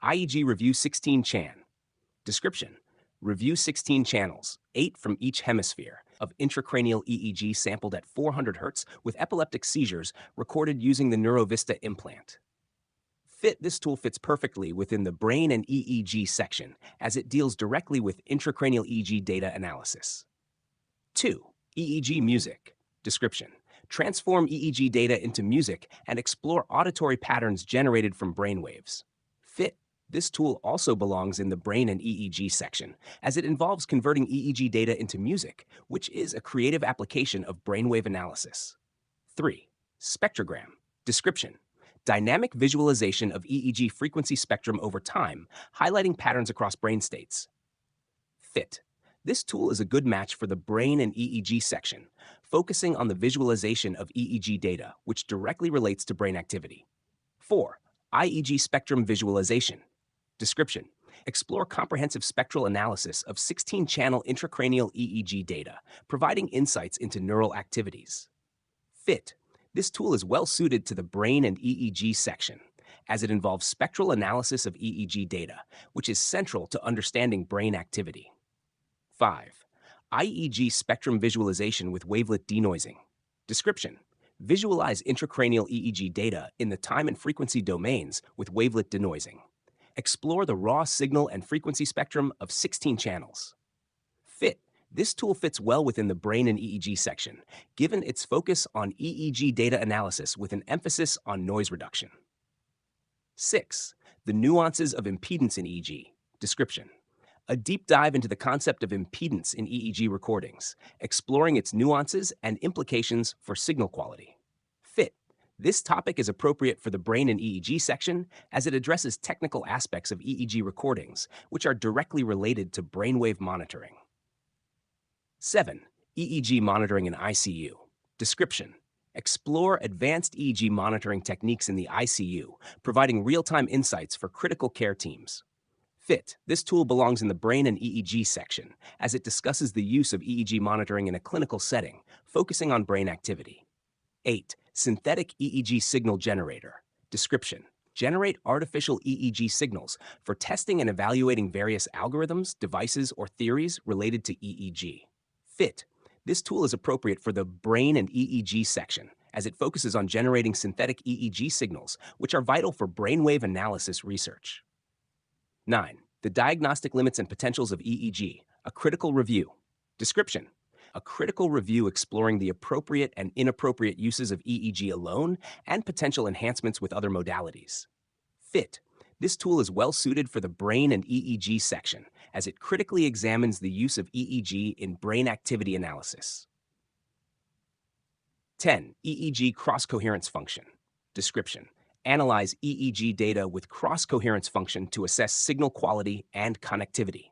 [SPEAKER 2] IEG Review 16 Chan. Description. Review 16 channels, 8 from each hemisphere, of intracranial EEG sampled at 400 Hz with epileptic seizures recorded using the NeuroVista implant. This tool fits perfectly within the Brain and EEG section as it deals directly with intracranial EEG data analysis. 2. EEG Music. Description. Transform EEG data into music and explore auditory patterns generated from brainwaves. This tool also belongs in the Brain and EEG section, as it involves converting EEG data into music, which is a creative application of brainwave analysis. 3. Spectrogram. Description. Dynamic visualization of EEG frequency spectrum over time, highlighting patterns across brain states. This tool is a good match for the Brain and EEG section, focusing on the visualization of EEG data, which directly relates to brain activity. 4. IEG Spectrum Visualization. Description. Explore comprehensive spectral analysis of 16-channel intracranial EEG data, providing insights into neural activities. This tool is well suited to the Brain and EEG section, as it involves spectral analysis of EEG data, which is central to understanding brain activity. 5. IEG Spectrum Visualization with Wavelet Denoising. Description. Visualize intracranial EEG data in the time and frequency domains with wavelet denoising. Explore the raw signal and frequency spectrum of 16 channels. This tool fits well within the Brain and EEG section, given its focus on EEG data analysis with an emphasis on noise reduction. 6. The Nuances of Impedance in EEG. Description. A deep dive into the concept of impedance in EEG recordings, exploring its nuances and implications for signal quality. This topic is appropriate for the Brain and EEG section as it addresses technical aspects of EEG recordings, which are directly related to brainwave monitoring. 7. EEG monitoring in ICU. Description. Explore advanced EEG monitoring techniques in the ICU, providing real-time insights for critical care teams. This tool belongs in the Brain and EEG section, as it discusses the use of EEG monitoring in a clinical setting, focusing on brain activity. 8. Synthetic EEG Signal Generator. Description. Generate artificial EEG signals for testing and evaluating various algorithms, devices, or theories related to EEG. This tool is appropriate for the Brain and EEG section, as it focuses on generating synthetic EEG signals, which are vital for brainwave analysis research. 9. The Diagnostic Limits and Potentials of EEG, a critical review. Description. A critical review exploring the appropriate and inappropriate uses of EEG alone and potential enhancements with other modalities. This tool is well suited for the Brain and EEG section, as it critically examines the use of EEG in brain activity analysis. 10. EEG Cross-Coherence Function. Description. Analyze EEG data with cross-coherence function to assess signal quality and connectivity.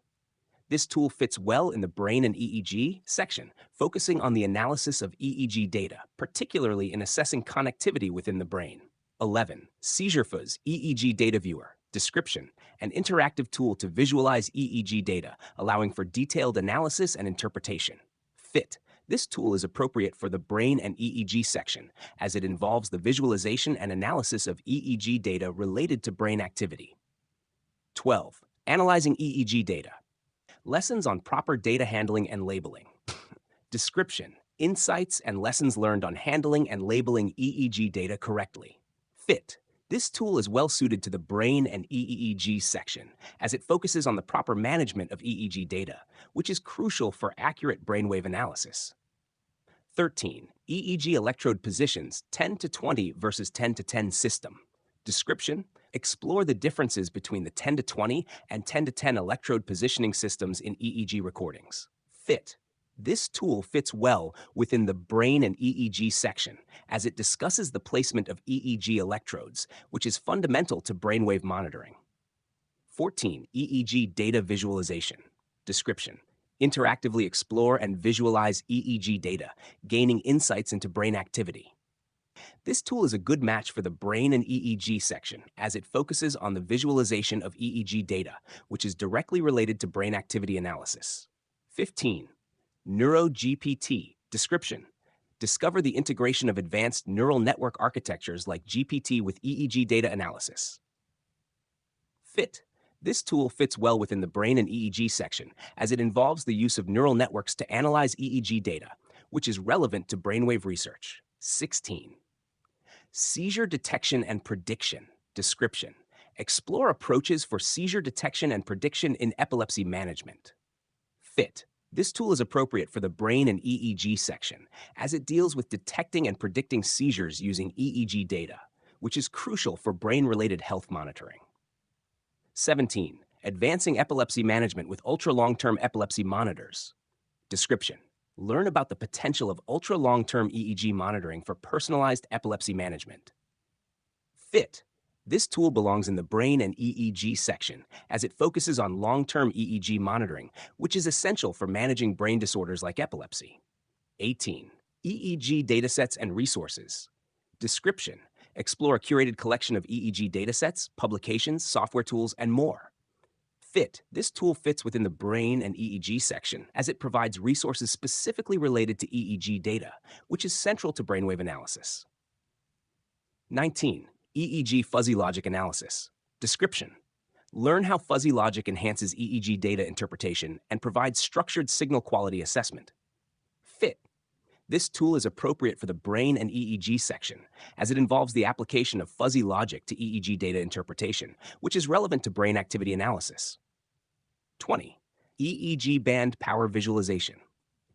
[SPEAKER 2] This tool fits well in the Brain and EEG section, focusing on the analysis of EEG data, particularly in assessing connectivity within the brain. 11. SeizureFuzz EEG Data Viewer. Description. An interactive tool to visualize EEG data, allowing for detailed analysis and interpretation. This tool is appropriate for the Brain and EEG section, as it involves the visualization and analysis of EEG data related to brain activity. 12. Analyzing EEG data. Lessons on proper data handling and labeling. Description. insights and lessons learned on handling and labeling EEG data correctly. FIT. This tool is well suited to the brain and EEG section, as it focuses on the proper management of EEG data, which is crucial for accurate brainwave analysis. 13. EEG electrode positions 10 to 20 versus 10 to 10 system. Description: explore the differences between the 10 to 20 and 10 to 10 electrode positioning systems in EEG recordings. FIT. This tool fits well within the brain and EEG section, as it discusses the placement of EEG electrodes, which is fundamental to brainwave monitoring. 14. EEG data visualization. Description: interactively explore and visualize EEG data, gaining insights into brain activity. This tool is a good match for the brain and EEG section, as it focuses on the visualization of EEG data, which is directly related to brain activity analysis. 15. NeuroGPT. Description: discover the integration of advanced neural network architectures like GPT with EEG data analysis. FIT. This tool fits well within the brain and EEG section, as it involves the use of neural networks to analyze EEG data, which is relevant to brainwave research. 16. Seizure detection and prediction. Description: explore approaches for seizure detection and prediction in epilepsy management. FIT. This tool is appropriate for the brain and EEG section, as it deals with detecting and predicting seizures using EEG data, which is crucial for brain-related health monitoring. 17. Advancing epilepsy management with ultra-long-term epilepsy monitors. Description: learn about the potential of ultra-long-term EEG monitoring for personalized epilepsy management. FIT. This tool belongs in the brain and EEG section, as it focuses on long-term EEG monitoring, which is essential for managing brain disorders like epilepsy. 18. EEG datasets and resources. Description: explore a curated collection of EEG datasets, publications, software tools, and more. FIT. This tool fits within the brain and EEG section, as it provides resources specifically related to EEG data, which is central to brainwave analysis. 19. EEG fuzzy logic analysis. Description: learn how fuzzy logic enhances EEG data interpretation and provides structured signal quality assessment. FIT. This tool is appropriate for the brain and EEG section, as it involves the application of fuzzy logic to EEG data interpretation, which is relevant to brain activity analysis. 20. EEG band power visualization.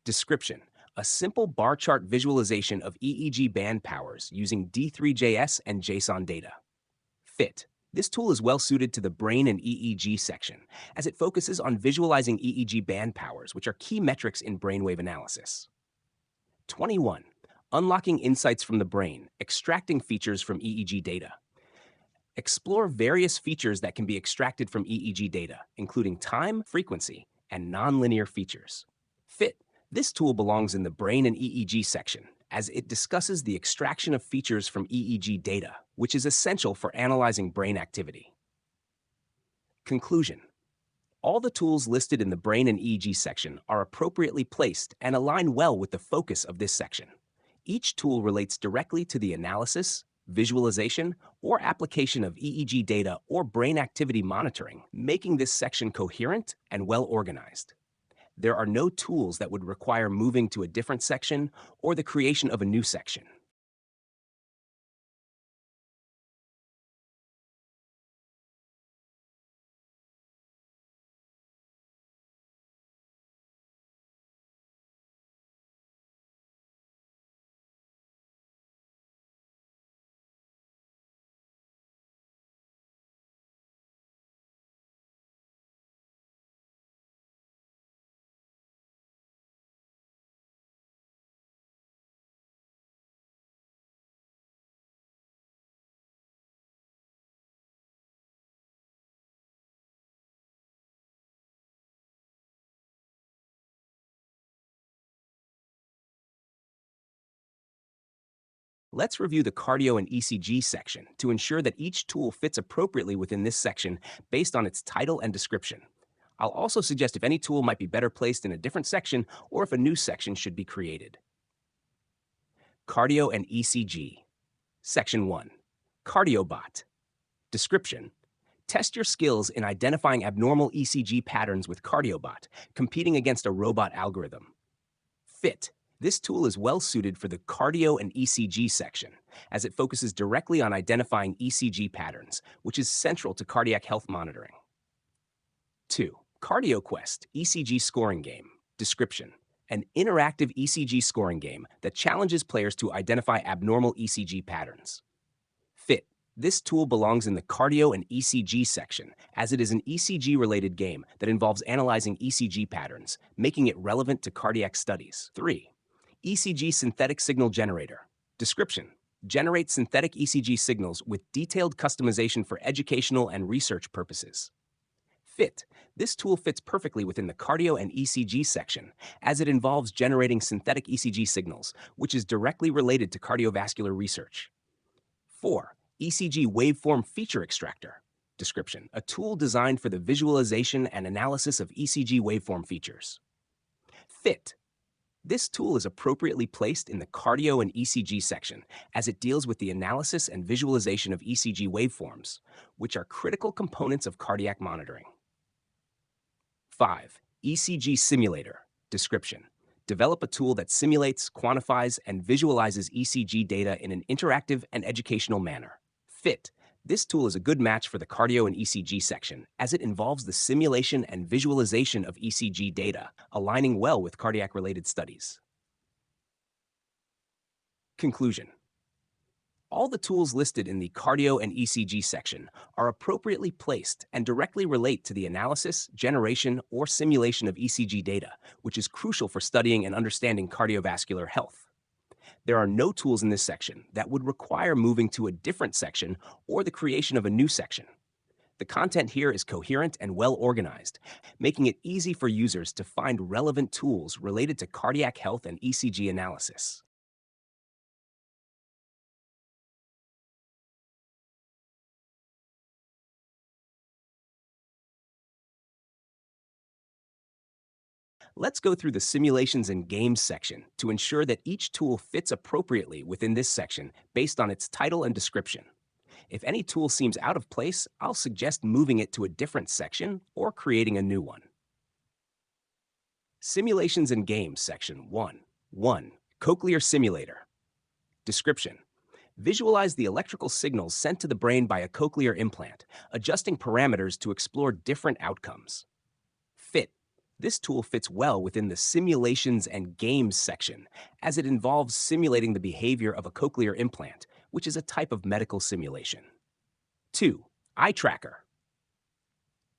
[SPEAKER 2] Description: a simple bar chart visualization of EEG band powers using D3JS and JSON data. FIT. This tool is well suited to the brain and EEG section, as it focuses on visualizing EEG band powers, which are key metrics in brainwave analysis. 21. Unlocking insights from the brain, extracting features from EEG data. Explore various features that can be extracted from EEG data, including time, frequency, and nonlinear features. FIT. This tool belongs in the brain and EEG section, as it discusses the extraction of features from EEG data, which is essential for analyzing brain activity. Conclusion: all the tools listed in the brain and EEG section are appropriately placed and align well with the focus of this section. Each tool relates directly to the analysis, visualization, or application of EEG data or brain activity monitoring, making this section coherent and well organized. There are no tools that would require moving to a different section or the creation of a new section. Let's review the cardio and ECG section to ensure that each tool fits appropriately within this section based on its title and description. I'll also suggest if any tool might be better placed in a different section or if a new section should be created. Cardio and ECG. Section 1. CardioBot. Description: test your skills in identifying abnormal ECG patterns with CardioBot, competing against a robot algorithm. FIT. This tool is well suited for the cardio and ECG section, as it focuses directly on identifying ECG patterns, which is central to cardiac health monitoring. 2. CardioQuest ECG Scoring Game. Description: an interactive ECG scoring game that challenges players to identify abnormal ECG patterns. Fit: this tool belongs in the cardio and ECG section, as it is an ECG-related game that involves analyzing ECG patterns, making it relevant to cardiac studies. 3. ECG Synthetic Signal Generator. Description: generate synthetic ECG signals with detailed customization for educational and research purposes. Fit: this tool fits perfectly within the cardio and ECG section, as it involves generating synthetic ECG signals, which is directly related to cardiovascular research. 4. ECG Waveform Feature Extractor. Description: a tool designed for the visualization and analysis of ECG waveform features. Fit: this tool is appropriately placed in the cardio and ECG section, as it deals with the analysis and visualization of ECG waveforms, which are critical components of cardiac monitoring. 5. ECG Simulator. Description: develop a tool that simulates, quantifies, and visualizes ECG data in an interactive and educational manner. Fit: this tool is a good match for the cardio and ECG section, as it involves the simulation and visualization of ECG data, aligning well with cardiac-related studies. Conclusion: all the tools listed in the cardio and ECG section are appropriately placed and directly relate to the analysis, generation, or simulation of ECG data, which is crucial for studying and understanding cardiovascular health. There are no tools in this section that would require moving to a different section or the creation of a new section. The content here is coherent and well organized, making it easy for users to find relevant tools related to cardiac health and ECG analysis. Let's go through the simulations and games section to ensure that each tool fits appropriately within this section based on its title and description. If any tool seems out of place, I'll suggest moving it to a different section or creating a new one. Simulations and Games section 1. 1. Cochlear Simulator. Description: visualize the electrical signals sent to the brain by a cochlear implant, adjusting parameters to explore different outcomes. Fit: this tool fits well within the Simulations and Games section, as it involves simulating the behavior of a cochlear implant, which is a type of medical simulation. 2. Eye Tracker.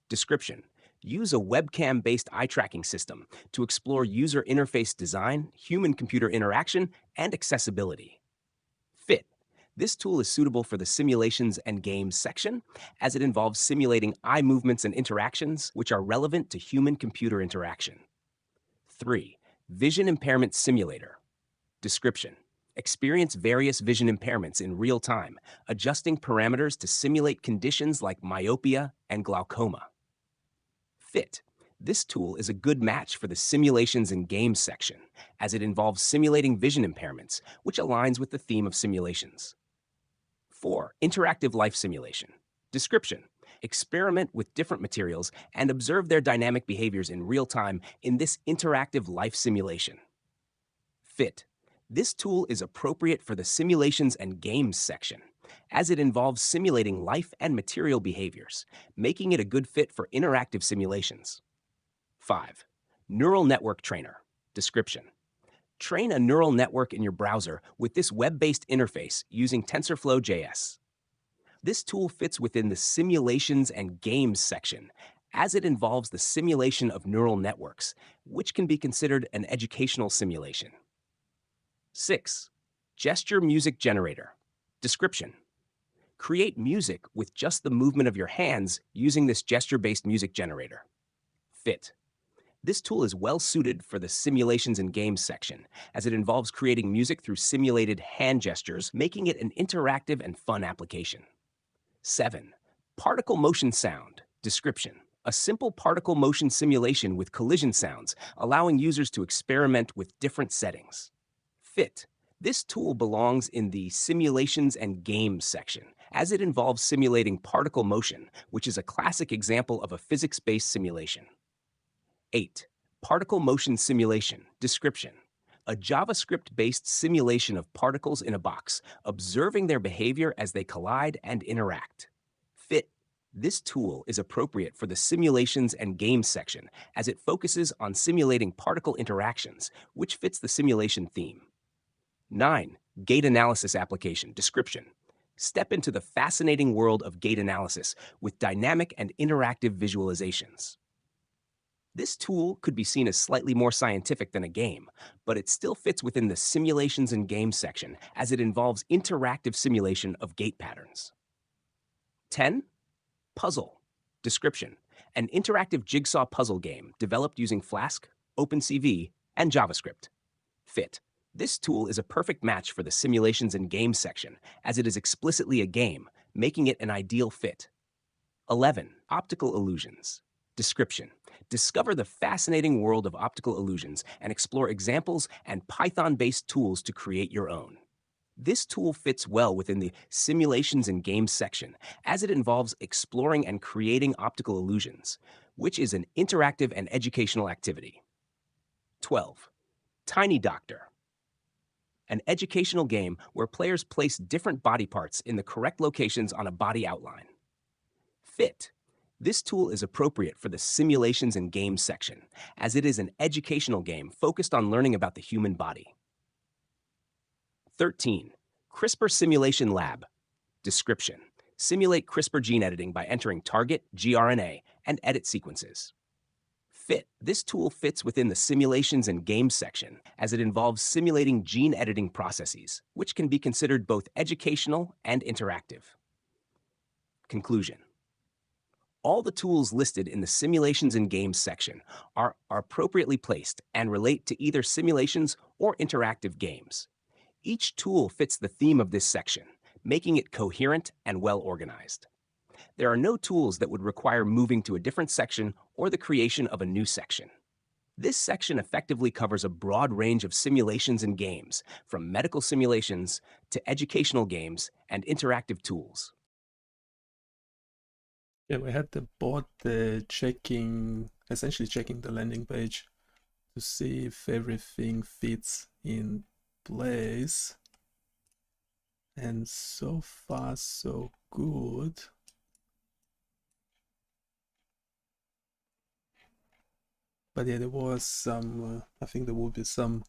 [SPEAKER 2] Description: use a webcam-based eye tracking system to explore user interface design, human-computer interaction, and accessibility. Fit: this tool is suitable for the Simulations and Games section, as it involves simulating eye movements and interactions which are relevant to human-computer interaction. 3. Vision Impairment Simulator. Description: experience various vision impairments in real time, adjusting parameters to simulate conditions like myopia and glaucoma. Fit: this tool is a good match for the Simulations and Games section, as it involves simulating vision impairments, which aligns with the theme of simulations. 4. Interactive Life Simulation. Description: experiment with different materials and observe their dynamic behaviors in real time in this interactive life simulation. Fit: this tool is appropriate for the Simulations and Games section, as it involves simulating life and material behaviors, making it a good fit for interactive simulations. 5. Neural Network Trainer. Description: train a neural network in your browser with this web-based interface using TensorFlow.js. This tool fits within the Simulations and Games section, as it involves the simulation of neural networks, which can be considered an educational simulation. 6. Gesture Music Generator. Description: create music with just the movement of your hands using this gesture-based music generator. Fit: this tool is well suited for the Simulations and Games section, as it involves creating music through simulated hand gestures, making it an interactive and fun application. 7. Particle Motion Sound. Description: a simple particle motion simulation with collision sounds, allowing users to experiment with different settings. Fit: this tool belongs in the Simulations and Games section, as it involves simulating particle motion, which is a classic example of a physics-based simulation. 8. Particle Motion Simulation. Description: a JavaScript-based simulation of particles in a box, observing their behavior as they collide and interact. Fit. This tool is appropriate for the simulations and games section, as it focuses on simulating particle interactions, which fits the simulation theme. 9. Gate analysis application description. Step into the fascinating world of gate analysis with dynamic and interactive visualizations. This tool could be seen as slightly more scientific than a game, but it still fits within the simulations and games section as it involves interactive simulation of gate patterns. 10. Puzzle. Description. An interactive jigsaw puzzle game developed using Flask, OpenCV, and JavaScript. Fit. This tool is a perfect match for the simulations and games section, as it is explicitly a game, making it an ideal fit. 11. Optical illusions. Description. Discover the fascinating world of optical illusions and explore examples and Python-based tools to create your own. This tool fits well within the simulations and games section, as it involves exploring and creating optical illusions, which is an interactive and educational activity. 12. Tiny Doctor. An educational game where players place different body parts in the correct locations on a body outline. Fit. This tool is appropriate for the simulations and games section, as it is an educational game focused on learning about the human body. 13. CRISPR Simulation Lab. Description. Simulate CRISPR gene editing by entering target, gRNA, and edit sequences. Fit. This tool fits within the simulations and games section, as it involves simulating gene editing processes, which can be considered both educational and interactive. Conclusion. All the tools listed in the simulations and games section are appropriately placed and relate to either simulations or interactive games. Each tool fits the theme of this section, making it coherent and well organized. There are no tools that would require moving to a different section or the creation of a new section. This section effectively covers a broad range of simulations and games, from medical simulations to educational games and interactive tools.
[SPEAKER 1] Yeah, we had the bot essentially checking the landing page to see if everything fits in place. And so far, so good. But yeah, there was some, I think there will be some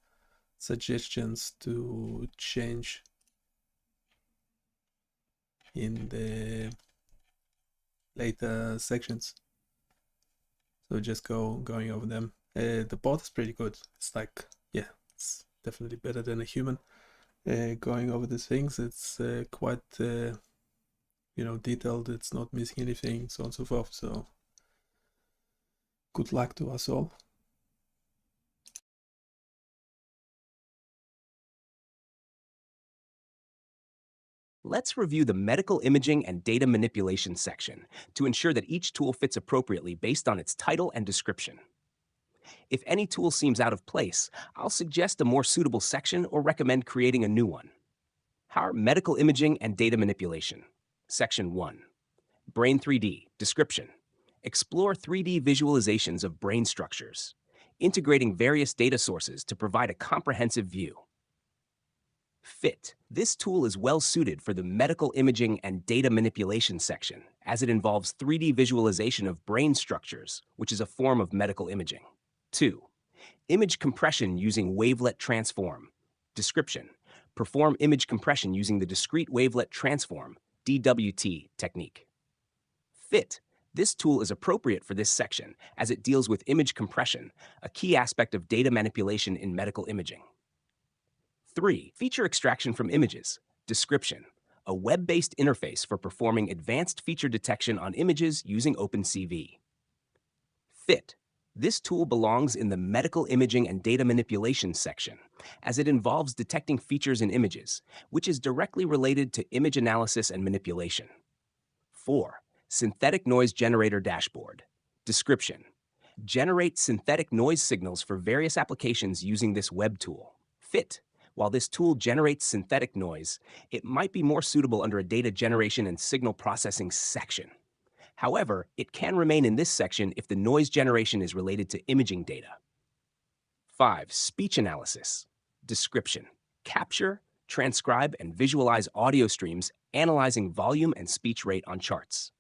[SPEAKER 1] suggestions to change in the later sections. So just going over them. The bot is pretty good. It's like, yeah, it's definitely better than a human. Going over these things, it's quite, detailed. It's not missing anything, so on and so forth. So good luck to us all.
[SPEAKER 2] Let's review the medical imaging and data manipulation section to ensure that each tool fits appropriately based on its title and description. If any tool seems out of place, I'll suggest a more suitable section or recommend creating a new one. Our medical imaging and data manipulation. Section 1. Brain 3D. Description. Explore 3D visualizations of brain structures, integrating various data sources to provide a comprehensive view. Fit. This tool is well suited for the medical imaging and data manipulation section, as it involves 3D visualization of brain structures, which is a form of medical imaging. 2. Image compression using wavelet transform. Description. Perform image compression using the discrete wavelet transform, DWT, technique. Fit. This tool is appropriate for this section, as it deals with image compression, a key aspect of data manipulation in medical imaging. 3. Feature extraction from images. Description. A web-based interface for performing advanced feature detection on images using OpenCV. Fit. This tool belongs in the medical imaging and data manipulation section, as it involves detecting features in images, which is directly related to image analysis and manipulation. 4. Synthetic noise generator dashboard. Description. Generate synthetic noise signals for various applications using this web tool. Fit. While this tool generates synthetic noise, it might be more suitable under a data generation and signal processing section. However, it can remain in this section if the noise generation is related to imaging data. 5. Speech analysis. Description: capture, transcribe, and visualize audio streams, analyzing volume and speech rate on charts.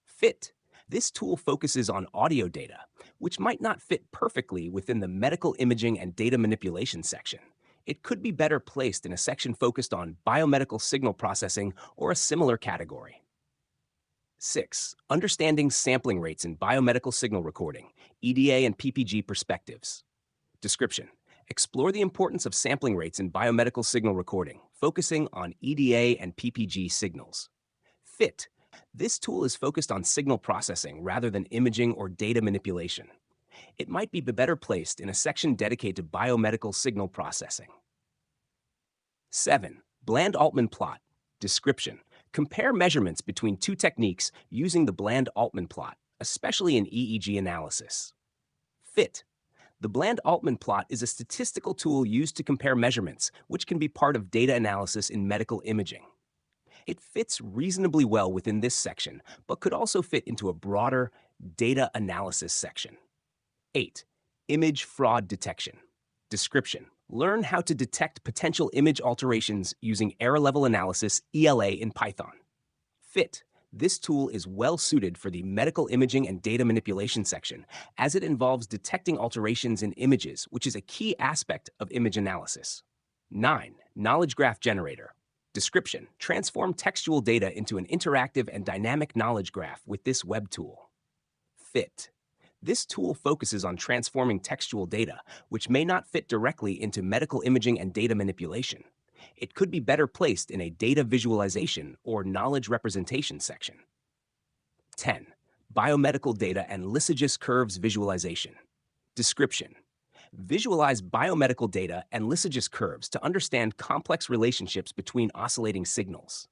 [SPEAKER 2] Fit: this tool focuses on audio data, which might not fit perfectly within the medical imaging and data manipulation section. It could be better placed in a section focused on biomedical signal processing or a similar category. 6. Understanding sampling rates in biomedical signal recording, EDA and PPG perspectives. Description: explore the importance of sampling rates in biomedical signal recording, focusing on EDA and PPG signals. Fit: this tool is focused on signal processing rather than imaging or data manipulation. It might be better placed in a section dedicated to biomedical signal processing. 7. Bland-Altman plot. Description: compare measurements between two techniques using the Bland-Altman plot, especially in EEG analysis. Fit: the Bland-Altman plot is a statistical tool used to compare measurements, which can be part of data analysis in medical imaging. It fits reasonably well within this section, but could also fit into a broader data analysis section. 8. Image fraud detection. Description: learn how to detect potential image alterations using error level analysis, ELA, in Python. Fit: this tool is well suited for the medical imaging and data manipulation section, as it involves detecting alterations in images, which is a key aspect of image analysis. 9. Knowledge graph generator. Description: transform textual data into an interactive and dynamic knowledge graph with this web tool. Fit: this tool focuses on transforming textual data, which may not fit directly into medical imaging and data manipulation. It could be better placed in a data visualization or knowledge representation section. 10. Biomedical data and Lysage's curves visualization. Description: visualize biomedical data and Lysage's curves to understand complex relationships between oscillating signals.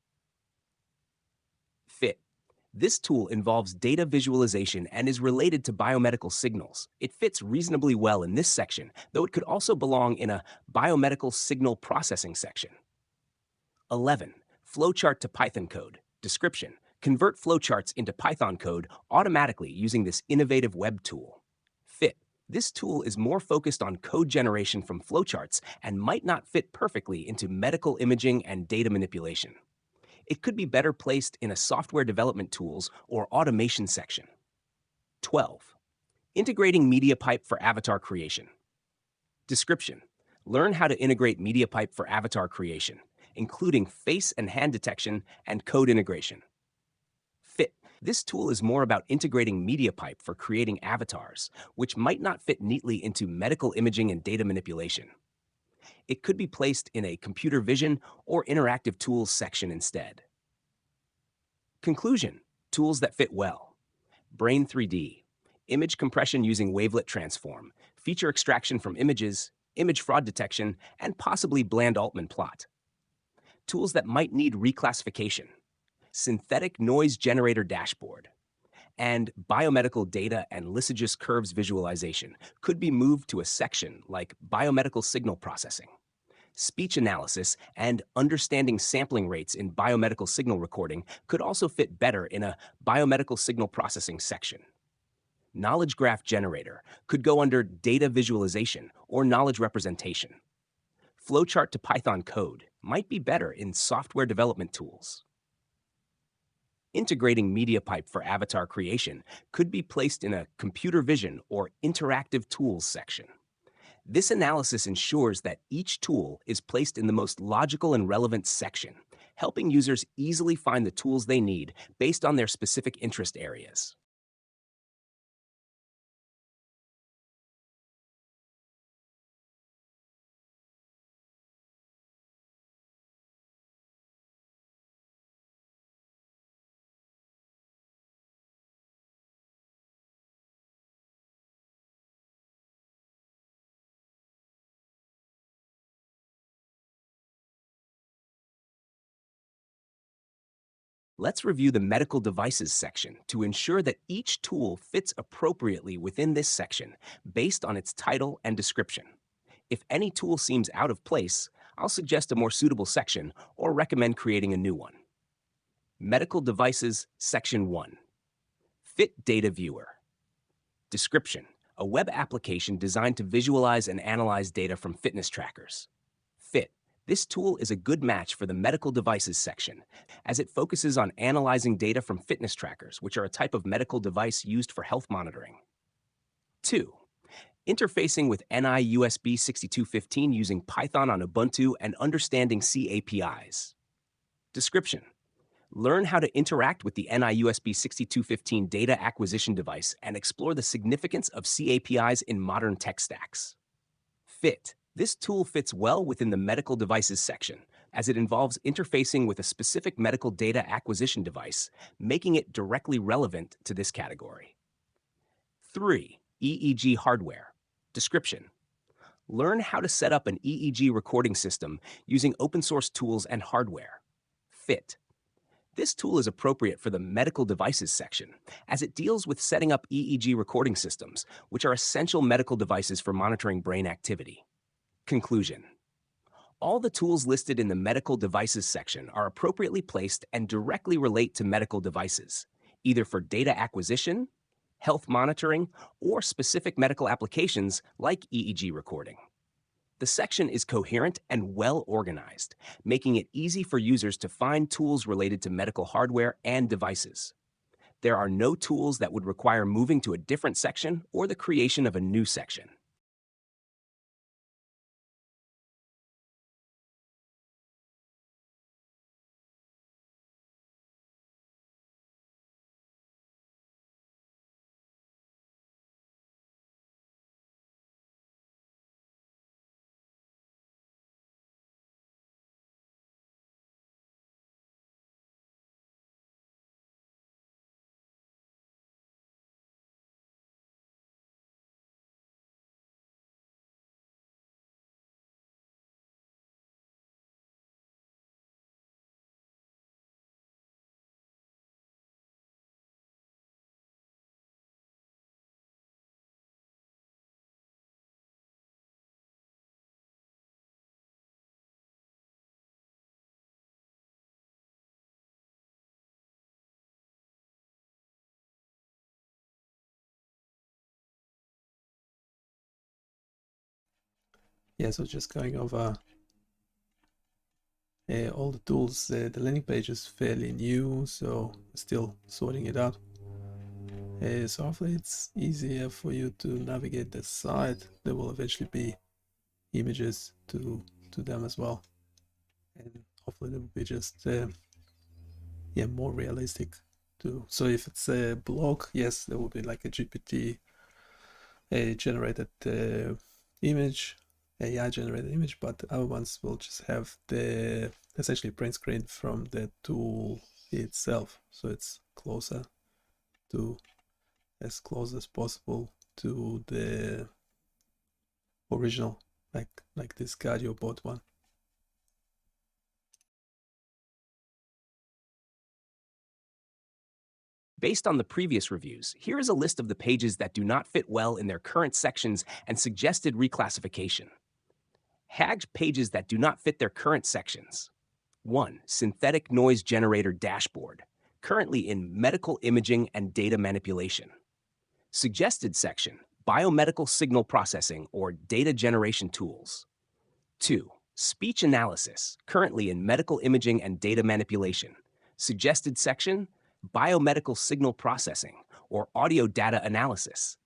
[SPEAKER 2] Fit: this tool involves data visualization and is related to biomedical signals. It fits reasonably well in this section, though it could also belong in a biomedical signal processing section. 11. Flowchart to Python code. Description: convert flowcharts into Python code automatically using this innovative web tool. Fit: this tool is more focused on code generation from flowcharts and might not fit perfectly into medical imaging and data manipulation. It could be better placed in a software development tools or automation section. 12. Integrating MediaPipe for avatar creation. Description: learn how to integrate MediaPipe for avatar creation, including face and hand detection and code integration. Fit: this tool is more about integrating MediaPipe for creating avatars, which might not fit neatly into medical imaging and data manipulation. It could be placed in a computer vision or interactive tools section instead. Conclusion: tools that fit well. Brain 3D, image compression using wavelet transform, feature extraction from images, image fraud detection, and possibly Bland-Altman plot. Tools that might need reclassification: synthetic noise generator dashboard, and biomedical data and Lysage's curves visualization could be moved to a section like biomedical signal processing. Speech analysis and understanding sampling rates in biomedical signal recording could also fit better in a biomedical signal processing section. Knowledge graph generator could go under data visualization or knowledge representation. Flowchart to Python code might be better in software development tools. Integrating MediaPipe for avatar creation could be placed in a computer vision or interactive tools section. This analysis ensures that each tool is placed in the most logical and relevant section, helping users easily find the tools they need based on their specific interest areas. Let's review the medical devices section to ensure that each tool fits appropriately within this section based on its title and description. If any tool seems out of place, I'll suggest a more suitable section or recommend creating a new one. Medical Devices, Section 1. Fit Data Viewer. Description: a web application designed to visualize and analyze data from fitness trackers. This tool is a good match for the medical devices section, as it focuses on analyzing data from fitness trackers, which are a type of medical device used for health monitoring. 2. Interfacing with NI USB 6215 using Python on Ubuntu and understanding C APIs. Description: learn how to interact with the NI USB 6215 data acquisition device and explore the significance of C APIs in modern tech stacks. Fit: this tool fits well within the medical devices section, as it involves interfacing with a specific medical data acquisition device, making it directly relevant to this category. 3. EEG hardware. Description: learn how to set up an EEG recording system using open source tools and hardware. Fit: this tool is appropriate for the medical devices section, as it deals with setting up EEG recording systems, which are essential medical devices for monitoring brain activity. Conclusion: all the tools listed in the medical devices section are appropriately placed and directly relate to medical devices, either for data acquisition, health monitoring, or specific medical applications like EEG recording. The section is coherent and well organized, making it easy for users to find tools related to medical hardware and devices. There are no tools that would require moving to a different section or the creation of a new section.
[SPEAKER 1] Yeah, so just going over all the tools. The landing page is fairly new, so still sorting it out. So hopefully it's easier for you to navigate the site. There will eventually be images to them as well, and hopefully they will be just yeah, more realistic too. So if it's a blog, yes, there will be like a GPT generated image, AI generated image, but other ones will just have the essentially print screen from the tool itself, so it's closer to, as close as possible to the original, like this CardioBot one.
[SPEAKER 2] Based on the previous reviews, here is a list of the pages that do not fit well in their current sections and suggested reclassification. Hagged pages that do not fit their current sections. 1. Synthetic Noise Generator Dashboard, currently in Medical Imaging and Data Manipulation. Suggested section, Biomedical Signal Processing or Data Generation Tools. 2. Speech Analysis, currently in Medical Imaging and Data Manipulation. Suggested section, Biomedical Signal Processing or Audio Data Analysis.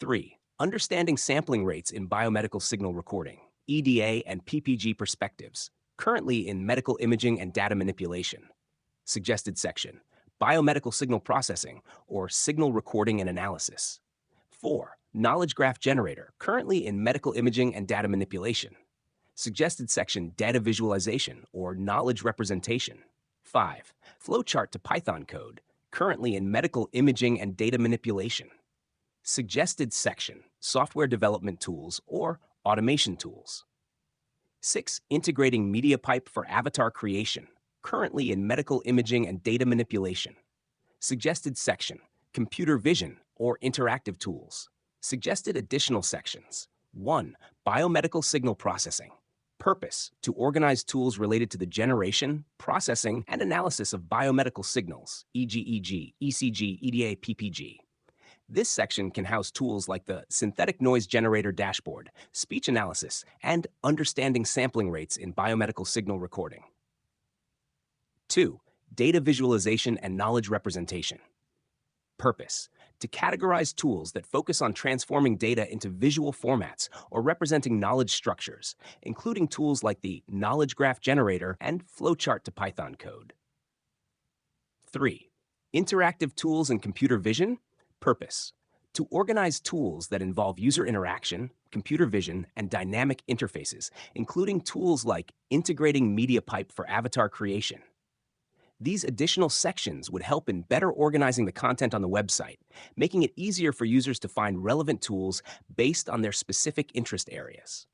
[SPEAKER 2] 3. Understanding Sampling Rates in Biomedical Signal Recording, EDA and PPG Perspectives, currently in Medical Imaging and Data Manipulation. Suggested section, Biomedical Signal Processing or Signal Recording and Analysis. 4. Knowledge Graph Generator, currently in Medical Imaging and Data Manipulation. Suggested section, Data Visualization or Knowledge Representation. 5. Flowchart to Python code, currently in Medical Imaging and Data Manipulation. Suggested section, Software Development Tools or Automation Tools. 6. Integrating Media Pipe for Avatar Creation, currently in Medical Imaging and Data Manipulation. Suggested section, Computer Vision or Interactive Tools. Suggested additional sections. 1. Biomedical Signal Processing. Purpose, to organize tools related to the generation, processing, and analysis of biomedical signals, e.g., ECG, EDA, PPG. This section can house tools like the synthetic noise generator dashboard, speech analysis, and understanding sampling rates in biomedical signal recording. 2. Data visualization and knowledge representation. Purpose: to categorize tools that focus on transforming data into visual formats or representing knowledge structures, including tools like the knowledge graph generator and flowchart to Python code. 3. Interactive tools and computer vision. Purpose: to organize tools that involve user interaction, computer vision, and dynamic interfaces, including tools like integrating media pipe for avatar creation. These additional sections would help in better organizing the content on the website, making it easier for users to find relevant tools based on their specific interest areas.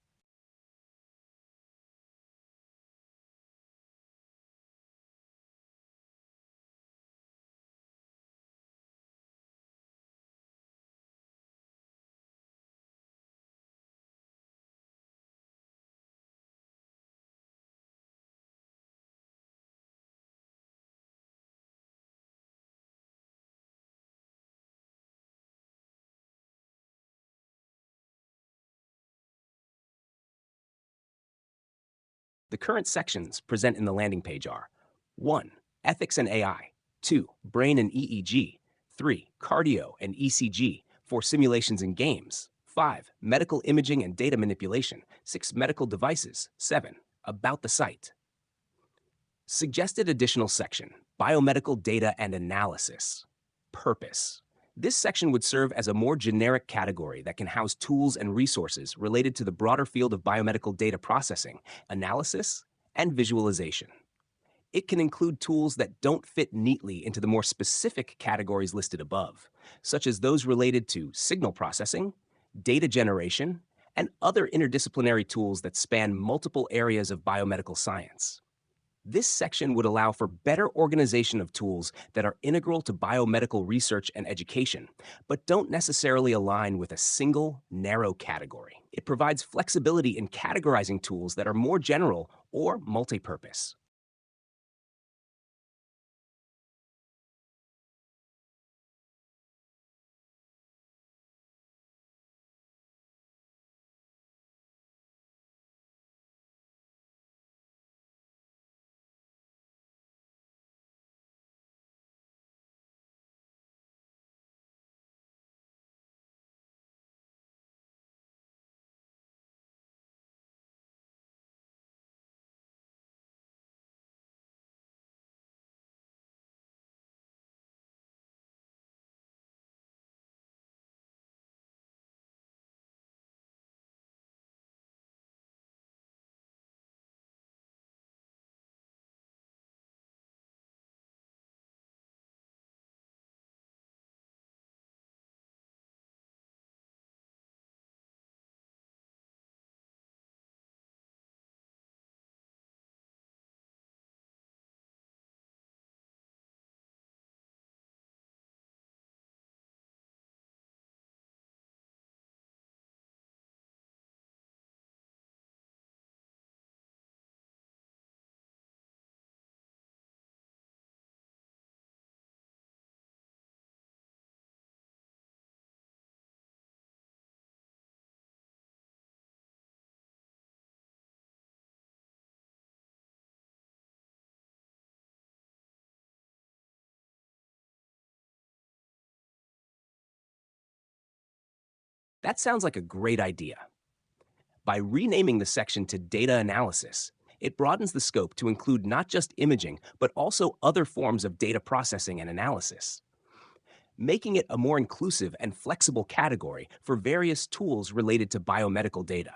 [SPEAKER 2] The current sections present in the landing page are: 1. Ethics and AI. 2. Brain and EEG. 3. Cardio and ECG for simulations and games. 5. Medical imaging and data manipulation. 6. Medical devices. 7. About the site. Suggested additional section: biomedical data and analysis. Purpose: this section would serve as a more generic category that can house tools and resources related to the broader field of biomedical data processing, analysis, and visualization. It can include tools that don't fit neatly into the more specific categories listed above, such as those related to signal processing, data generation, and other interdisciplinary tools that span multiple areas of biomedical science. This section would allow for better organization of tools that are integral to biomedical research and education, but don't necessarily align with a single, narrow category. It provides flexibility in categorizing tools that are more general or multi-purpose. That sounds like a great idea. By renaming the section to Data Analysis, it broadens the scope to include not just imaging, but also other forms of data processing and analysis, making it a more inclusive and flexible category for various tools related to biomedical data.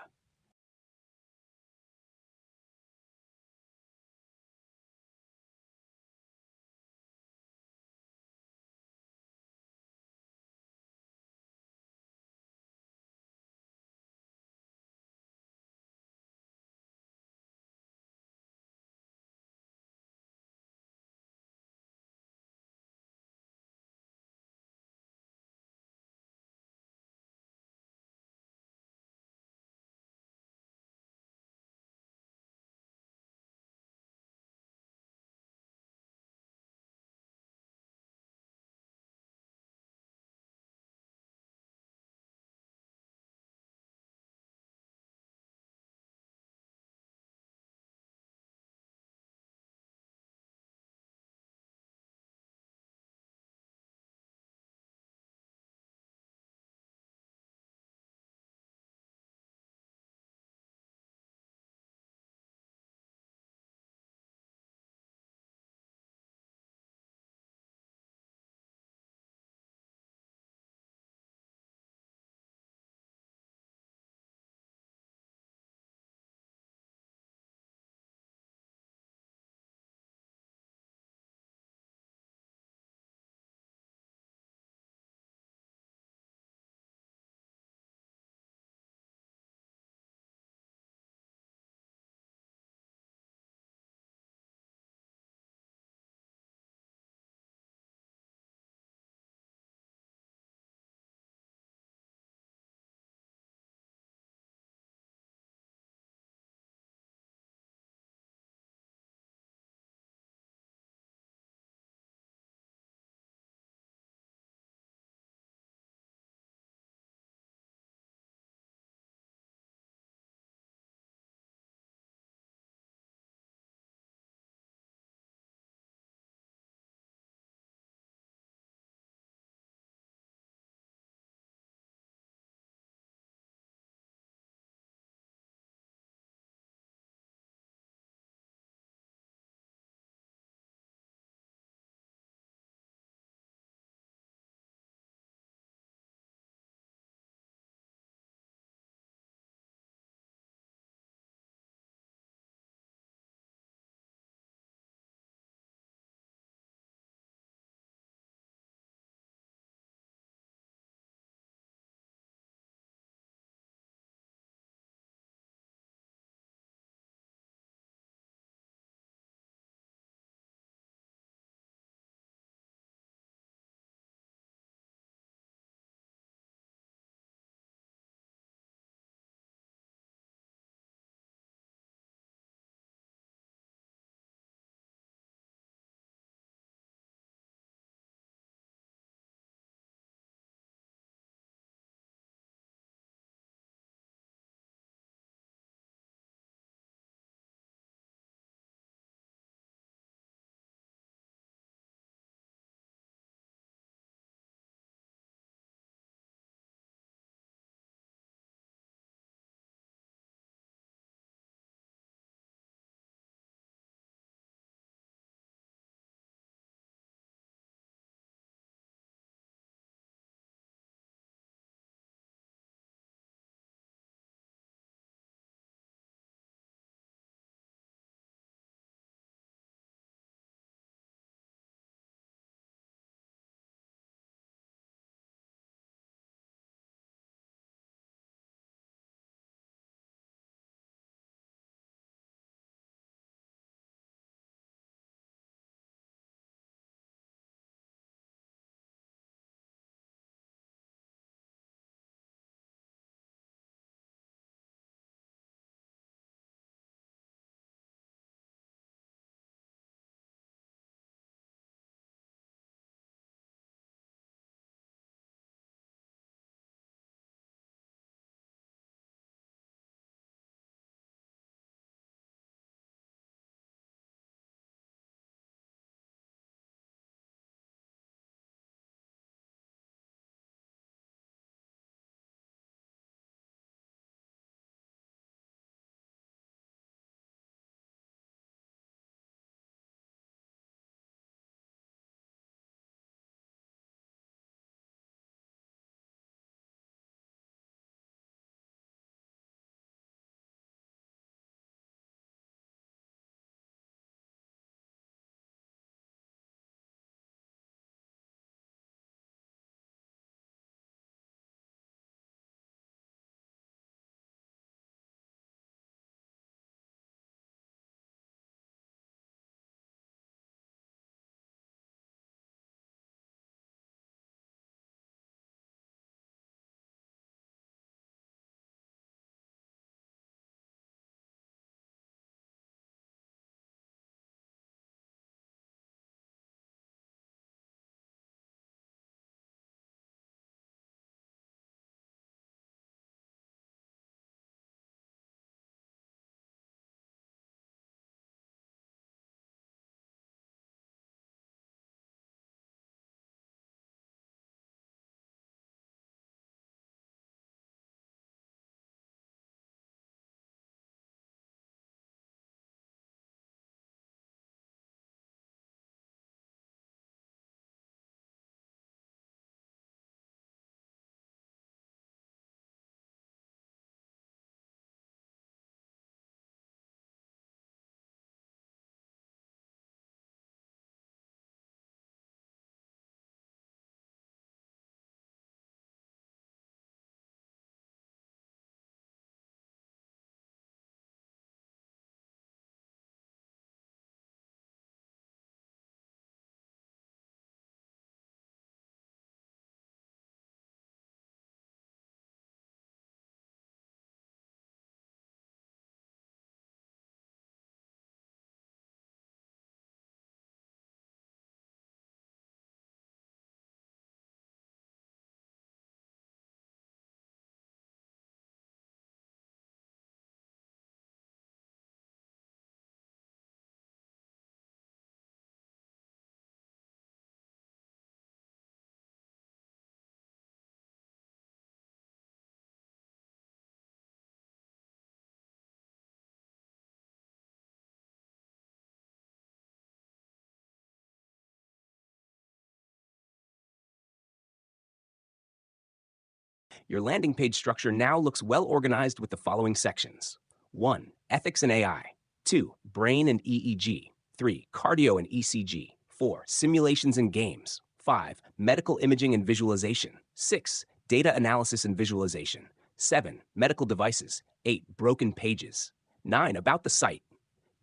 [SPEAKER 2] Your landing page structure now looks well organized with the following sections: 1. Ethics and AI. 2. Brain and EEG. 3. Cardio and ECG. 4. Simulations and games. 5. Medical imaging and visualization. 6. Data analysis and visualization. 7. Medical devices. 8. Broken pages. 9. About the site.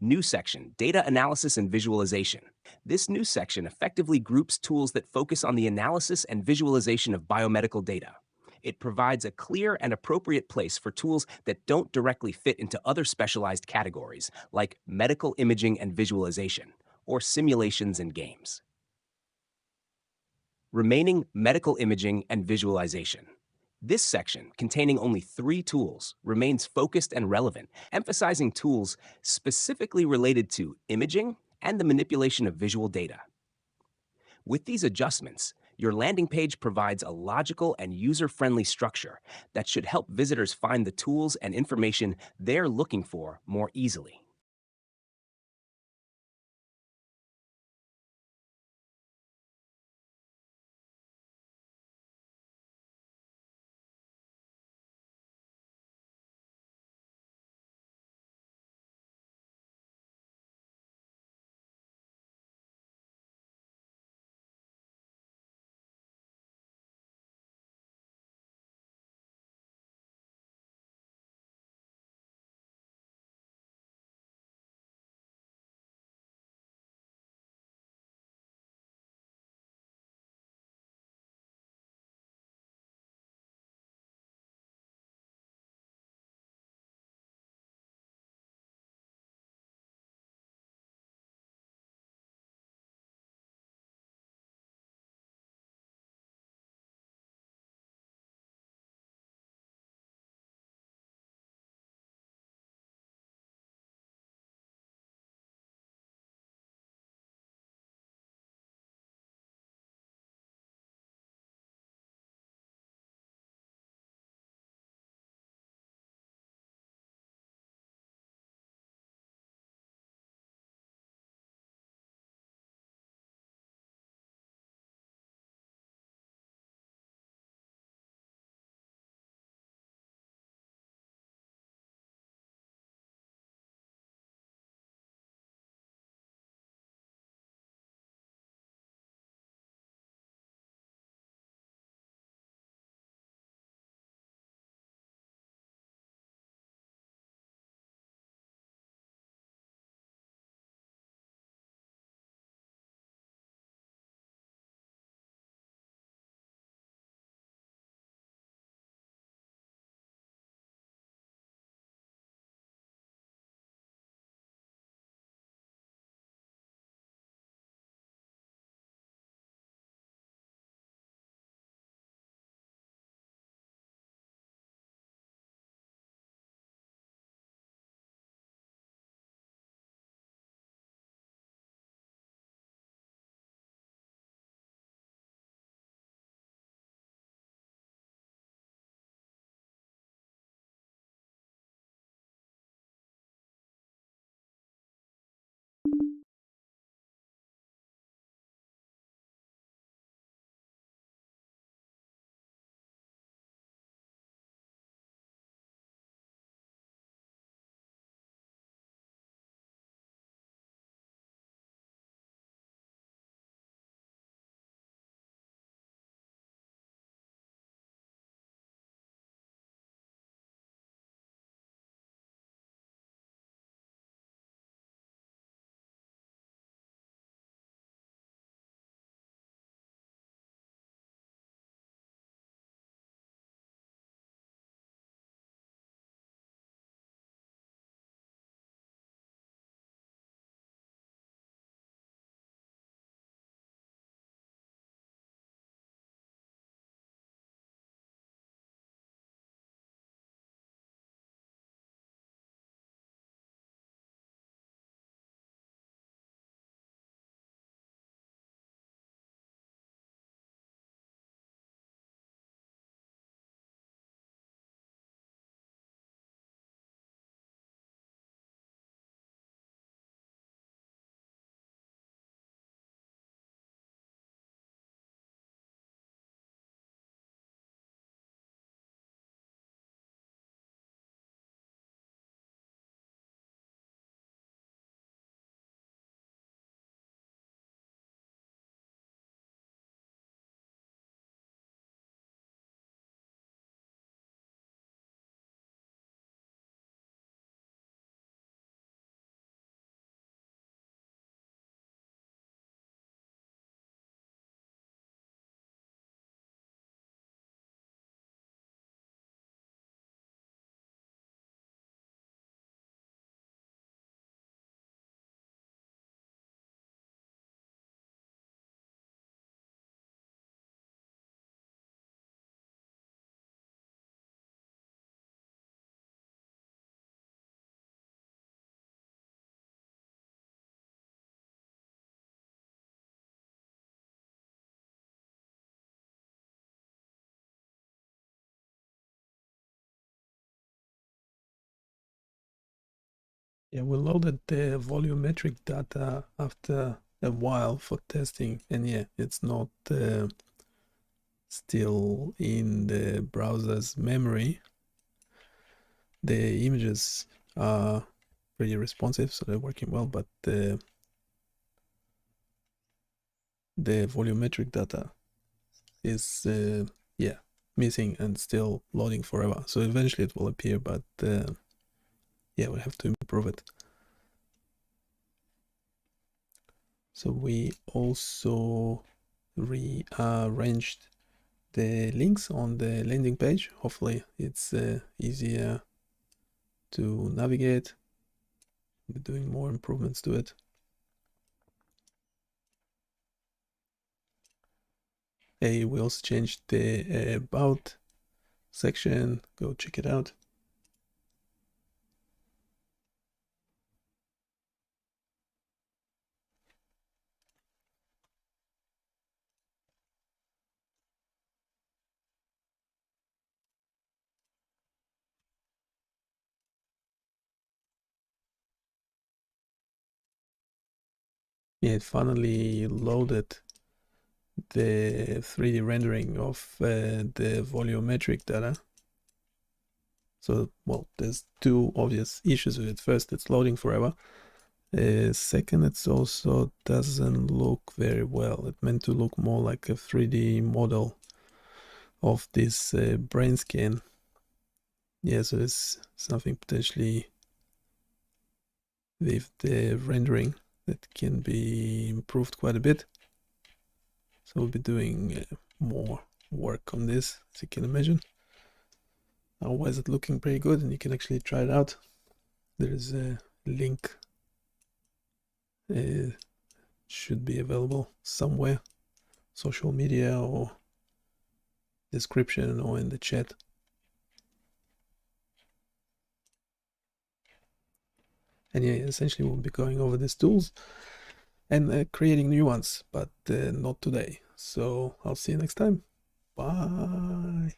[SPEAKER 2] New section, data analysis and visualization. This new section effectively groups tools that focus on the analysis and visualization of biomedical data. It provides a clear and appropriate place for tools that don't directly fit into other specialized categories, like medical imaging and visualization, or simulations and games. Remaining medical imaging and visualization. This section, containing only 3 tools, remains focused and relevant, emphasizing tools specifically related to imaging and the manipulation of visual data. With these adjustments, your landing page provides a logical and user-friendly structure that should help visitors find the tools and information they're looking for more easily.
[SPEAKER 1] Yeah, we loaded the volumetric data after a while for testing, and yeah, it's not still in the browser's memory. The images are pretty responsive, so they're working well, but the volumetric data is yeah, missing and still loading forever. So eventually it will appear, but yeah, we have to improve it. So we also rearranged the links on the landing page. Hopefully it's easier to navigate. We're doing more improvements to it. We also changed the about section. Go check it out. Yeah, it finally loaded the 3D rendering of the volumetric data. So, well, there's two obvious issues with it. First, it's loading forever. Second, it also doesn't look very well. It meant to look more like a 3D model of this brain scan. Yeah, so there's something potentially with the rendering that can be improved quite a bit. So we'll be doing more work on this, as you can imagine. Otherwise, it's looking pretty good, and you can actually try it out. There is a link. Should be available somewhere, social media or description or in the chat. And yeah, essentially we'll be going over these tools and creating new ones, but not today. So I'll see you next time. Bye.